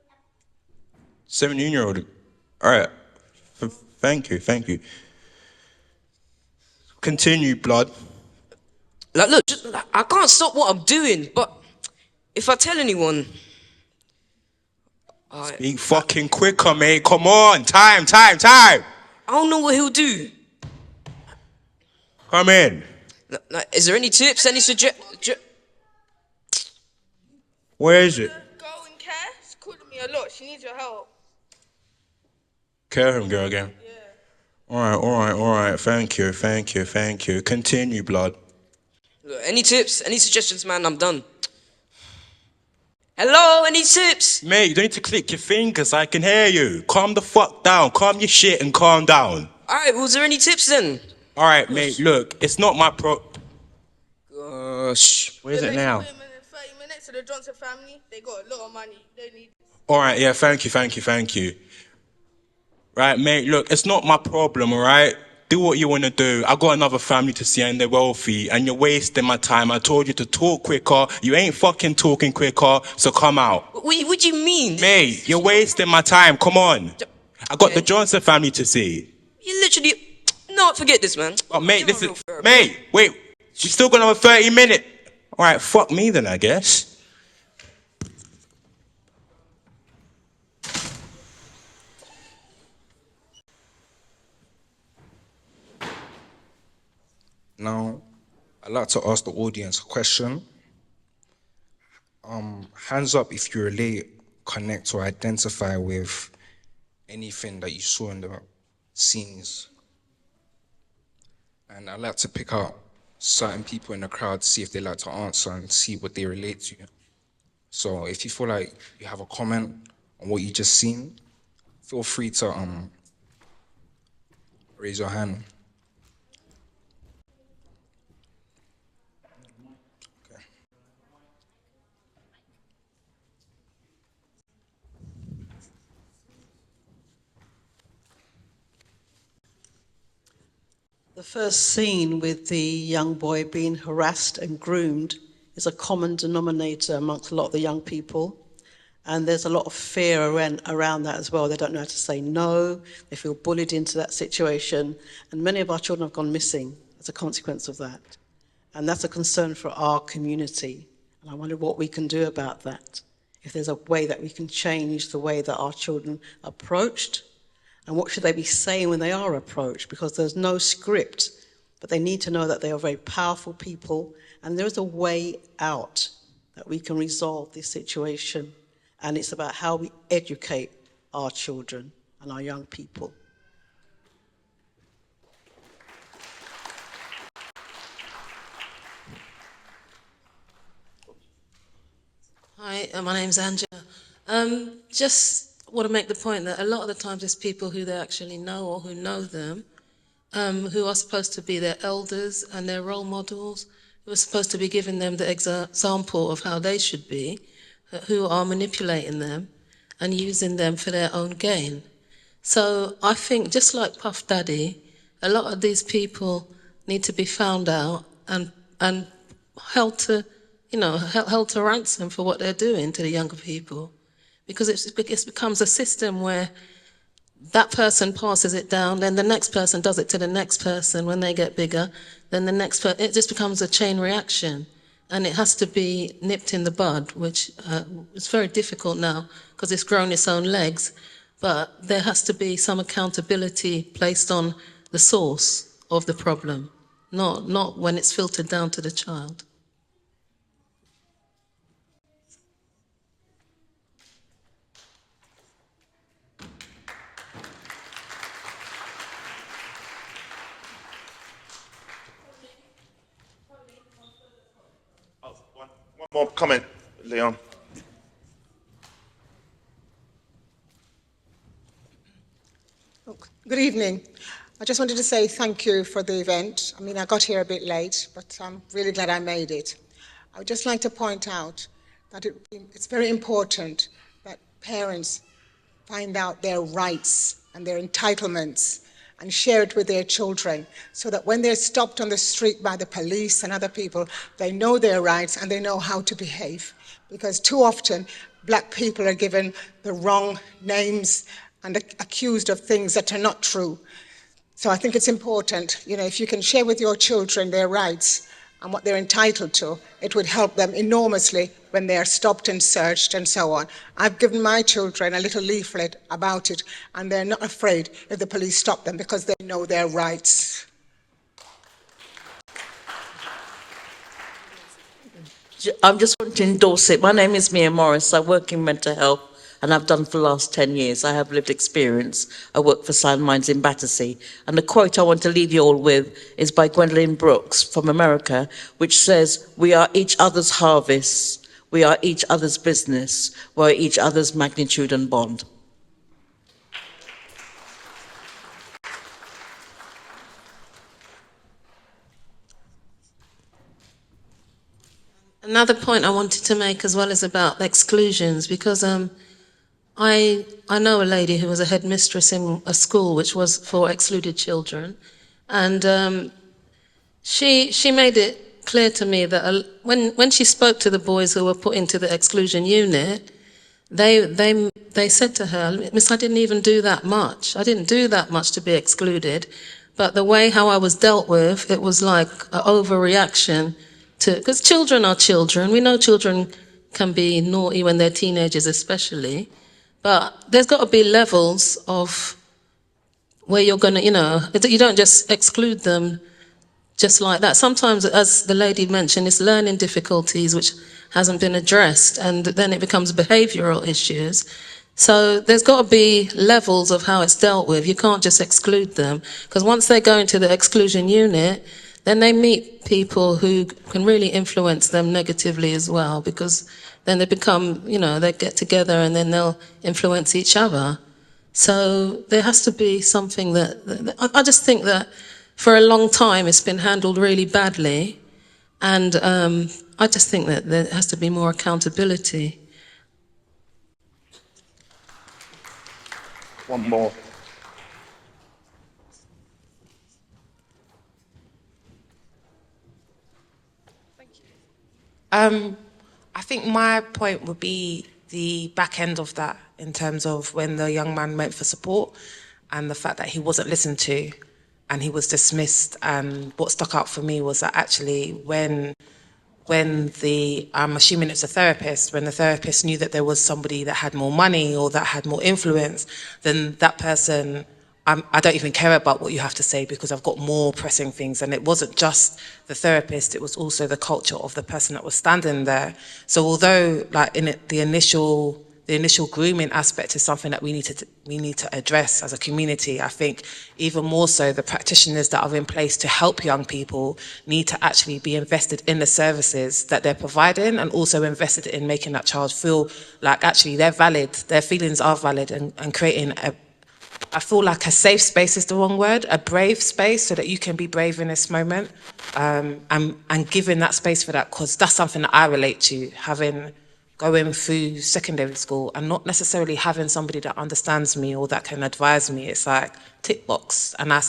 17-year-old. All right. Thank you. Continue, blood. Like, look, I can't stop what I'm doing, but if I tell anyone... Speak fucking quicker, mate. Come on. Time. I don't know what he'll do. Come in. Like, is there any tips, any suggestions? Where is it? Girl in care, she's calling me a lot. She needs your help. Care home girl again. Yeah. All right. Thank you. Continue, blood. Look, any tips, any suggestions, man? I'm done. Hello, any tips? Mate, you don't need to click your fingers. I can hear you. Calm the fuck down. Calm your shit and calm down. All right, well, is there any tips then? All right, mate, look, it's not my Gosh. Where is it now? 30 minutes to the Johnson family. They got a lot of money. They need All right, yeah, thank you. Right, mate, look, it's not my problem, all right? Do what you want to do. I got another family to see and they're wealthy and you're wasting my time. I told you to talk quicker. You ain't fucking talking quicker, so come out. What do you mean? Mate, you're wasting my time. Come on. I got the Johnson family to see. You literally... No, forget this, man. Oh, mate, this is... Mate, wait. We still got another 30 minutes. All right, fuck me then, I guess. Now, I'd like to ask the audience a question. Hands up if you relate, connect, or identify with anything that you saw in the scenes. And I'd like to pick out certain people in the crowd to see if they like to answer and see what they relate to. So if you feel like you have a comment on what you just seen, feel free to raise your hand. The first scene with the young boy being harassed and groomed is a common denominator amongst a lot of the young people. And there's a lot of fear around that as well. They don't know how to say no. They feel bullied into that situation. And many of our children have gone missing as a consequence of that. And that's a concern for our community. And I wonder what we can do about that. If there's a way that we can change the way that our children are approached. And what should they be saying when they are approached? Because there's no script, but they need to know that they are very powerful people and there is a way out that we can resolve this situation. And it's about how we educate our children and our young people. Hi, my name's Angela. Just want to make the point that a lot of the times it's people who they actually know or who know them, who are supposed to be their elders and their role models, who are supposed to be giving them the example of how they should be, who are manipulating them and using them for their own gain. So I think just like Puff Daddy, a lot of these people need to be found out and held to, held to ransom for what they're doing to the younger people. Because it becomes a system where that person passes it down, then the next person does it to the next person when they get bigger, then the next person, it just becomes a chain reaction. and it has to be nipped in the bud, which is very difficult now because it's grown its own legs. But there has to be some accountability placed on the source of the problem, not when it's filtered down to the child. One more comment, Leon. Good evening. I just wanted to say thank you for the event. I mean, I got here a bit late, but I'm really glad I made it. I would just like to point out that it's very important that parents find out their rights and their entitlements and share it with their children so that when they're stopped on the street by the police and other people, they know their rights and they know how to behave. Because too often, black people are given the wrong names and accused of things that are not true. So I think it's important, if you can share with your children their rights and what they're entitled to, it would help them enormously when they are stopped and searched and so on. I've given my children a little leaflet about it, and they're not afraid if the police stop them because they know their rights. I just want to endorse it. My name is Mia Morris. I work in mental health, and I've done for the last 10 years. I have lived experience. I work for Sound Minds in Battersea. And the quote I want to leave you all with is by Gwendolyn Brooks from America, which says, "We are each other's harvests. We are each other's business. We are each other's magnitude and bond." Another point I wanted to make as well is about exclusions, because I know a lady who was a headmistress in a school which was for excluded children, and she made it clear to me that when she spoke to the boys who were put into the exclusion unit, they said to her, "Miss, I didn't even do that much. I didn't do that much to be excluded, but the way how I was dealt with, it was like an overreaction to, because children are children. We know children can be naughty when they're teenagers especially, but there's got to be levels of where you're going to, you don't just exclude them just like that. Sometimes, as the lady mentioned, it's learning difficulties which hasn't been addressed, and then it becomes behavioural issues. So there's got to be levels of how it's dealt with. You can't just exclude them, because once they go into the exclusion unit, then they meet people who can really influence them negatively as well, because then they become, they get together and then they'll influence each other. So there has to be something that I just think that for a long time it's been handled really badly, and I just think that there has to be more accountability. One more. I think my point would be the back end of that, in terms of when the young man went for support and the fact that he wasn't listened to and he was dismissed. And what stuck out for me was that actually when the, I'm assuming it's a therapist, when the therapist knew that there was somebody that had more money or that had more influence, then that person, I don't even care about what you have to say because I've got more pressing things. And it wasn't just the therapist, it was also the culture of the person that was standing there. So although like in it, the initial grooming aspect is something that we need to address as a community, I think even more so the practitioners that are in place to help young people need to actually be invested in the services that they're providing, and also invested in making that child feel like actually they're valid, their feelings are valid, and creating I feel like a safe space is the wrong word, a brave space, so that you can be brave in this moment, and giving that space for that, because that's something that I relate to, going through secondary school and not necessarily having somebody that understands me or that can advise me. It's like tick box, and I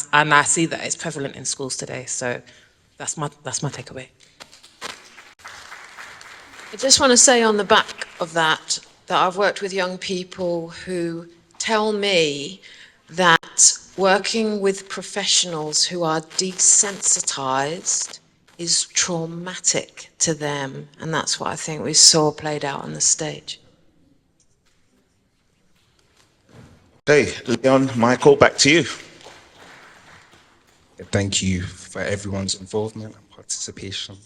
see that it's prevalent in schools today. So that's my takeaway. I just want to say on the back of that I've worked with young people who tell me that working with professionals who are desensitized is traumatic to them, and that's what I think we saw played out on the stage. Okay, Leon, Michael, back to you. Thank you for everyone's involvement and participation.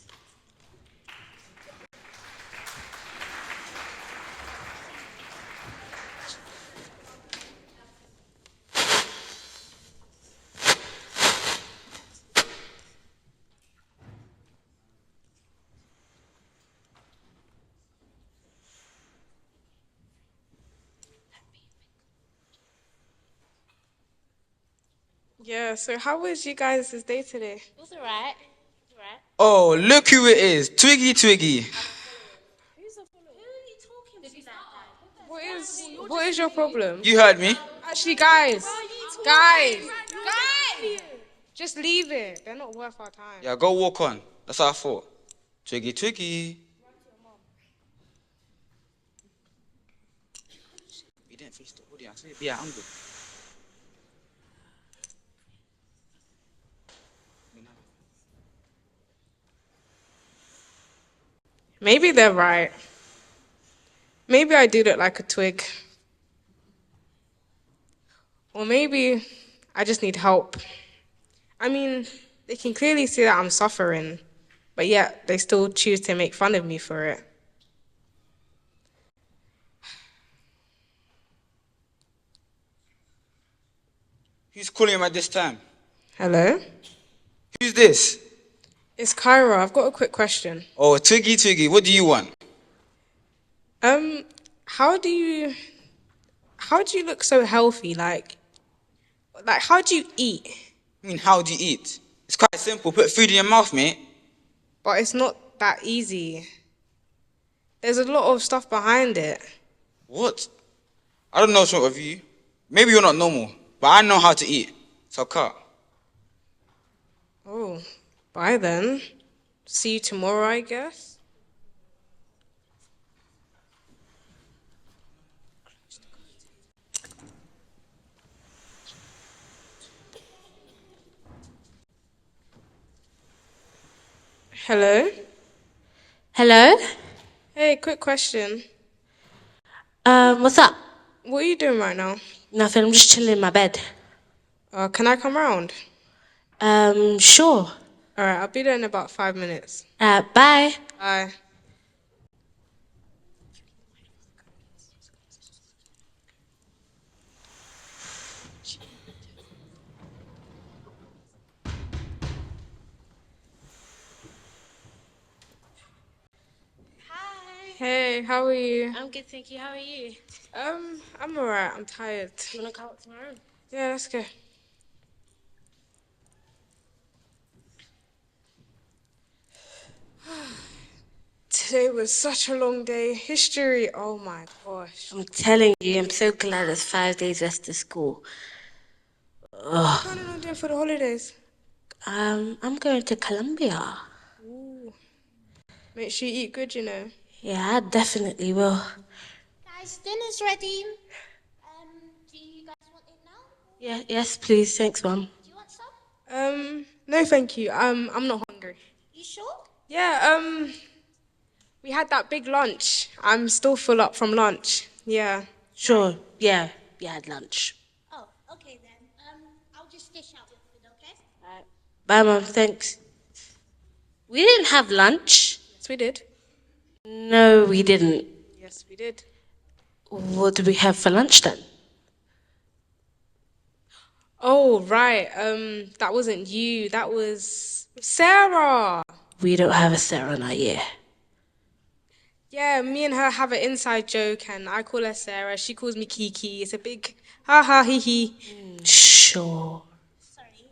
Yeah, so how was you guys' day today? It was alright. Oh, look who it is. Twiggy Twiggy. What is your problem? You heard me. Actually, guys, just leave it. They're not worth our time. Yeah, go walk on. That's what I thought. Twiggy Twiggy. We didn't face the audience. Yeah, I'm good. Maybe they're right. Maybe I do look like a twig. Or maybe I just need help. I mean, they can clearly see that I'm suffering, but yet they still choose to make fun of me for it. Who's calling him at this time? Hello? Who's this? It's Kyra. I've got a quick question. Oh, Twiggy Twiggy, what do you want? How do you look so healthy? Like how do you eat? I mean, how do you eat? It's quite simple. Put food in your mouth, mate. But it's not that easy. There's a lot of stuff behind it. What? I don't know what's wrong with you. Maybe you're not normal, but I know how to eat. So cut. Oh, bye then. See you tomorrow, I guess. Hello? Hello? Hey, quick question. What's up? What are you doing right now? Nothing, I'm just chilling in my bed. Can I come round? Sure. Alright, I'll be there in about 5 minutes. Bye. Bye. Hey, how are you? I'm good, thank you. How are you? I'm alright. I'm tired. You wanna come up tomorrow? Yeah, let's go. Today was such a long day. History, oh my gosh. I'm telling you, I'm so glad there's 5 days rest of school. What are you planning on doing for the holidays? I'm going to Colombia. Ooh. Make sure you eat good, you know. Yeah, I definitely will. Guys, dinner's ready. Do you guys want it now? Yeah, yes, please. Thanks, Mum. Do you want some? No, thank you. I'm not hungry. You sure? Yeah, we had that big lunch. I'm still full up from lunch. Yeah. Sure. Yeah, we had lunch. Oh, okay then. I'll just dish out your food, okay? Alright. Bye, Mum. Thanks. We didn't have lunch. Yes, we did. No, we didn't. Yes, we did. What did we have for lunch then? Oh, right. That wasn't you. That was Sarah. We don't have a Sarah in our year. Yeah, me and her have an inside joke, and I call her Sarah. She calls me Kiki. It's a big ha ha hee hee. Sure. Sorry.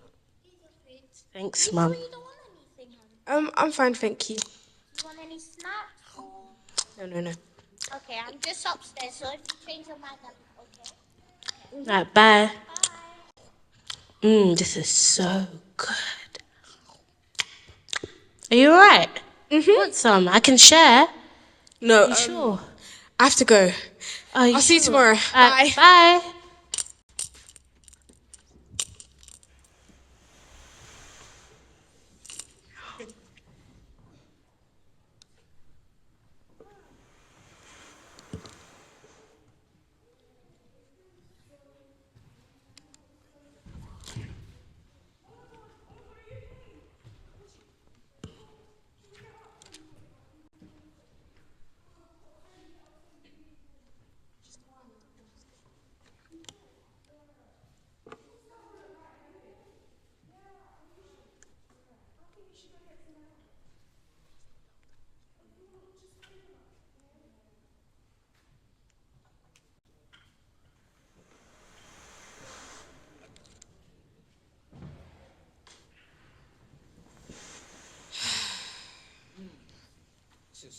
Thanks, Mum. You don't want anything, honey? I'm fine, thank you. You want any snacks? Or... No. Okay, I'm just upstairs, so if you change your mind, okay? Alright, bye. This is so good. Are you alright? Want some? I can share. No. You sure? I have to go. I'll see you tomorrow. Bye. Bye.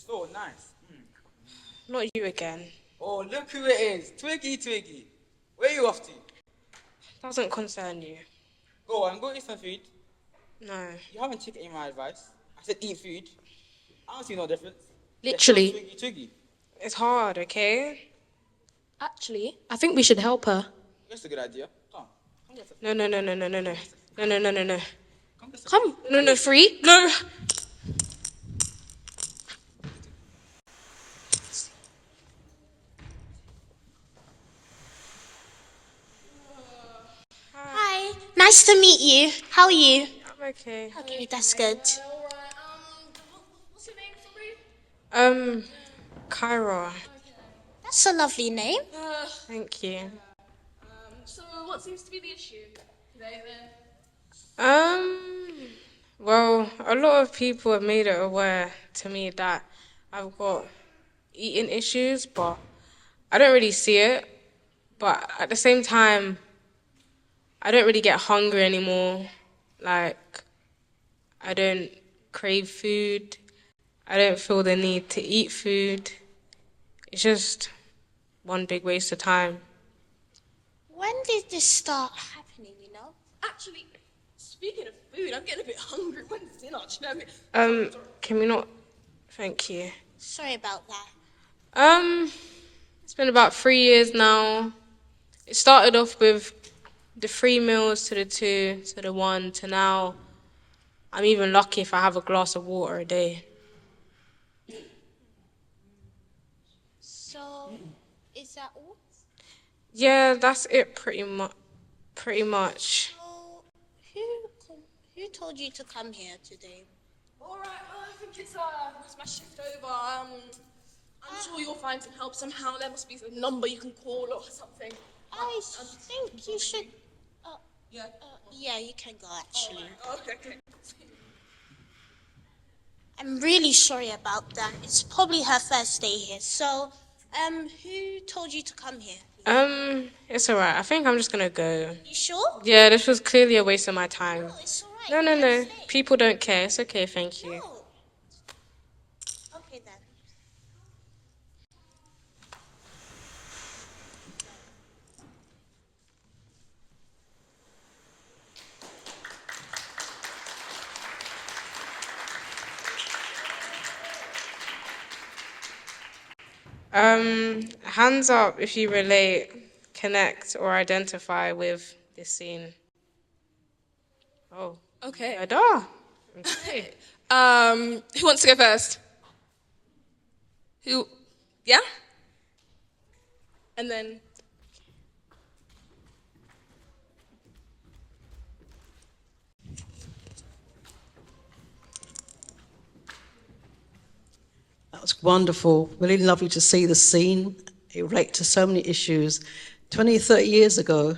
So nice. Not you again. Oh, look who it is. Twiggy. Where you off to? Doesn't concern you. Go on, go eat some food. No. You haven't taken any of my advice. I said eat food. I don't see no difference. Literally. Twiggy. It's hard, okay? Actually, I think we should help her. That's a good idea. Come. No. No. Come. No, free. No. Hi, nice to meet you. How are you? I'm okay. Okay, that's good. What's your name, sorry? Kyra. That's a lovely name. Thank you. So what seems to be the issue today then? Well, a lot of people have made it aware to me that I've got eating issues, but I don't really see it. But at the same time, I don't really get hungry anymore. Like, I don't crave food. I don't feel the need to eat food. It's just one big waste of time. When did this start happening, you know? Actually, speaking of food, I'm getting a bit hungry. When's dinner? Do you know what I mean? Can we not? Thank you. Sorry about that. It's been about 3 years now. It started off with the 3 meals to the 2 to the 1 to now. I'm even lucky if I have a glass of water a day. So, is that all? Yeah, that's it pretty much. So, who told you to come here today? Alright, I think it's my shift over. I'm sure you'll find some help somehow. There must be a number you can call or something. I think you should. Yeah. Yeah, you can go actually. Okay. I'm really sorry about that. It's probably her first day here. So, who told you to come here? It's alright. I think I'm just gonna go. You sure? Yeah, this was clearly a waste of my time. No, it's alright. No. People don't care. It's okay, thank you. No. Okay then. Hands up if you relate, connect, or identify with this scene. Oh. Okay. Ada. Okay. Who wants to go first? Who? Yeah? And then... That was wonderful. Really lovely to see the scene. It relates to so many issues. 20, 30 years ago,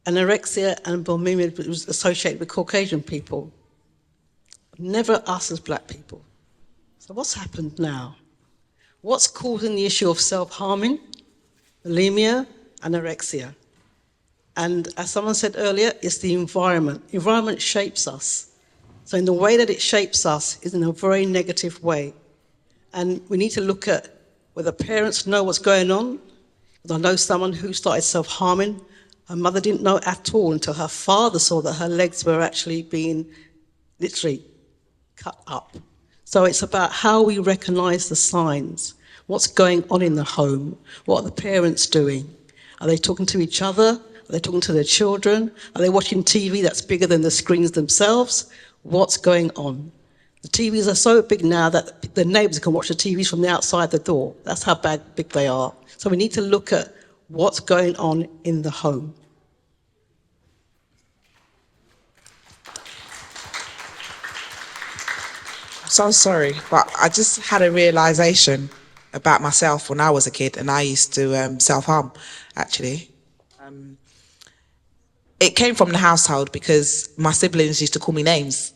anorexia and bulimia was associated with Caucasian people, never us as black people. So what's happened now? What's causing the issue of self-harming, bulimia, anorexia? And as someone said earlier, it's the environment. Environment shapes us. So in the way that it shapes us is in a very negative way. And we need to look at whether parents know what's going on. I know someone who started self-harming. Her mother didn't know at all until her father saw that her legs were actually being literally cut up. So it's about how we recognise the signs. What's going on in the home? What are the parents doing? Are they talking to each other? Are they talking to their children? Are they watching TV that's bigger than the screens themselves? What's going on? The TVs are so big now that the neighbours can watch the TVs from the outside the door. That's how big they are. So we need to look at what's going on in the home. I'm so sorry, but I just had a realization about myself when I was a kid, and I used to self-harm, actually. It came from the household because my siblings used to call me names.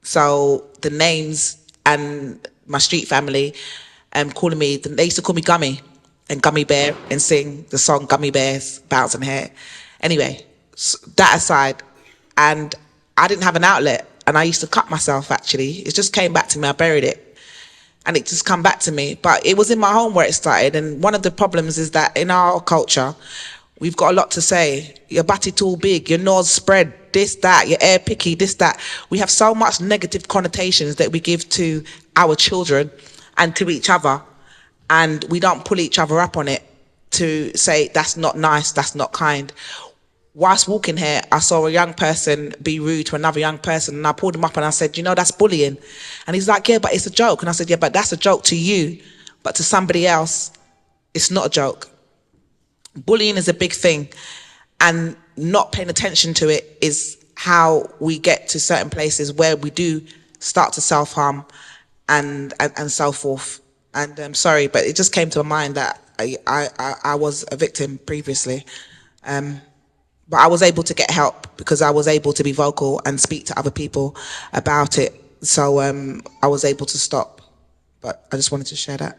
So the names and my street family calling me, they used to call me Gummy and Gummy Bear and sing the song Gummy Bears, Bouncing Hair. Anyway, that aside, and I didn't have an outlet and I used to cut myself actually. It just came back to me, I buried it. and it just come back to me. But it was in my home where it started, and one of the problems is that in our culture, we've got a lot to say. Your batty too big, your nose spread, this, that, your air picky, this, that. We have so much negative connotations that we give to our children and to each other, and we don't pull each other up on it to say, that's not nice, that's not kind. Whilst walking here, I saw a young person be rude to another young person, and I pulled him up and I said, you know, that's bullying. And he's like, yeah, but it's a joke. And I said, yeah, but that's a joke to you, but to somebody else, it's not a joke. Bullying is a big thing, and not paying attention to it is how we get to certain places where we do start to self-harm and so forth. And I'm sorry, but it just came to my mind that I was a victim previously. But I was able to get help because I was able to be vocal and speak to other people about it. So I was able to stop. But I just wanted to share that.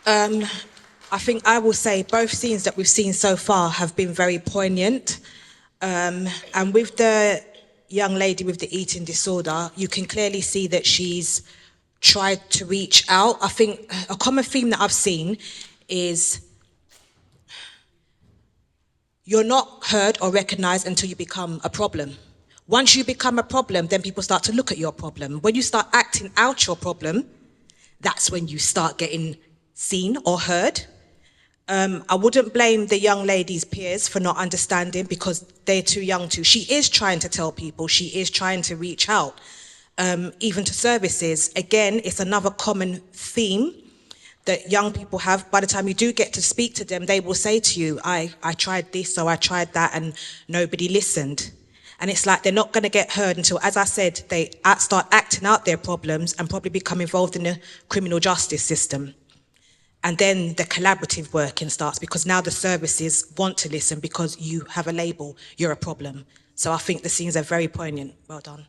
I think I will say both scenes that we've seen so far have been very poignant. And with the young lady with the eating disorder, you can clearly see that she's tried to reach out. I think a common theme that I've seen is you're not heard or recognized until you become a problem. Once you become a problem, then people start to look at your problem. When you start acting out your problem, that's when you start getting seen or heard. I wouldn't blame the young lady's peers for not understanding because they're too young to. She is trying to tell people, she is trying to reach out. Even to services. Again, it's another common theme that young people have. By the time you do get to speak to them, they will say to you, I tried this or I tried that and nobody listened. And it's like they're not going to get heard until, as I said, they start acting out their problems and probably become involved in the criminal justice system. And then the collaborative working starts because now the services want to listen because you have a label, you're a problem. So I think the scenes are very poignant. Well done.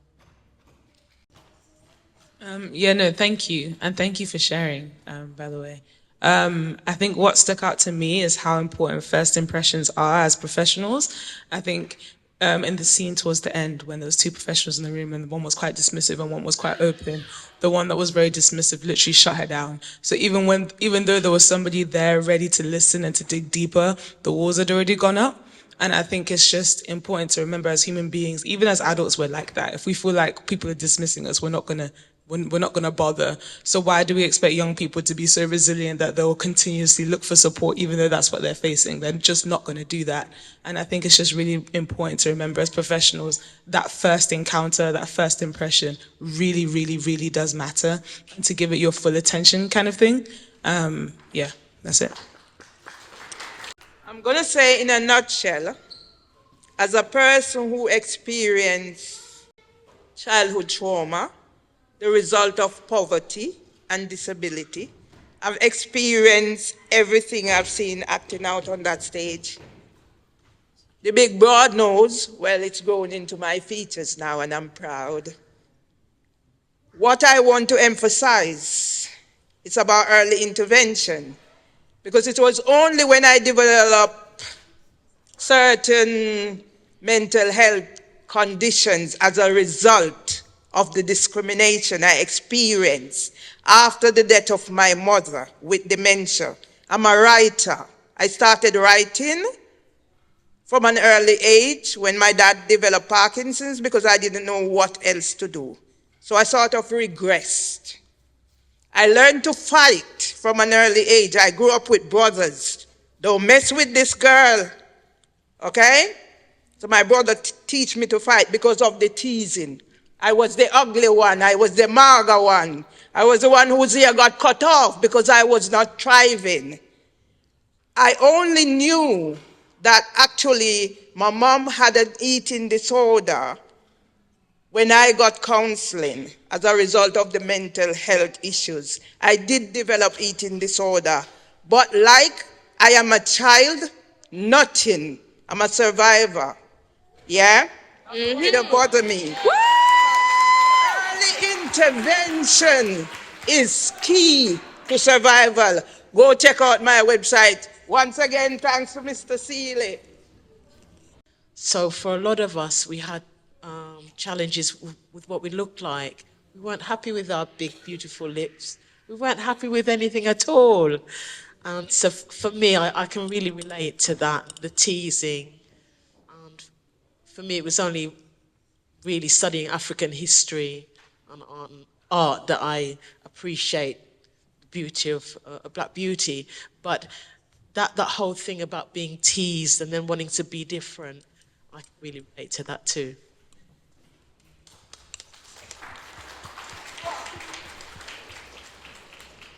Thank you. And thank you for sharing, by the way. I think what stuck out to me is how important first impressions are as professionals. I think in the scene towards the end, when there was two professionals in the room and one was quite dismissive and one was quite open, the one that was very dismissive literally shut her down. So even though there was somebody there ready to listen and to dig deeper, the walls had already gone up. And I think it's just important to remember as human beings, even as adults, we're like that. If we feel like people are dismissing us, we're not gonna bother. So why do we expect young people to be so resilient that they'll continuously look for support even though that's what they're facing? They're just not gonna do that. And I think it's just really important to remember as professionals, that first encounter, that first impression really, really, really does matter. And to give it your full attention kind of thing. That's it. I'm gonna say in a nutshell, as a person who experienced childhood trauma, the result of poverty and disability. I've experienced everything I've seen acting out on that stage. The big broad nose, well, it's grown into my features now and I'm proud. What I want to emphasize is about early intervention, because it was only when I developed certain mental health conditions as a result of the discrimination I experienced after the death of my mother with dementia. I'm a writer. I started writing from an early age when my dad developed Parkinson's because I didn't know what else to do. So I sort of regressed. I learned to fight from an early age. I grew up with brothers. Don't mess with this girl, okay? So my brother teach me to fight because of the teasing. I was the ugly one. I was the maga one. I was the one whose ear got cut off because I was not thriving. I only knew that actually my mom had an eating disorder when I got counseling as a result of the mental health issues. I did develop eating disorder, but like I am a child, nothing. I'm a survivor. Yeah? It don't bother me. Early intervention is key to survival. Go check out my website. Once again, thanks to Mr. Seeley. So for a lot of us, we had challenges with what we looked like. We weren't happy with our big, beautiful lips. We weren't happy with anything at all. And so for me, I can really relate to that, the teasing. And for me, it was only really studying African history and art that I appreciate the beauty of Black beauty. But that whole thing about being teased and then wanting to be different, I can really relate to that too.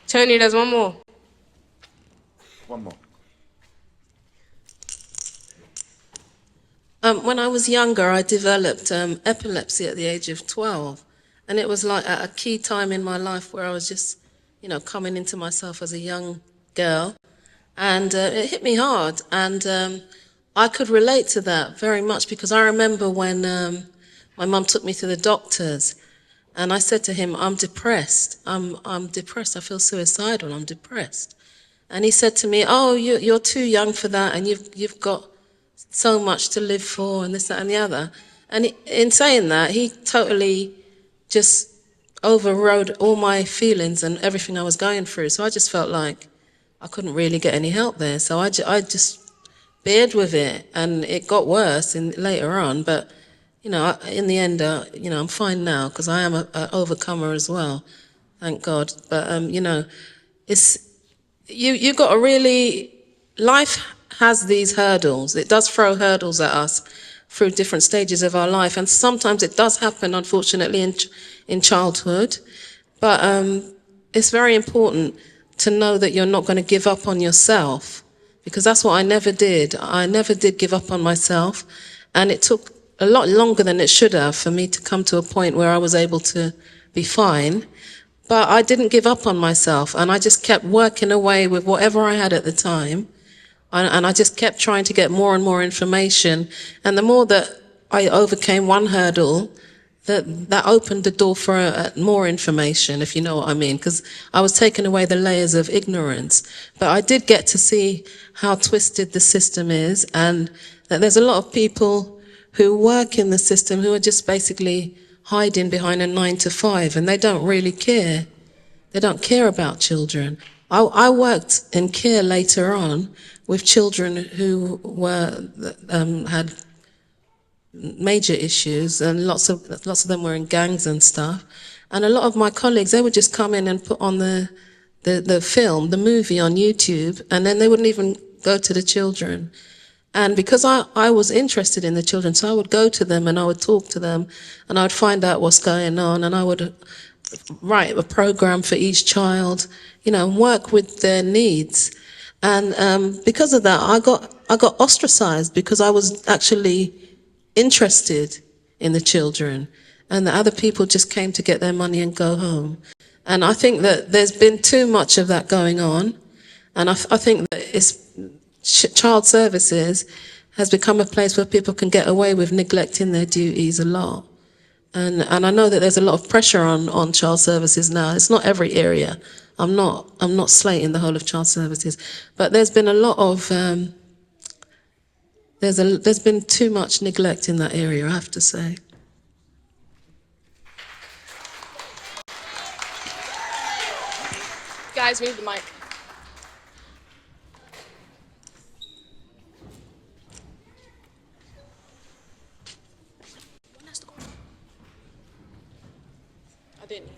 Tony, there's one more. One more. When I was younger, I developed epilepsy at the age of 12. And it was like at a key time in my life where I was just, coming into myself as a young girl. And it hit me hard. And I could relate to that very much because I remember when my mum took me to the doctors and I said to him, I'm depressed. I'm depressed. I feel suicidal. I'm depressed. And he said to me, oh, you're too young for that and you've got so much to live for and this, that and the other. And in saying that, he totally just overrode all my feelings and everything I was going through. So I just felt like I couldn't really get any help there. So I just bared with it and it got worse later on. But, in the end, I'm fine now because I am an overcomer as well. Thank God. But, it's, you got to really, life has these hurdles. It does throw hurdles at us through different stages of our life. And sometimes it does happen, unfortunately, in childhood. But it's very important to know that you're not going to give up on yourself, because that's what I never did. I never did give up on myself. And it took a lot longer than it should have for me to come to a point where I was able to be fine. But I didn't give up on myself, and I just kept working away with whatever I had at the time. And I just kept trying to get more and more information. And the more that I overcame one hurdle, that opened the door for more information, if you know what I mean, because I was taking away the layers of ignorance. But I did get to see how twisted the system is, and that there's a lot of people who work in the system who are just basically hiding behind a 9 to 5, and they don't really care. They don't care about children. I worked in care later on with children who had major issues, and lots of them were in gangs and stuff. And a lot of my colleagues, they would just come in and put on the movie on YouTube, and then they wouldn't even go to the children. And because I was interested in the children, so I would go to them and I would talk to them and I would find out what's going on, and I would write a program for each child, work with their needs. And because of that, I got ostracized because I was actually interested in the children, and the other people just came to get their money and go home. And I think that there's been too much of that going on, and I think that child services has become a place where people can get away with neglecting their duties a lot. And I know that there's a lot of pressure on child services now. It's not every area. I'm not slating the whole of child services, but there's been a lot of there's been too much neglect in that area, I have to say. Guys, move the mic. I didn't.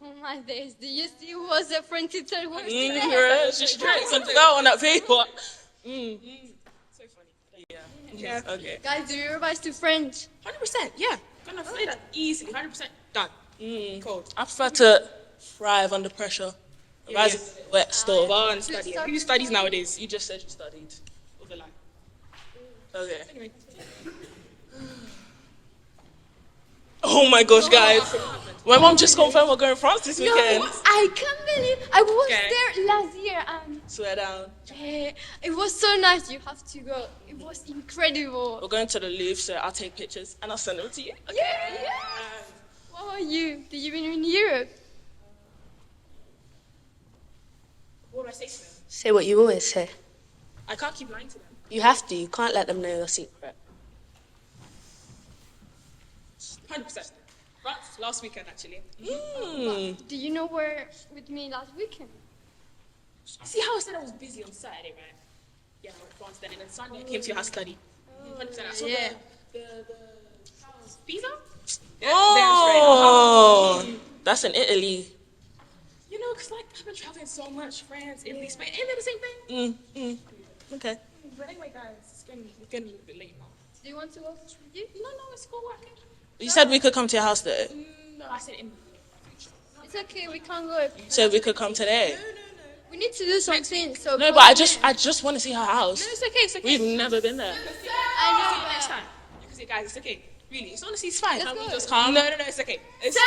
Oh my days, do you see who was a friend to tell words Just straight something out on that paper. So funny. Yeah. Okay. Guys, do you revise to French? 100%, yeah. Gonna say that easy. 100% done. Cold. I prefer to thrive under pressure. Revise it wet stuff. And study. Who studies nowadays? You just said you studied. With a lie. Okay. Anyway. Oh my gosh, guys. My mom just confirmed we're going to France this weekend. No, I can't believe I was there last year and swear down. Yeah, it was so nice. You have to go. It was incredible. We're going to the Louvre, so I'll take pictures and I'll send them to you. Okay. Yeah. What about you? Did you been in Europe? What do I say to them? Say what you always say. I can't keep lying to them. You have to. You can't let them know your secret. 100%. Right, last weekend actually. Do you know where with me last weekend? See how I said I was busy on Saturday, right? Yeah, I went to France then, and then Sunday I came to your house study. 100%. I saw yeah. the pizza. Oh, that's in Italy. You know, because like I've been traveling so much, France, Italy, Spain, ain't they the same thing? Okay. But anyway, guys, it's getting a little bit late now. Do you want to go with you? No, it's cool. I can. You said we could come to your house though. No, I said in. It's okay, we can't go. So we could come today. We need to do something. So No, but I just want to see her house. No, it's okay. It's okay. We've never been there. I know. Next time. You can say, guys, it's okay. Really, it's honestly, it's fine. Let's Can't we go. just calm? No, it's okay. It's So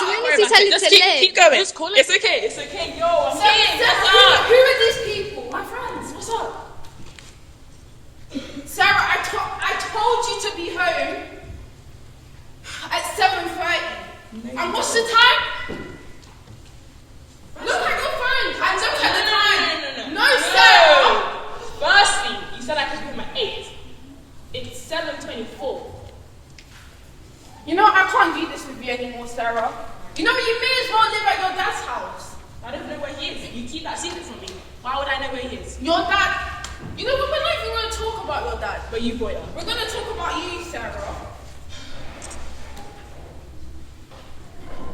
when don't is he worry about telling it. Just today? keep going. Just call it. It's okay. It's okay. Yo, I'm saying. Who are these people? My friends. What's up? Sarah, I told you to be home at 7:30. And what's the time? Look at your phone and look at the time. No, Sarah. Firstly, you said I could be home at 8. It's 7:24. You know, I can't do this with you anymore, Sarah. You know, you may as well live at your dad's house. I don't know where he is. You keep that secret from me. Why would I know where he is? Your dad. You know, we're not even going to talk about your dad. But you brought it up. We're going to talk about you, Sarah.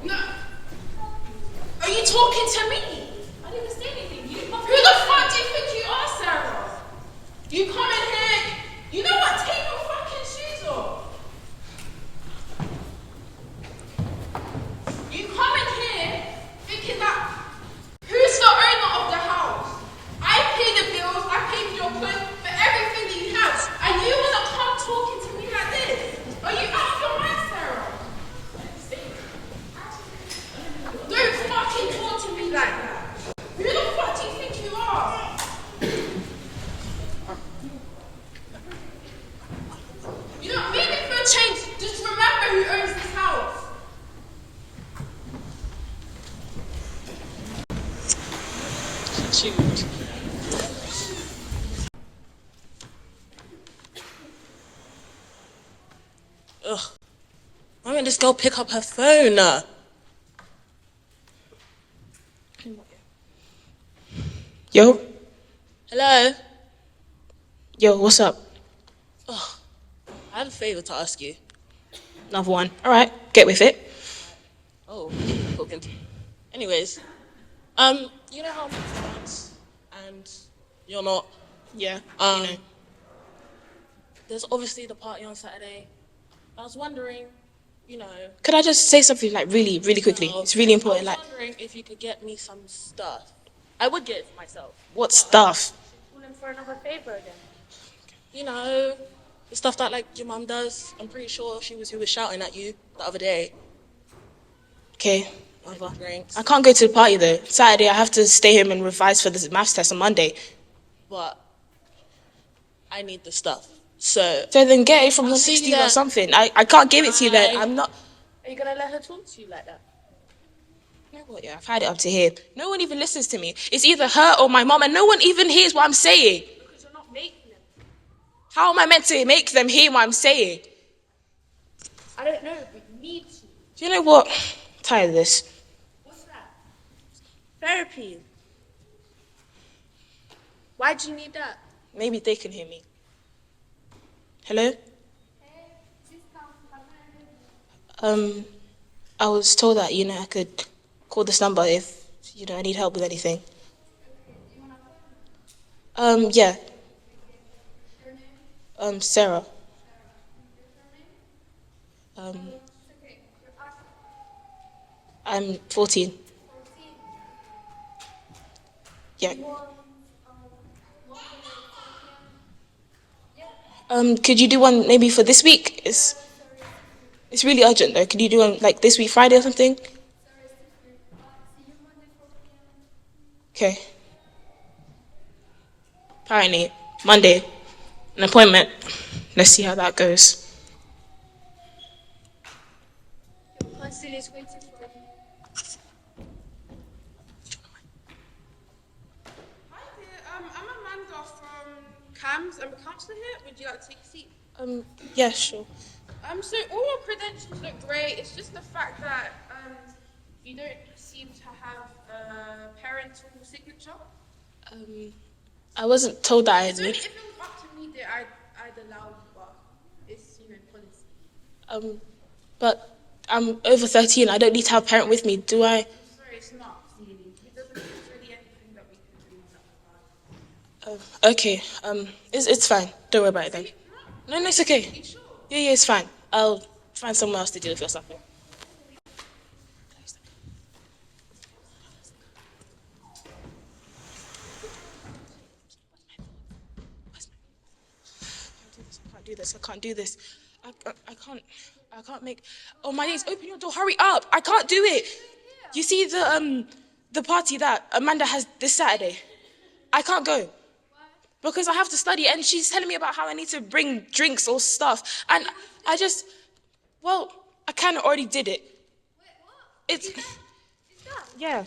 No. Are you talking to me? I didn't even say anything. You didn't. Who the fuck do you think you are, Sarah? You come in here. You know what? Take your fucking shoes off. You come in here thinking that who's the owner of the house? I pay the bills, I pay for your clothes, for everything that you have. And you wanna come talking to me like this? Are you out of your mind, Sarah? Don't fucking talk to me like that. Who the fuck do you think you are? You know, maybe for a change, just remember who owns this house. Ugh. Why won't this girl pick up her phone? Yo, Hello? yo, what's up? Ugh. I have a favour to ask you. Another one. All right, get with it. Oh, talking to. Anyways, you know how I'm friends and you're not. Yeah. There's obviously the party on Saturday. I was wondering, you know. Could I just say something like really, really quickly? It's really important. I Like, was wondering if you could get me some stuff. I would get it for myself. what stuff? Calling for another favour again. You know, the stuff that like your mum does. I'm pretty sure she was who was shouting at you the other day. Okay. Over drinks. I can't go to the party though. Saturday, I have to stay home and revise for the maths test on Monday. But I need the stuff. So then get it from I'll the see you 60 or then. something. I can't give it to you then. I'm not. Are you gonna let her talk to you like that? You know what, yeah, I've had it up to here. No one even listens to me. It's either her or my mom, and no one even hears what I'm saying. Because you're not making them. How am I meant to make them hear what I'm saying? I don't know, but you need to. Do you know what? I'm tired of this. What's that? Therapy. Why do you need that? Maybe they can hear me. Hello? I was told that, I could call this number if, I need help with anything. Yeah. Sarah. I'm 14. Yeah. Could you do one maybe for this week? It's really urgent though. Could you do one like this week, Friday or something? Okay. Apparently, Monday, an appointment. Let's see how that goes. Vasily is waiting for you. CAMHS. I'm a counsellor here. Would you like to take a seat? Yeah, sure. So all your credentials look great. It's just the fact that you don't seem to have a parental signature. I wasn't told that I So need. if it was up to me, then I'd allow you, but it's policy. But I'm over 13. I don't need to have a parent with me, do I? I'm sorry, it's not. It doesn't mean it's really anything that we can do in that regard. Okay. It's fine. Don't worry about it then. No, it's okay. Yeah, it's fine. I'll find someone else to deal with your stuff. I can't do this. I can't make. Oh, my days. Open your door. Hurry up. I can't do it. You see the party that Amanda has this Saturday? I can't go. Because I have to study, and she's telling me about how I need to bring drinks or stuff. And I just, well, I kind of already did it. It's, yeah.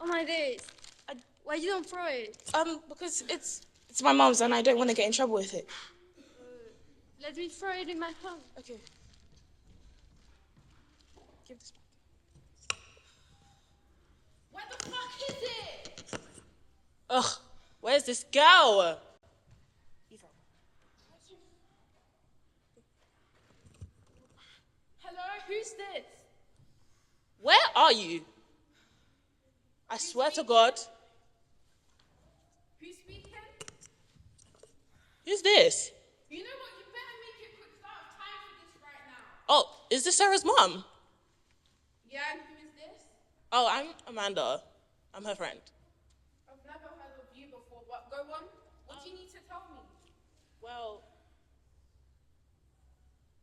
Oh my days. Why you don't throw it? Because it's my mom's, and I don't want to get in trouble with it. Let me throw it in my phone. Okay. Give this back. Where the fuck is it? Ugh, where's this girl? Hello, who's this? Where are you? I swear to God. Who's speaking? Who's this? You know what? You better make it quick. 'Cause I don't have time for this right now. Oh, is this Sarah's mom? Yeah, and who is this? Oh, I'm Amanda. I'm her friend. I've never heard of you before, but go on. What do you need to tell me? Well,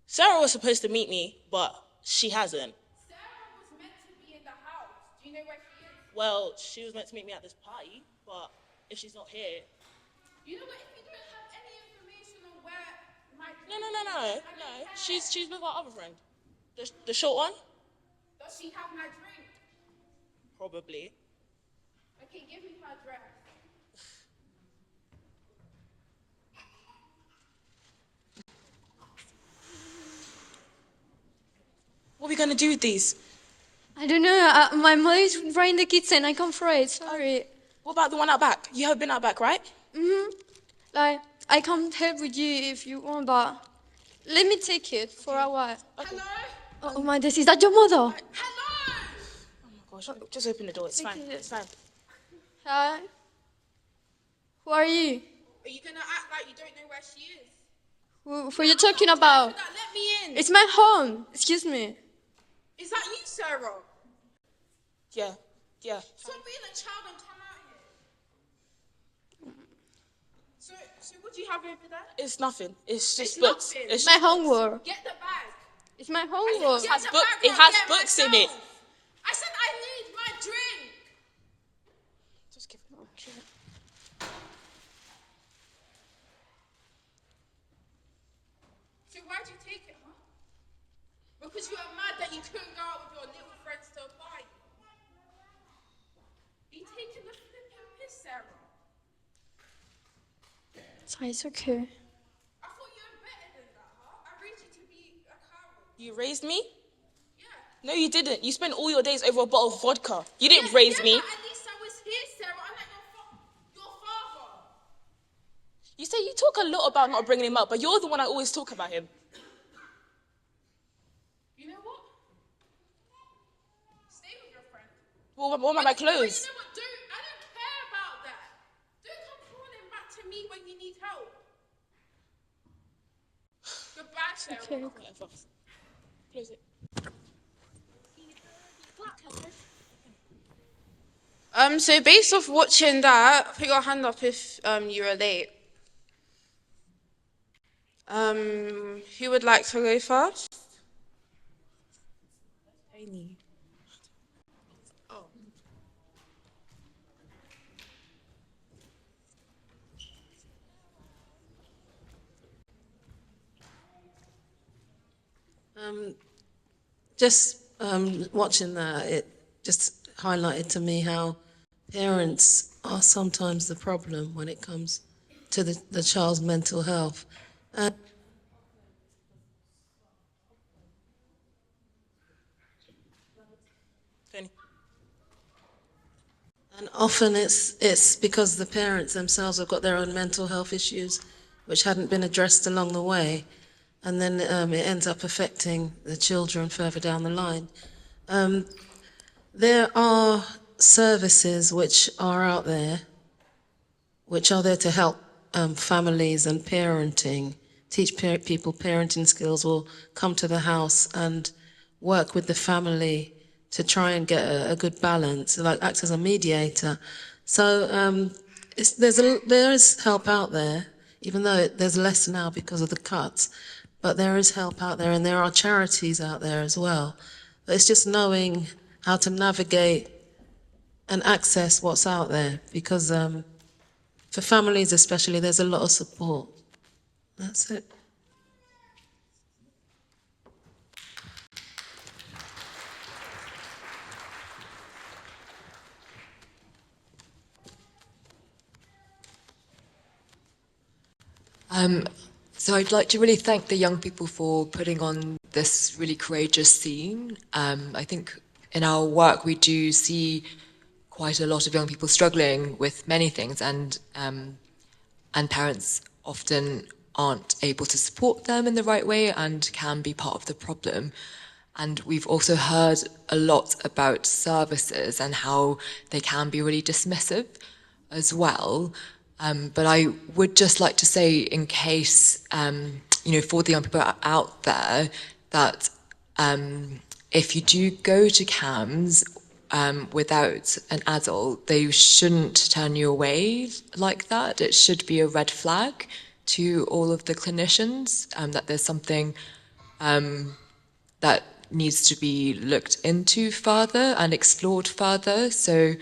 Sarah was supposed to meet me, but she hasn't. Sarah was meant to be in the house. Do you know where she is? Well, she was meant to meet me at this party, but if she's not here... You know what? If you don't have any information on where my... No. She's with our other friend. The short one? Does she have my drink? Probably. Okay, give me her address. What are we going to do with these? I don't know. My mother's right in the kitchen. I can't throw it. Sorry. What about the one out back? You have been out back, right? Like, I can't help with you if you want, but let me take it for a while. Hello? Oh my days, is that your mother? Hello? Oh my gosh, just open the door. It's fine. It's fine. Hi. Who are you? Are you gonna act like you don't know where she is? Who are you talking about? Let me in. It's my home. Excuse me. Is that you, Sarah? Yeah. Stop being a child and come out here. So what do you have over there? It's nothing. It's just It's books. nothing. It's My just homework. Get the bag. It's my homework. Get the bag or it I'll has get books myself. in it. I said I need my drink. Just give it. So why'd you take it, huh? Because you were mad that you couldn't go out with your little friends to a party. You taking the flipping piss, Sarah? It's okay. I thought you were better than that, huh? I raised you to be a coward. You raised me? Yeah. No, you didn't. You spent all your days over a bottle of vodka. You didn't raise me. But at least I was here, Sarah. I'm like your father. You say you talk a lot about not bringing him up, but you're the one I always talk about him. You know what? Stay with your friend. Well, what about my But clothes? you know what? I don't care about that. Don't come crawling back to me when you need help. Goodbye, Sarah. Okay. Whatever. Close it. So based off watching that, put your hand up if you were late. Who would like to go first? Amy. Just watching that, it just highlighted to me how parents are sometimes the problem when it comes to the child's mental health. And often it's because the parents themselves have got their own mental health issues which hadn't been addressed along the way, and then it ends up affecting the children further down the line. There are services which are out there, which are there to help families and parenting, teach people parenting skills, or come to the house and work with the family to try and get a good balance, like act as a mediator. So there is help out there, even though there's less now because of the cuts, but there is help out there, and there are charities out there as well. But it's just knowing how to navigate and access what's out there, because for families especially, there's a lot of support. That's it. So I'd like to really thank the young people for putting on this really courageous scene. I think in our work we do see quite a lot of young people struggling with many things, and parents often aren't able to support them in the right way and can be part of the problem. And we've also heard a lot about services and how they can be really dismissive as well. But I would just like to say, in case, for the young people out there, that if you do go to CAMHS without an adult, they shouldn't turn you away like that. It should be a red flag to all of the clinicians that there's something that needs to be looked into further and explored further. So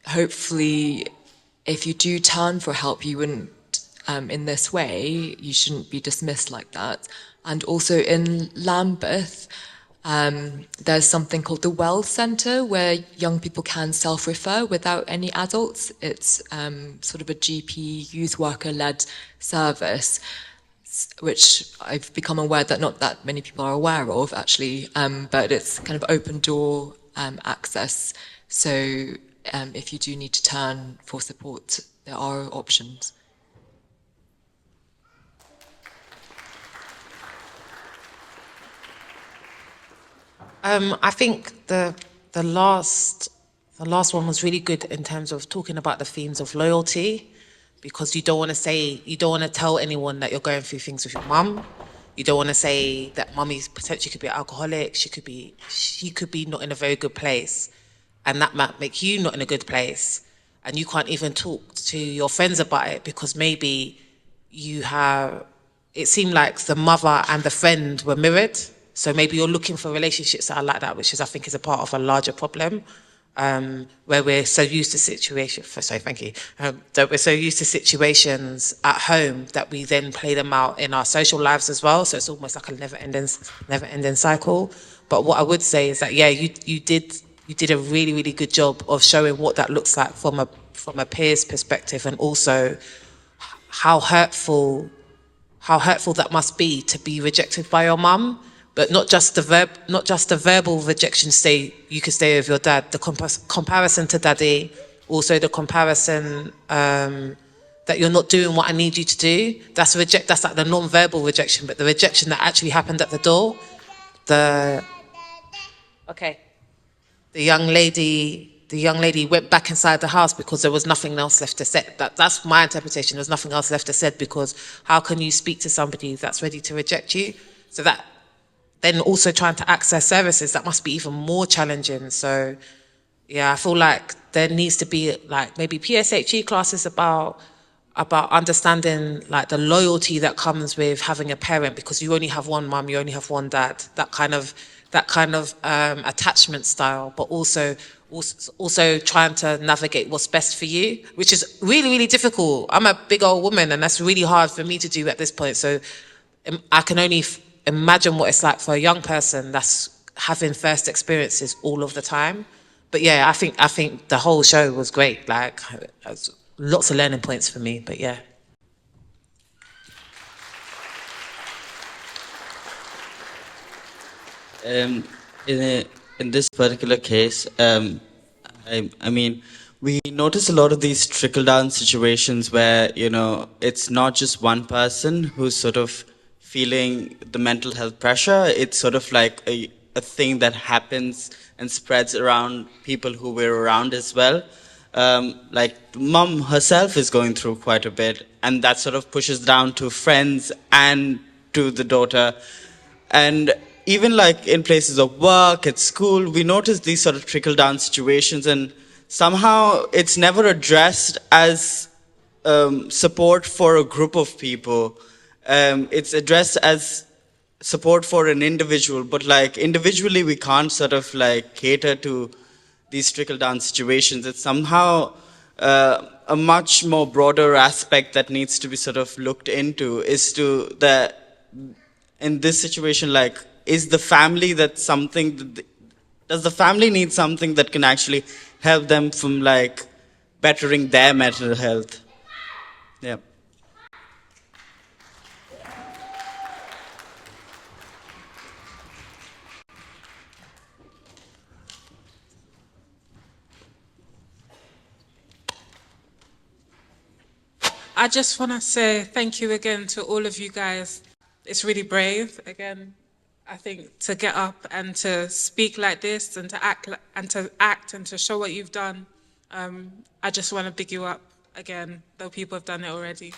hopefully, if you do turn for help, you wouldn't, in this way, you shouldn't be dismissed like that. And also in Lambeth, there's something called the Well Centre, where young people can self-refer without any adults. It's sort of a GP youth worker-led service, which I've become aware that not that many people are aware of, actually, but it's kind of open door access. So if you do need to turn for support, there are options. I think the last one was really good in terms of talking about the themes of loyalty, because you don't want to tell anyone that you're going through things with your mum. You don't want to say that mummy potentially could be an alcoholic. She could be not in a very good place, and that might make you not in a good place, and you can't even talk to your friends about it because maybe it seemed like the mother and the friend were mirrored. So maybe you're looking for relationships that are like that, which I think is a part of a larger problem, where we're so used to situations. That we're so used to situations at home that we then play them out in our social lives as well. So it's almost like a never-ending cycle. But what I would say is that you did a really, really good job of showing what that looks like from a peer's perspective, and also how hurtful that must be to be rejected by your mum. But not just the verbal rejection. You could stay with your dad. The comparison to daddy, also the comparison that you're not doing what I need you to do. That's like the non-verbal rejection, but the rejection that actually happened at the door. The young lady went back inside the house because there was nothing else left to say. That's my interpretation. There's nothing else left to say, because how can you speak to somebody that's ready to reject you? So that. Then also trying to access services, that must be even more challenging. So, yeah, I feel like there needs to be like maybe PSHE classes about understanding like the loyalty that comes with having a parent, because you only have one mum, you only have one dad. That kind of attachment style, but also trying to navigate what's best for you, which is really, really difficult. I'm a big old woman, and that's really hard for me to do at this point. So I can only imagine what it's like for a young person that's having first experiences all of the time. but yeah, I think the whole show was great. Like, lots of learning points for me. But yeah. Um, in this particular case, I mean, we notice a lot of these trickle down situations where, you know, it's not just one person who's sort of feeling the mental health pressure. It's sort of like a thing that happens and spreads around people who we're around as well. Like mom herself is going through quite a bit, and that sort of pushes down to friends and to the daughter. And even like in places of work, at school, we notice these sort of trickle down situations, and somehow it's never addressed as support for a group of people. It's addressed as support for an individual, but like individually we can't sort of like cater to these trickle down situations. It's somehow a much more broader aspect that needs to be sort of looked into, is to the in this situation, like, is the family that something does the family need something that can actually help them from like bettering their mental health? Yeah. I just want to say thank you again to all of you guys. It's really brave, again, I think, to get up and to speak like this and to act and to show what you've done. I just want to big you up again, though people have done it already.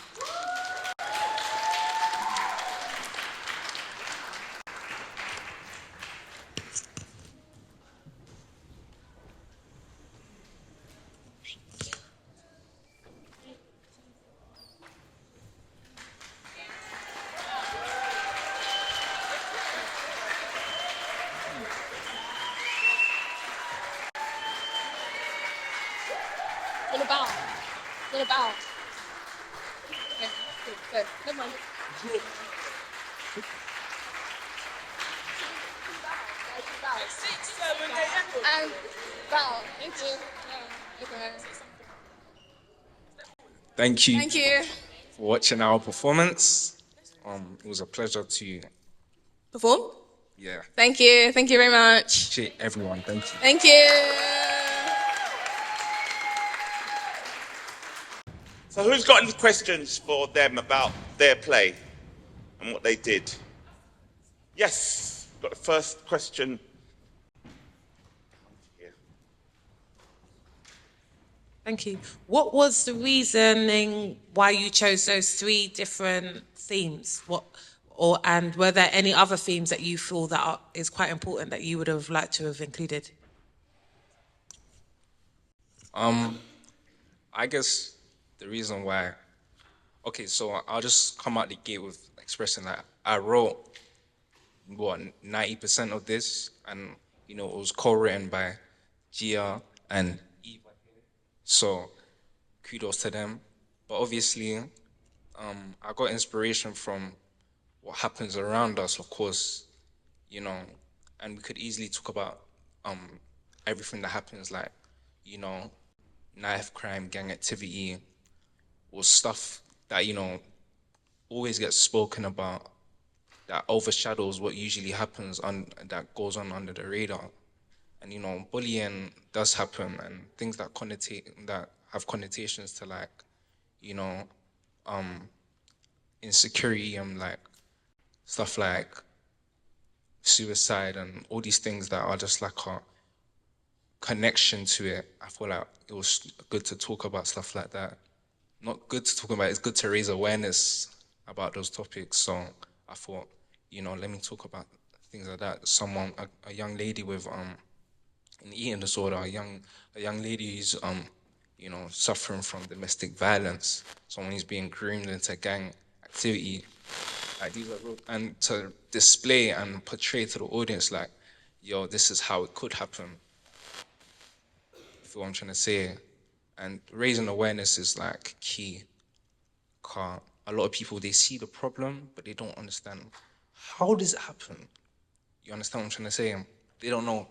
What about? What about? Okay, good. Never mind. And bow. Thank you. Okay. Thank you. Thank you. For watching our performance. It was a pleasure to, Perform? yeah, Thank you. Thank you very much. appreciate everyone. Thank you. Thank you. So who's got any questions for them about their play and what they did? Yes, got the first question. Thank you. What was the reasoning why you chose those 3 different themes? And were there any other themes that you feel that is quite important that you would have liked to have included? I guess the reason why, okay, so I'll just come out the gate with expressing that I wrote, 90% of this, and, you know, it was co-written by Gia and Eva. So kudos to them. But obviously, I got inspiration from what happens around us, of course, you know, and we could easily talk about everything that happens, like, you know, knife crime, gang activity, or stuff that, you know, always gets spoken about, that overshadows what usually happens that goes on under the radar. And, you know, bullying does happen, and things that have connotations to, like, you know, insecurity and like stuff like suicide and all these things that are just like a connection to it. I feel like it was good to talk about stuff like that. Not good to talk about, it's good to raise awareness about those topics. So I thought, you know, let me talk about things like that. A young lady with an eating disorder, a young lady who's you know, suffering from domestic violence, someone who's being groomed into gang activity. Like, these are real, and to display and portray to the audience, like, yo, this is how it could happen. You feel what I'm trying to say? And raising awareness is like key. A lot of people, they see the problem, but they don't understand, how does it happen? You understand what I'm trying to say? They don't know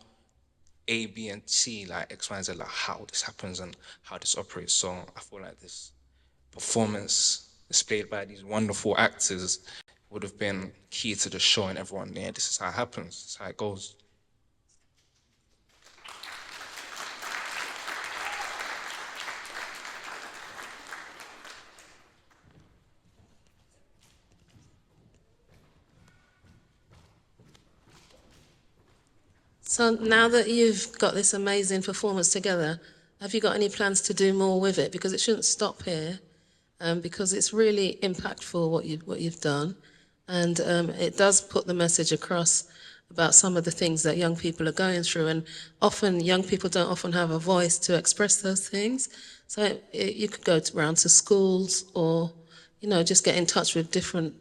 A, B, and C, like X, Y, and Z, like how this happens and how this operates. So I feel like this performance displayed by these wonderful actors would have been key to the show and everyone, yeah, this is how it happens, this is how it goes. So now that you've got this amazing performance together, have you got any plans to do more with it? Because it shouldn't stop here, because it's really impactful what you've done, and it does put the message across about some of the things that young people are going through, and often young people don't often have a voice to express those things. So you could go around to schools, or just get in touch with different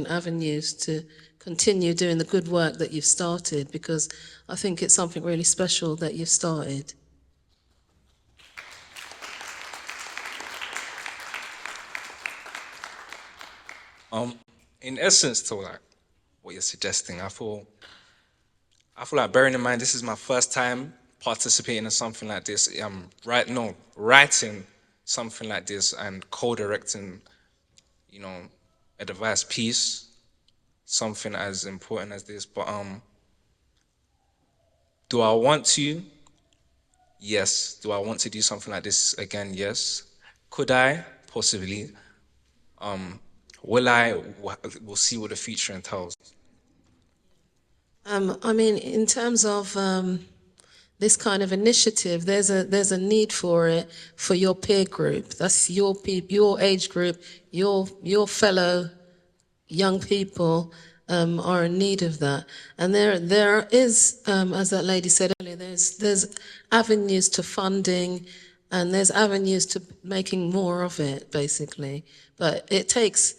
avenues to continue doing the good work that you've started, because I think it's something really special that you've started. In essence, to like what you're suggesting, I feel like, bearing in mind this is my first time participating in something like this. Writing something like this and co-directing, a device piece, something as important as this. But do I want to? Yes. Do I want to do something like this again? Yes. Could I? Possibly. Will I? We'll see what the future entails. I mean, in terms of this kind of initiative, there's a need for it for your peer group. That's your age group, your fellow young people are in need of that. And there is, as that lady said earlier, there's avenues to funding, and there's avenues to making more of it, basically. But it takes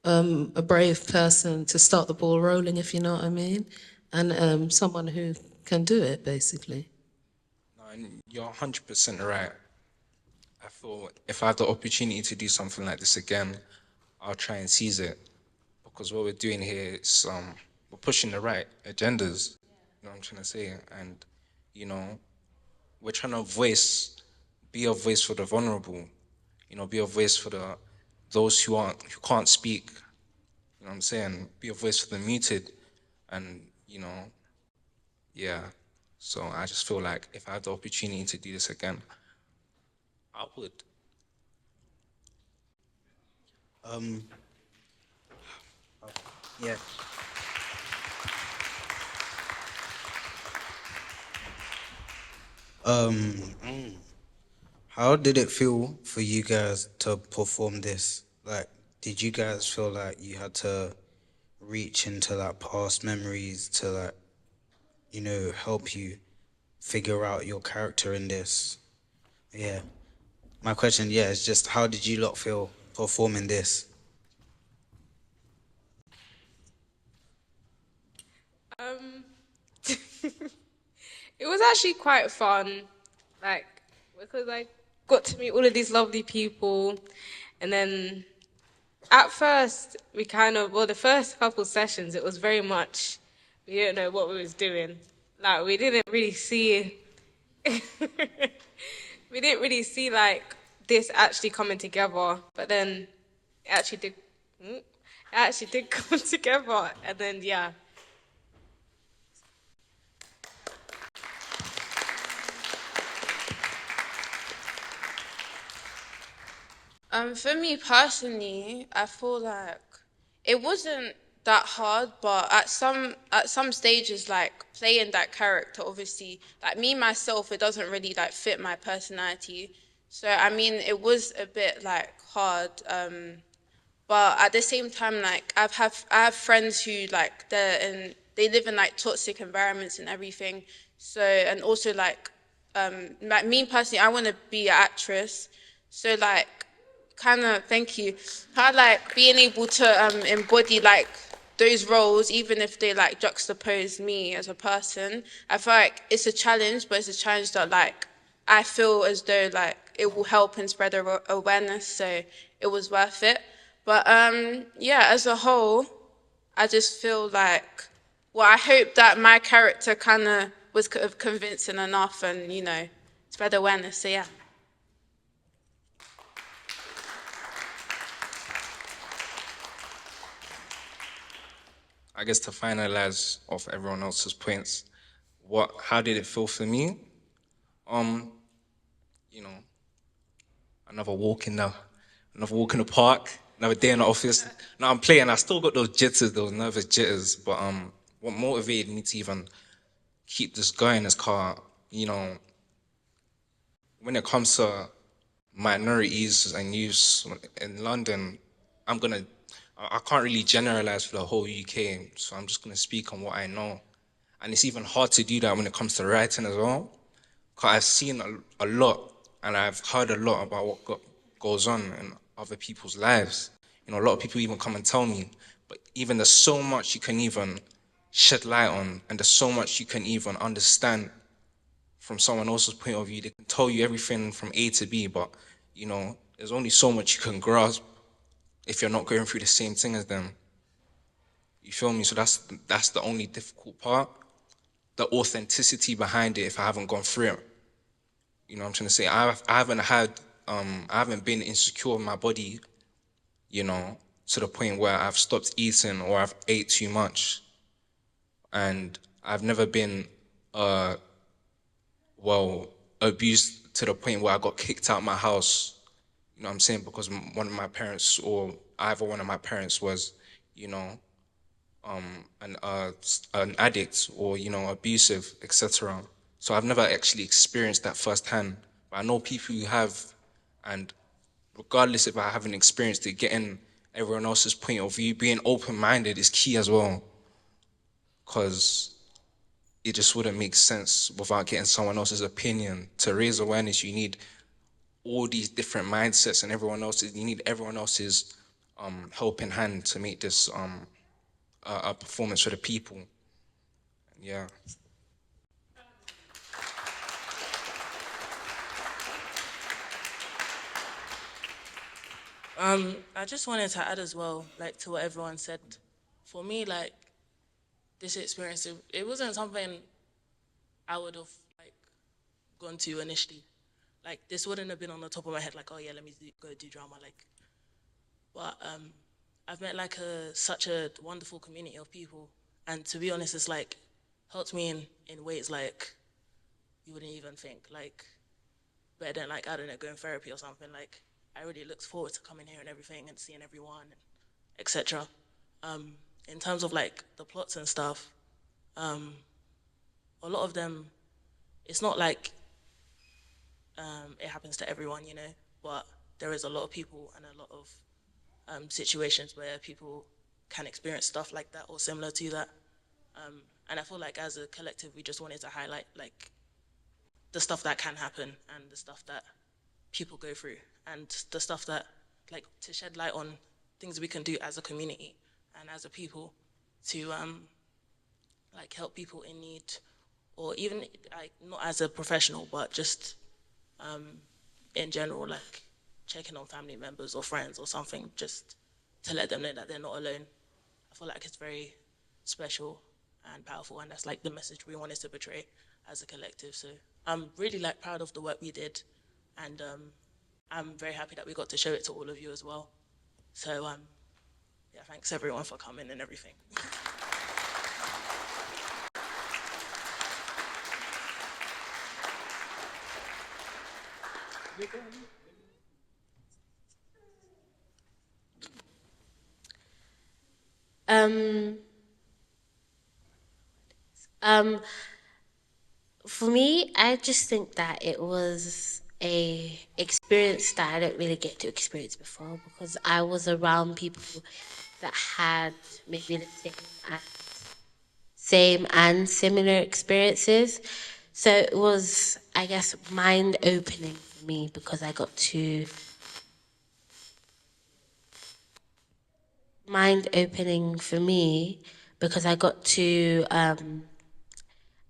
a brave person to start the ball rolling, if you know what I mean, and someone who can do it, basically. No, and you're 100% right. I feel if I have the opportunity to do something like this again, I'll try and seize it. Because what we're doing here is we're pushing the right agendas. You know what I'm trying to say? And, we're trying to be a voice for the vulnerable. Be a voice for those who can't speak. You know what I'm saying? Be a voice for the muted. And, yeah. So I just feel like if I had the opportunity to do this again, I would. Yeah. How did it feel for you guys to perform this? Like, did you guys feel like you had to reach into like past memories to like, help you figure out your character in this? Yeah. My question, is just how did you lot feel performing this? It was actually quite fun, like, because I got to meet all of these lovely people, and then at first the first couple sessions, it was very much, we didn't know what we was doing. Like, we didn't really see, like this actually coming together, but then it actually did come together, and then yeah. For me personally, I feel like it wasn't that hard, but at some stages, like playing that character, obviously, like me myself, it doesn't really like fit my personality. So I mean, it was a bit like hard. But at the same time, like I have friends who like they live in like toxic environments and everything. So and also like me personally, I want to be an actress. So like thank you, kind of like being able to embody like those roles, even if they like juxtapose me as a person. I feel like it's a challenge, but it's a challenge that like I feel as though like it will help and spread awareness. So it was worth it. But yeah, as a whole, I just feel like, well, I hope that my character kind of was convincing enough and, you know, spread awareness. So yeah. I guess to finalize off everyone else's points, how did it feel for me? You know, another walk in the park, another day in the office. Now I'm playing, I still got those jitters, those nervous jitters, but what motivated me to even keep this going is you know, when it comes to minorities and youths in London, I can't really generalize for the whole UK, so I'm just gonna speak on what I know. And it's even hard to do that when it comes to writing as well, because I've seen a lot and I've heard a lot about what goes on in other people's lives. You know, a lot of people even come and tell me, but even there's so much you can even shed light on, and there's so much you can even understand from someone else's point of view. They can tell you everything from A to B, but you know, there's only so much you can grasp if you're not going through the same thing as them. You feel me? So that's the only difficult part. The authenticity behind it if I haven't gone through it. You know what I'm trying to say? I haven't been insecure in my body, you know, to the point where I've stopped eating or I've ate too much. And I've never been abused to the point where I got kicked out of my house. You know what I'm saying? Because one of my parents or either one of my parents was, you know, an addict or, you know, abusive, etc. So I've never actually experienced that firsthand. But I know people who have, and regardless if I haven't experienced it, getting everyone else's point of view, being open-minded is key as well. Because it just wouldn't make sense without getting someone else's opinion. To raise awareness, you need all these different mindsets and you need everyone else's helping hand to make this a performance for the people. Yeah. I just wanted to add as well, like to what everyone said. For me, like this experience, it wasn't something I would have like gone to initially. Like this wouldn't have been on the top of my head, like, oh yeah, let me go do drama, like. But I've met like such a wonderful community of people, and to be honest, it's like helped me in ways like you wouldn't even think, like better than like I don't know, going therapy or something. Like I really looked forward to coming here and everything and seeing everyone, etc. In terms of like the plots and stuff, a lot of them, it's not like it happens to everyone, you know, but there is a lot of people and a lot of situations where people can experience stuff like that or similar to that. And I feel like as a collective, we just wanted to highlight like the stuff that can happen and the stuff that people go through and the stuff that, like, to shed light on things we can do as a community and as a people to like help people in need, or even like not as a professional, but just in general, like checking on family members or friends or something, just to let them know that they're not alone. I feel like it's very special and powerful, and that's like the message we wanted to portray as a collective. So I'm really like proud of the work we did, and I'm very happy that we got to show it to all of you as well. So yeah, thanks everyone for coming and everything. For me, I just think that it was a experience that I don't really get to experience before, because I was around people that had maybe the same and similar experiences. So it was, I guess, mind-opening for me, because I got to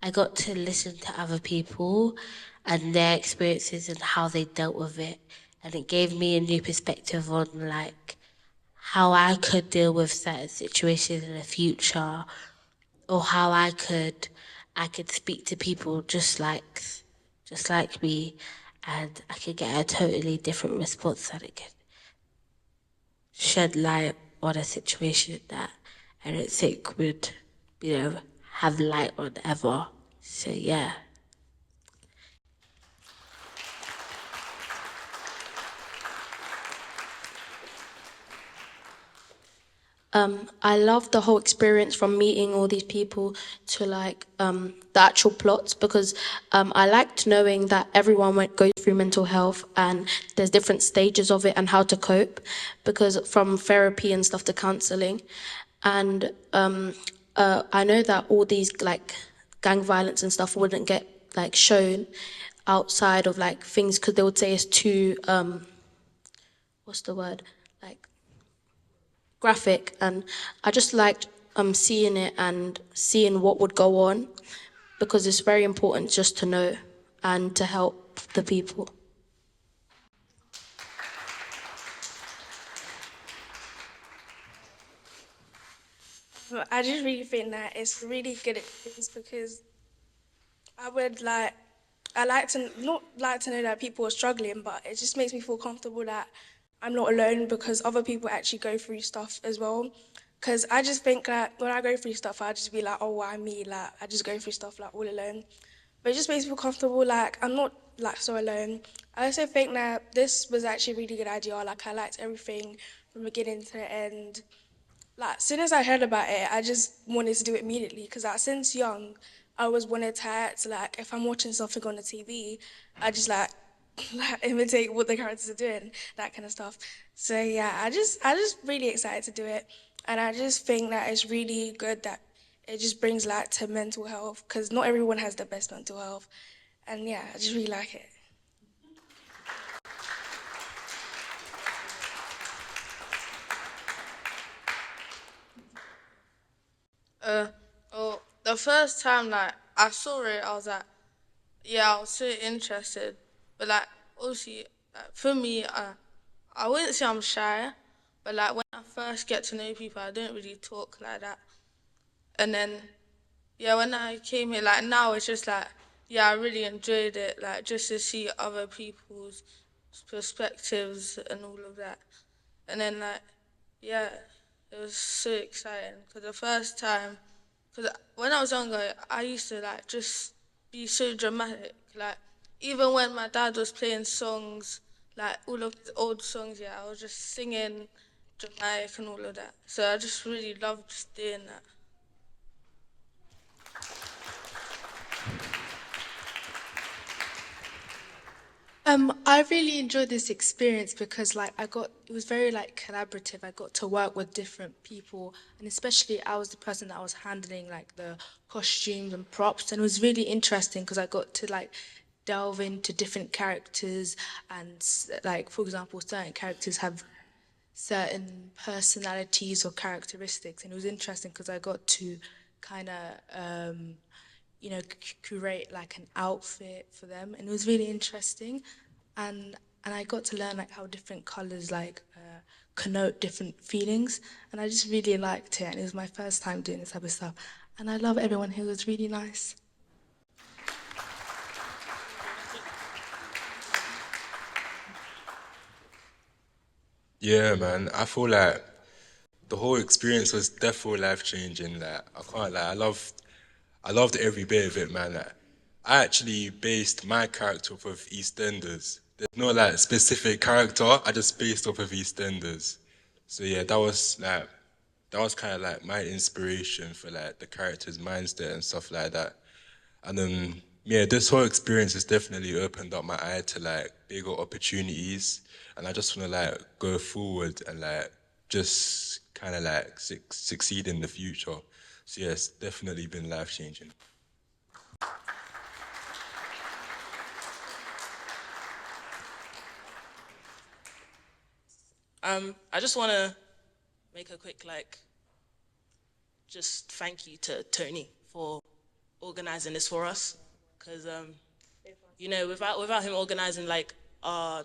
I got to listen to other people and their experiences and how they dealt with it. And it gave me a new perspective on like how I could deal with certain situations in the future, or how I could I could speak to people just like me, and I could get a totally different response, and it could shed light on a situation that I don't think would, have light on ever. So yeah. I love the whole experience from meeting all these people to the actual plots because I liked knowing that everyone goes through mental health and there's different stages of it and how to cope, because from therapy and stuff to counselling. And I know that all these gang violence and stuff wouldn't get shown outside of things because they would say it's too what's the word, graphic, and I just liked seeing it and seeing what would go on because it's very important just to know and to help the people. But I just really think that it's a really good experience because I like to not like to know that people are struggling, but it just makes me feel comfortable that I'm not alone because other people actually go through stuff as well. Because I just think that when I go through stuff, I just be like, oh, why me? I just go through stuff all alone. But it just makes me feel comfortable, I'm not so alone. I also think that this was actually a really good idea. I liked everything from beginning to the end. As soon as I heard about it, I just wanted to do it immediately because since young, I always wanted to act. If I'm watching something on the TV, I just imitate what the characters are doing, that kind of stuff. So yeah, I just really excited to do it, and I just think that it's really good that it just brings light to mental health because not everyone has the best mental health, and yeah, I just really like it. Well, the first time I saw it, I was yeah, I was so interested. But obviously, for me, I wouldn't say I'm shy, but when I first get to know people, I don't really talk like that. And then, yeah, when I came here, now it's just yeah, I really enjoyed it, just to see other people's perspectives and all of that. And then, yeah, it was so exciting because the first time, because when I was younger, I used to just be so dramatic. Even when my dad was playing songs, all of his old songs, yeah, I was just singing dramatic and all of that. So I just really loved just doing that. I really enjoyed this experience because it was very collaborative. I got to work with different people, and especially I was the person that was handling the costumes and props, and it was really interesting because I got to delve into different characters, and for example, certain characters have certain personalities or characteristics, and it was interesting because I got to kind of curate an outfit for them, and it was really interesting, and I got to learn how different colors connote different feelings, and I just really liked it, and it was my first time doing this type of stuff, and I love everyone here. It was really nice. Yeah, man. I feel like the whole experience was definitely life changing. I can't lie, I loved every bit of it, man. I actually based my character off of EastEnders. There's no specific character. I just based off of EastEnders. So yeah, that was kind of my inspiration for the character's mindset and stuff like that. And yeah, this whole experience has definitely opened up my eye to bigger opportunities, and I just want to go forward and just kind of succeed in the future. So yeah, it's definitely been life changing. I just want to make a quick just thank you to Tony for organizing this for us, because without him organizing our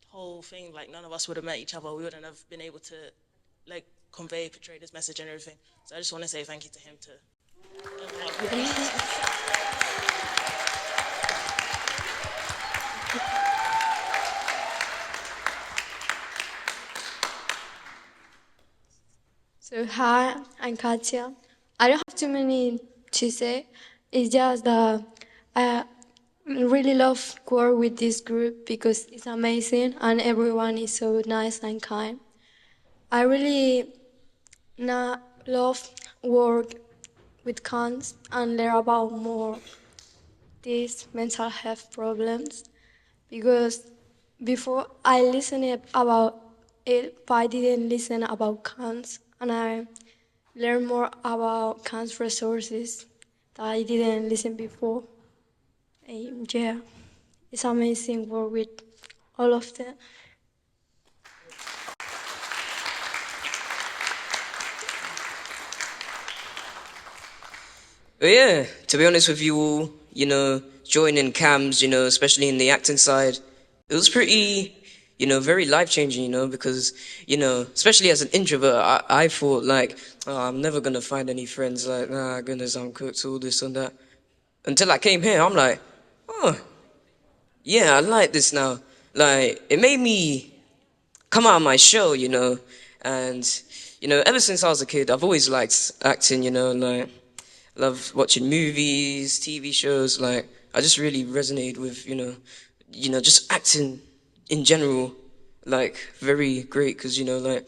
whole thing, none of us would have met each other. We wouldn't have been able to portray this message and everything. So I just want to say thank you to him too. So hi, I'm Katya. I don't have too many to say. It's just that I really love work with this group because it's amazing and everyone is so nice and kind. I really love work with cons and learn about more these mental health problems because before I listened about it, but I didn't listen about cons, and I learned more about cons resources that I didn't listen before. Yeah, it's amazing work with all of them. But yeah, to be honest with you all, joining CAMHS, especially in the acting side, it was pretty, very life-changing, because, especially as an introvert, I thought like, oh, I'm never gonna find any friends, like, ah, goodness, I'm cooked, all this and that. Until I came here, I'm like, oh, yeah, I like this now. Like, it made me come out of my shell, and, ever since I was a kid, I've always liked acting, like, love watching movies, TV shows. Like I just really resonated with just acting in general. Like very great because like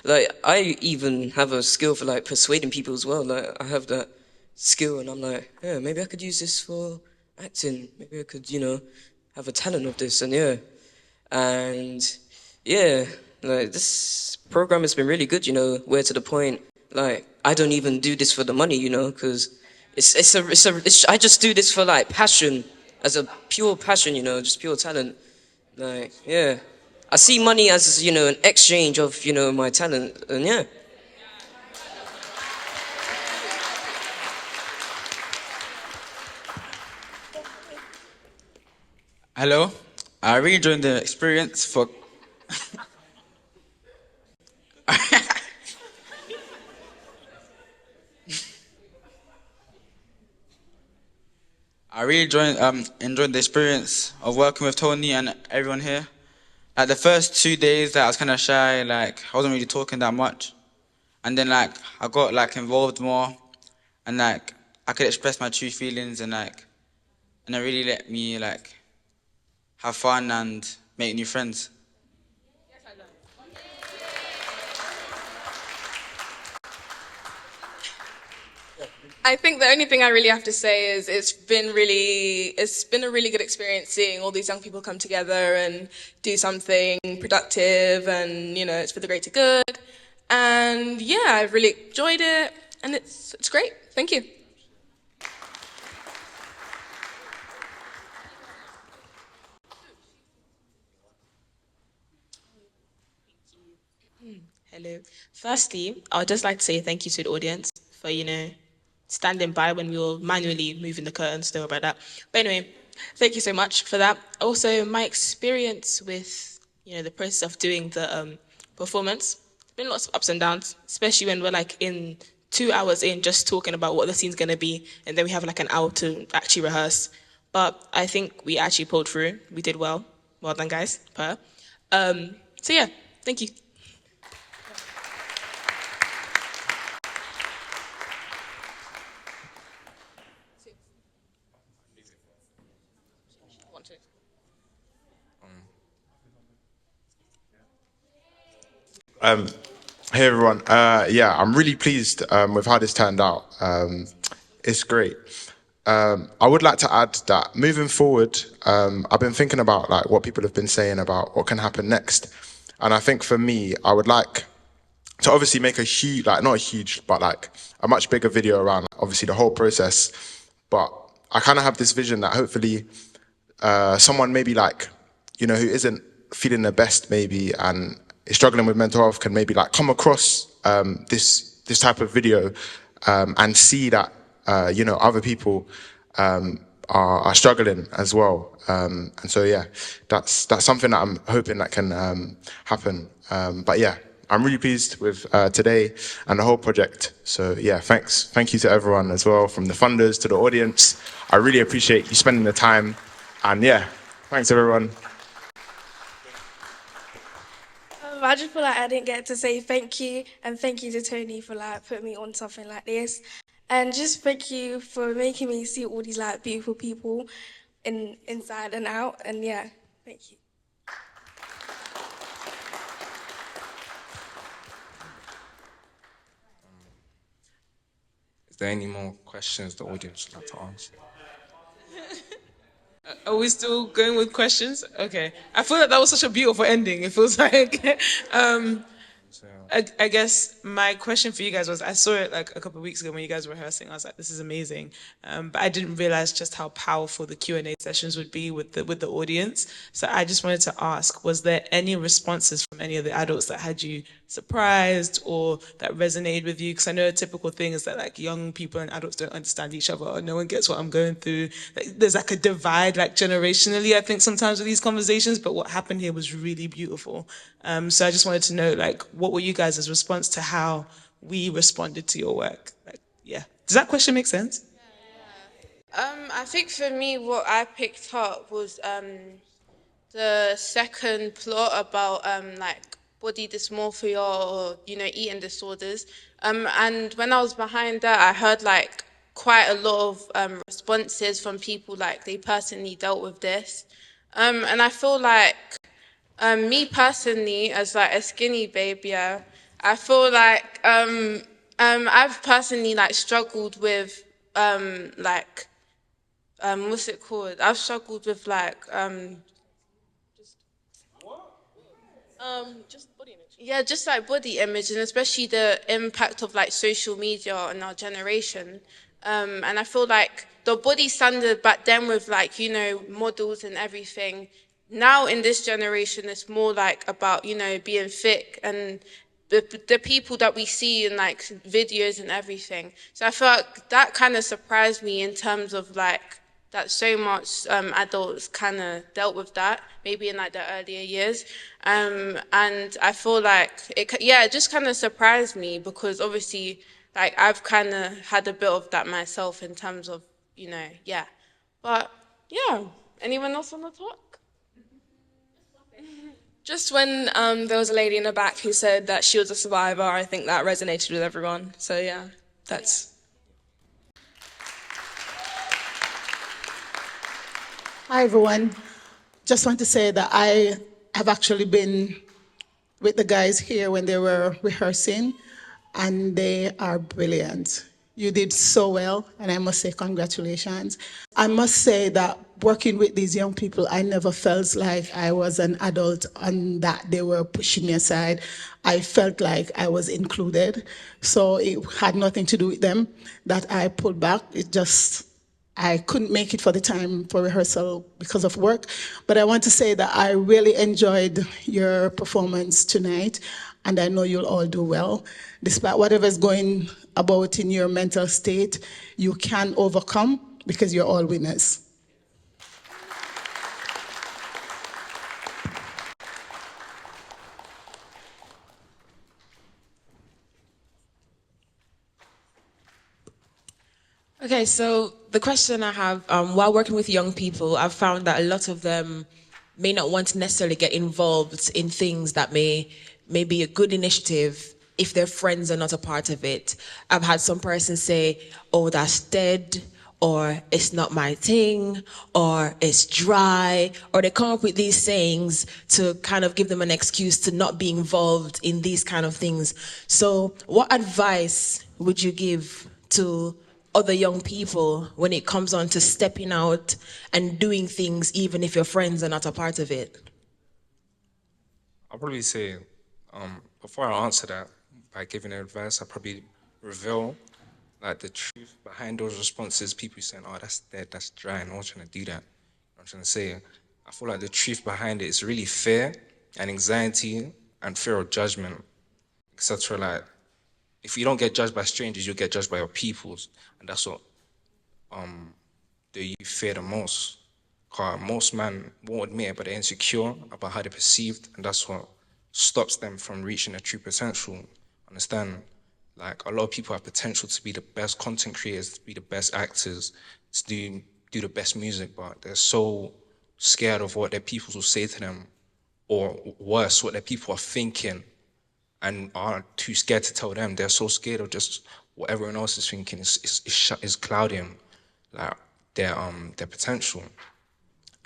like I even have a skill for like persuading people as well. Like I have that skill, and I'm like, yeah, maybe I could use this for acting. Maybe I could have a talent of this, and yeah, and yeah, like this program has been really good. Where to the point. Like I don't even do this for the money, because I just do this for like passion, as a pure passion, just pure talent. Like yeah, I see money as an exchange of my talent, and yeah. Hello. I really enjoyed the experience for. I really enjoyed the experience of working with Tony and everyone here. Like the first 2 days, that I was kind of shy. Like I wasn't really talking that much, and then like I got like involved more, and like I could express my true feelings, and it really let me like have fun and make new friends. I think the only thing I really have to say is it's been a really good experience seeing all these young people come together and do something productive, and it's for the greater good. And yeah, I've really enjoyed it, and it's great. Thank you. Hello. Firstly, I would just like to say thank you to the audience for, standing by when we were manually moving the curtains. Don't worry about that. But anyway, thank you so much for that. Also, my experience with, the process of doing the performance, been lots of ups and downs, especially when we're like in 2 hours in just talking about what the scene's going to be, and then we have like an hour to actually rehearse. But I think we actually pulled through. We did well. Well done, guys. So yeah, thank you. Hey everyone. Yeah, I'm really pleased with how this turned out. It's great. I would like to add that moving forward, I've been thinking about like what people have been saying about what can happen next, and I think for me, I would like to obviously make a huge, like not a huge, but like a much bigger video around like, obviously the whole process. But I kind of have this vision that hopefully someone maybe like who isn't feeling their best maybe and is struggling with mental health can maybe like come across this type of video and see that other people are struggling as well, and so yeah, that's something that I'm hoping that can happen. But yeah, I'm really pleased with today and the whole project. So yeah, thanks. Thank you to everyone as well, from the funders to the audience. I really appreciate you spending the time. And yeah, thanks everyone. I just feel like I didn't get to say thank you, and thank you to Tony for like putting me on something like this, and just thank you for making me see all these like beautiful people inside and out, and yeah, thank you. Is there any more questions the audience would like to ask? Are we still going with questions? Okay. I feel like that was such a beautiful ending. It feels like. I guess my question for you guys was, I saw it like a couple of weeks ago when you guys were rehearsing. I was like, this is amazing. But I didn't realize just how powerful the Q&A sessions would be with the audience. So I just wanted to ask, was there any responses from any of the adults that had you surprised or that resonated with you? Because I know a typical thing is that like young people and adults don't understand each other, or no one gets what I'm going through. Like, there's like a divide like generationally, I think, sometimes with these conversations, but what happened here was really beautiful. So I just wanted to know, like, what were you guys' response to how we responded to your work? Like, yeah. Does that question make sense? I think for me, what I picked up was the second plot about like body dysmorphia or eating disorders. And when I was behind that, I heard like quite a lot of responses from people like they personally dealt with this. And I feel like me personally, as like a skinny babe, yeah, I feel like I've personally like struggled with like what's it called? I've struggled with like Just body image. yeah, just like body image, and especially the impact of like social media on our generation. And I feel like the body standard back then with like, models and everything, now in this generation, it's more like about, being fit and the people that we see in like videos and everything. So I feel like that kind of surprised me in terms of like, that so much adults kind of dealt with that, maybe in like the earlier years. And I feel like, it just kind of surprised me because obviously, like I've kind of had a bit of that myself in terms of, yeah. But yeah, anyone else want to talk? Just when there was a lady in the back who said that she was a survivor, I think that resonated with everyone. So yeah, that's... Hi, everyone. Just want to say that I have actually been with the guys here when they were rehearsing, and they are brilliant. You did so well, and I must say congratulations. I must say that working with these young people, I never felt like I was an adult and that they were pushing me aside. I felt like I was included. So it had nothing to do with them that I pulled back. I couldn't make it for the time for rehearsal because of work, but I want to say that I really enjoyed your performance tonight, and I know you'll all do well. Despite whatever's going about in your mental state, you can overcome because you're all winners. Okay, so the question I have, while working with young people, I've found that a lot of them may not want to necessarily get involved in things that may be a good initiative if their friends are not a part of it. I've had some person say, oh, that's dead, or it's not my thing, or it's dry, or they come up with these sayings to kind of give them an excuse to not be involved in these kind of things. So what advice would you give to other young people when it comes on to stepping out and doing things even if your friends are not a part of it? I'll probably say, before I answer that, by giving advice, I'll probably reveal like the truth behind those responses. People saying, oh, that's dead, that's dry, and I'm not trying to do that. I'm trying to say, I feel like the truth behind it is really fear and anxiety and fear of judgment, etc. Like, if you don't get judged by strangers, you'll get judged by your peoples. And that's what you fear the most. Cause most men won't admit it, but they're insecure about how they're perceived, and that's what stops them from reaching their true potential. Understand? Like, a lot of people have potential to be the best content creators, to be the best actors, to do the best music, but they're so scared of what their people will say to them, or worse, what their people are thinking, and are too scared to tell them. They're so scared of just what everyone else is thinking is clouding like their potential.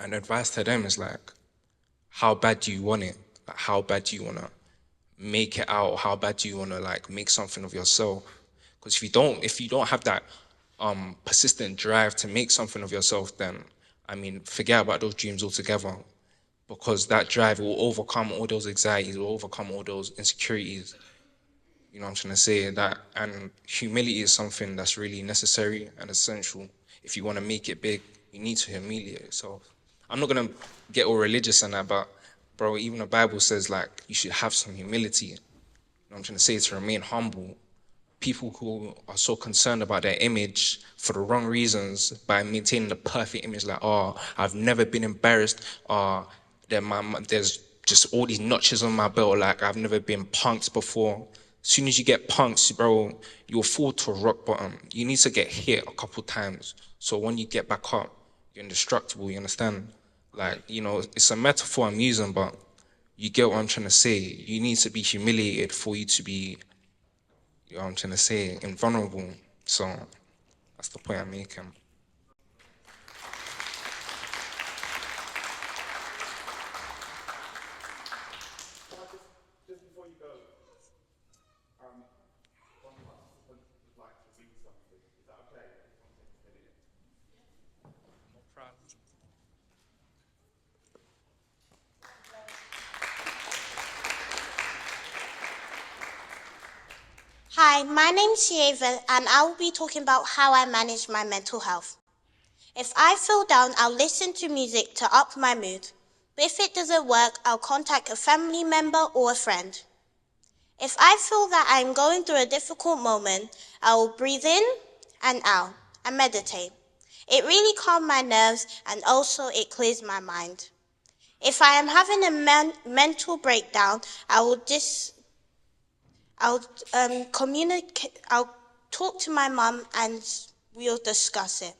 And advice to them is like, how bad do you want it? Like, how bad do you wanna make it out? How bad do you wanna like make something of yourself? Because if you don't have that persistent drive to make something of yourself, then I mean, forget about those dreams altogether. Because that drive will overcome all those anxieties, will overcome all those insecurities. You know what I'm trying to say? That, and humility is something that's really necessary and essential. If you want to make it big, you need to humiliate yourself. I'm not gonna get all religious and that, but bro, even the Bible says like you should have some humility. You know what I'm trying to say? To remain humble. People who are so concerned about their image for the wrong reasons by maintaining the perfect image, like, oh, I've never been embarrassed, there's just all these notches on my belt, like I've never been punked before. As soon as you get punked, bro, you'll fall to rock bottom. You need to get hit a couple times. So when you get back up, you're indestructible, you understand? Like, you know, it's a metaphor I'm using, but you get what I'm trying to say. You need to be humiliated for you to be, you know what I'm trying to say, invulnerable. So that's the point I'm making. Hi, my name's Sieva, and I will be talking about how I manage my mental health. If I feel down, I'll listen to music to up my mood. But if it doesn't work, I'll contact a family member or a friend. If I feel that I'm going through a difficult moment, I will breathe in and out and meditate. It really calms my nerves, and also it clears my mind. If I am having a mental breakdown, I'll communicate. I'll talk to my mum and we'll discuss it.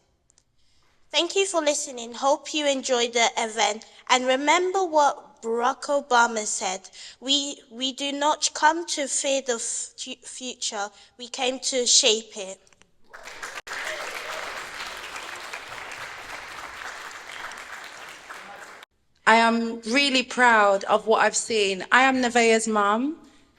Thank you for listening. Hope you enjoyed the event. And remember what Barack Obama said. We do not come to fear the future. We came to shape it. I am really proud of what I've seen. I am Nevaeh's mum,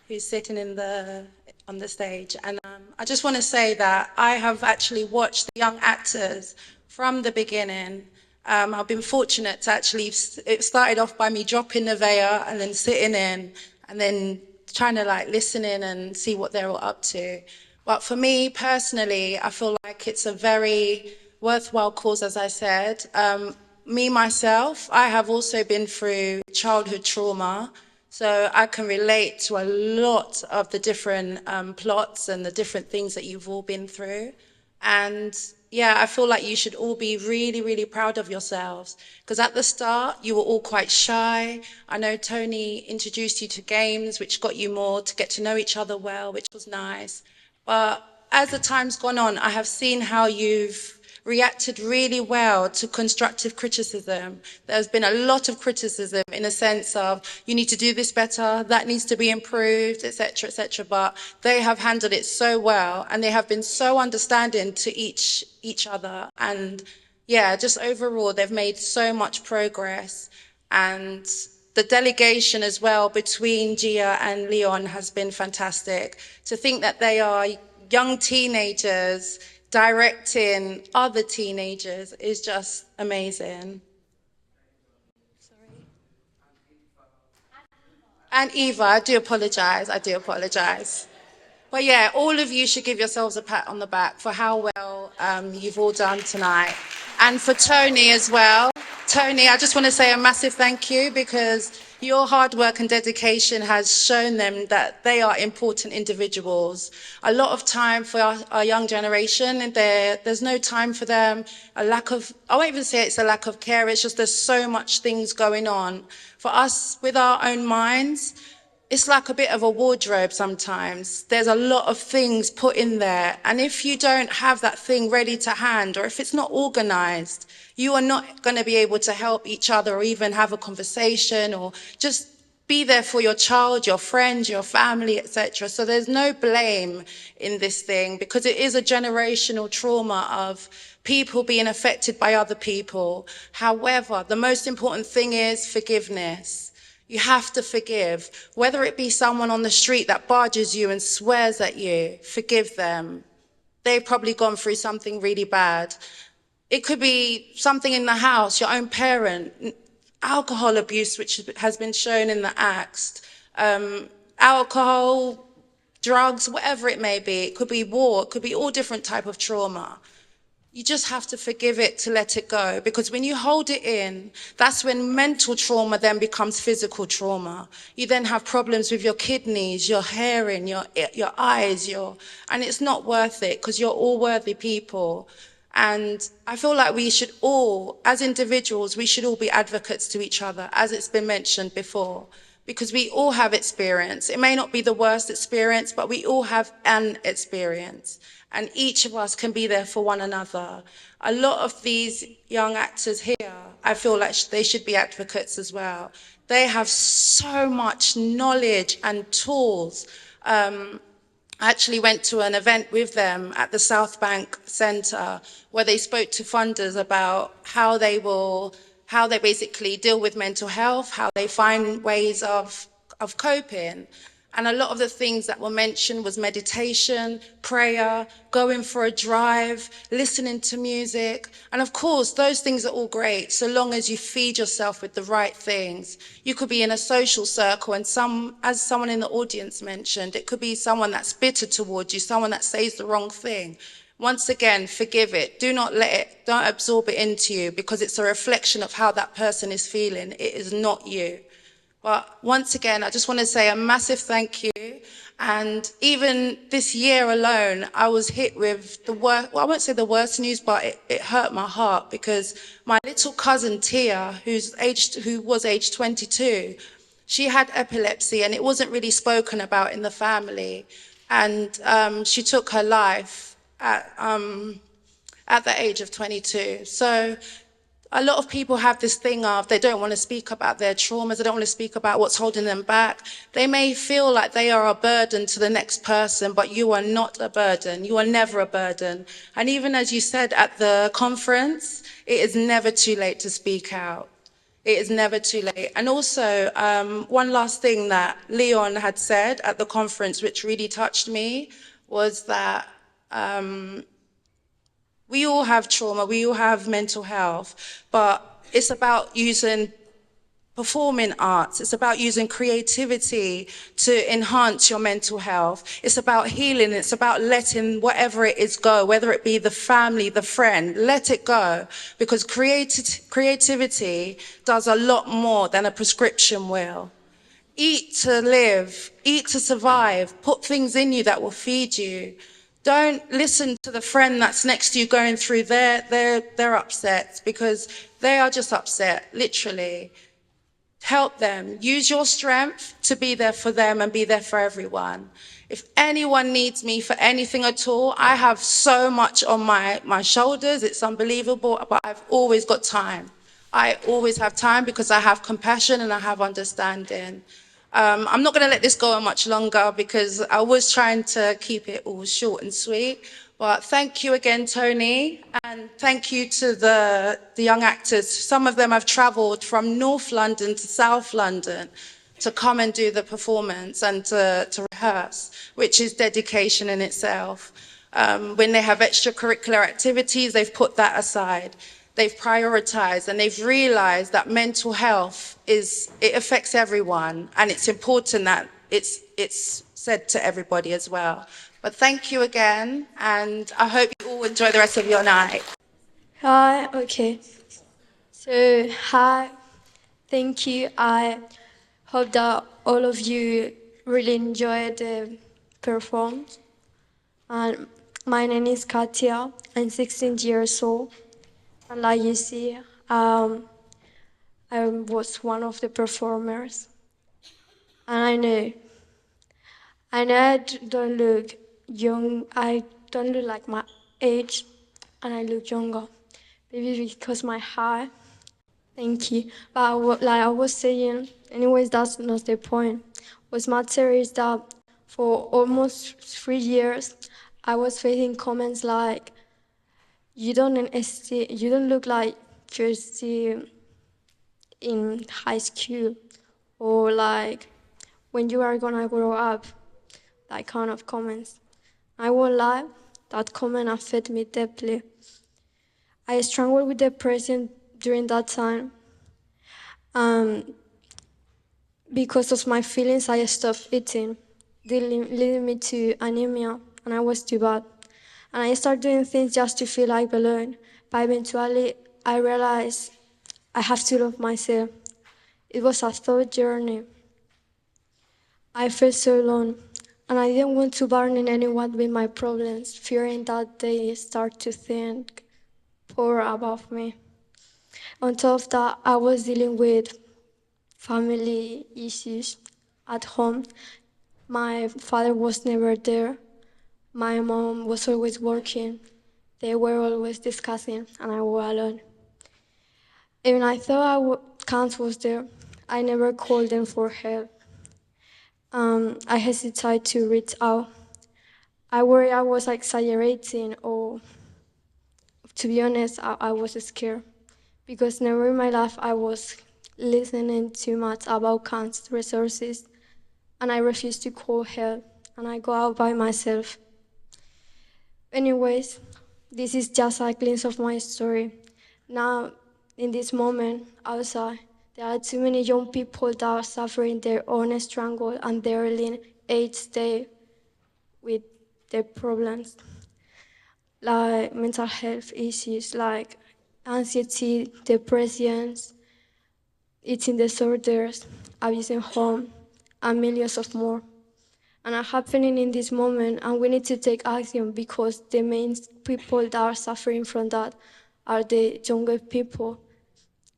who's sitting on the stage, and I just want to say that I have actually watched the young actors from the beginning. I've been fortunate to actually, it started off by me dropping Nevaeh and then sitting in and then trying to like listen in and see what they're all up to. But for me personally, I feel like it's a very worthwhile cause, as I said. Me, myself, I have also been through childhood trauma, so I can relate to a lot of the different plots and the different things that you've all been through. And yeah, I feel like you should all be really, really proud of yourselves, because at the start, you were all quite shy. I know Tony introduced you to games, which got you more to get to know each other well, which was nice. But as the time's gone on, I have seen how you've reacted really well to constructive criticism. There's been a lot of criticism in a sense of you need to do this better, that needs to be improved, etc., etc. But they have handled it so well, and they have been so understanding to each other. And yeah, just overall, they've made so much progress. And the delegation as well between Gia and Leon has been fantastic. To think that they are young teenagers directing other teenagers is just amazing. And Eva, I do apologize. But yeah, all of you should give yourselves a pat on the back for how well you've all done tonight. And for Tony as well. Tony, I just want to say a massive thank you, because your hard work and dedication has shown them that they are important individuals. A lot of time for our young generation, and there's no time for them. I won't even say it's a lack of care, it's just there's so much things going on. For us, with our own minds, it's like a bit of a wardrobe sometimes. There's a lot of things put in there. And if you don't have that thing ready to hand, or if it's not organized, you are not going to be able to help each other or even have a conversation or just be there for your child, your friends, your family, etc. So there's no blame in this thing because it is a generational trauma of people being affected by other people. However, the most important thing is forgiveness. You have to forgive, whether it be someone on the street that barges you and swears at you, forgive them. They've probably gone through something really bad. It could be something in the house, your own parent, alcohol abuse, which has been shown in the acts, alcohol, drugs, whatever it may be. It could be war, it could be all different type of trauma. You just have to forgive it to let it go, because when you hold it in, that's when mental trauma then becomes physical trauma. You then have problems with your kidneys, your hearing, your eyes, and it's not worth it because you're all worthy people. And I feel like we should all, as individuals, we should all be advocates to each other, as it's been mentioned before, because we all have experience. It may not be the worst experience, but we all have an experience. And each of us can be there for one another. A lot of these young actors here, I feel like they should be advocates as well. They have so much knowledge and tools. I actually went to an event with them at the South Bank Centre where they spoke to funders about how they basically deal with mental health, how they find ways of coping. And a lot of the things that were mentioned was meditation, prayer, going for a drive, listening to music. And of course, those things are all great, so long as you feed yourself with the right things. You could be in a social circle and as someone in the audience mentioned, it could be someone that's bitter towards you, someone that says the wrong thing. Once again, forgive it. Don't absorb it into you because it's a reflection of how that person is feeling. It is not you. But once again, I just want to say a massive thank you. And even this year alone, I was hit with the worst, well, I won't say the worst news, but it hurt my heart because my little cousin Tia, who was aged 22, she had epilepsy and it wasn't really spoken about in the family. And she took her life at the age of 22. So a lot of people have this thing of they don't want to speak about their traumas, they don't want to speak about what's holding them back. They may feel like they are a burden to the next person, but you are not a burden. You are never a burden. And even as you said at the conference, it is never too late to speak out. It is never too late. And also, one last thing that Leon had said at the conference, which really touched me, was that we all have trauma, we all have mental health, but it's about using performing arts. It's about using creativity to enhance your mental health. It's about healing. It's about letting whatever it is go, whether it be the family, the friend, let it go. Because creativity does a lot more than a prescription will. Eat to live, eat to survive, put things in you that will feed you. Don't listen to the friend that's next to you going through their upsets because they are just upset, literally. Help them. Use your strength to be there for them and be there for everyone. If anyone needs me for anything at all, I have so much on my shoulders. It's unbelievable, but I've always got time. I always have time because I have compassion and I have understanding. I'm not going to let this go on much longer because I was trying to keep it all short and sweet. But thank you again, Tony, and thank you to the young actors. Some of them have travelled from North London to South London to come and do the performance and to rehearse, which is dedication in itself. When they have extracurricular activities, they've put that aside. They've prioritized and they've realized that mental health it affects everyone, and it's important that it's said to everybody as well. But thank you again, and I hope you all enjoy the rest of your night. Hi, okay. So, hi, thank you. I hope that all of you really enjoyed the performance. And my name is Katia. I'm 16 years old. And like you see, I was one of the performers. And I know I know don't look young. I don't look like my age, and I look younger. Maybe because my hair. Thank you. But like I was saying, anyways, that's not the point. What's matter is that for almost 3 years, I was facing comments like, you don't look like you're still in high school, or like when you are gonna grow up, that kind of comments. I won't lie, that comment affected me deeply. I struggled with depression during that time. Because of my feelings, I stopped eating, leading me to anemia, and I was too bad. And I started doing things just to feel like belong. But eventually, I realized I have to love myself. It was a thought journey. I felt so alone, and I didn't want to burden anyone with my problems, fearing that they start to think poor about me. On top of that, I was dealing with family issues at home. My father was never there. My mom was always working. They were always discussing, and I was alone. Even I thought CAMHS was there, I never called them for help. I hesitated to reach out. I worried I was exaggerating, or to be honest, I was scared. Because never in my life I was listening too much about CAMHS resources, and I refused to call help, and I go out by myself. Anyways, this is just a glimpse of my story. Now, in this moment, outside, there are too many young people that are suffering their own struggle, and they're in each day with their problems, like mental health issues, like anxiety, depressions, eating disorders, abusing home, and millions of more. And are happening in this moment, and we need to take action because the main people that are suffering from that are the younger people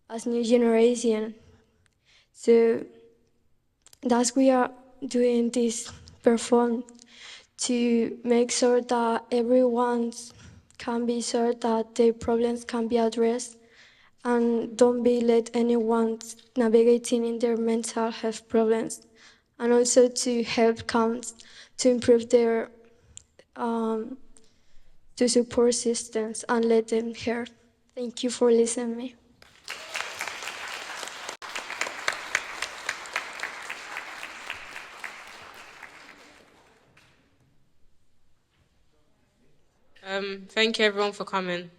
as new generation. So that's we are doing this perform to make sure that everyone can be sure that their problems can be addressed, and don't be let anyone navigating in their mental health problems, and also to help CAMHS to improve their to support systems and let them hear. Thank you for listening to me. Thank you everyone for coming.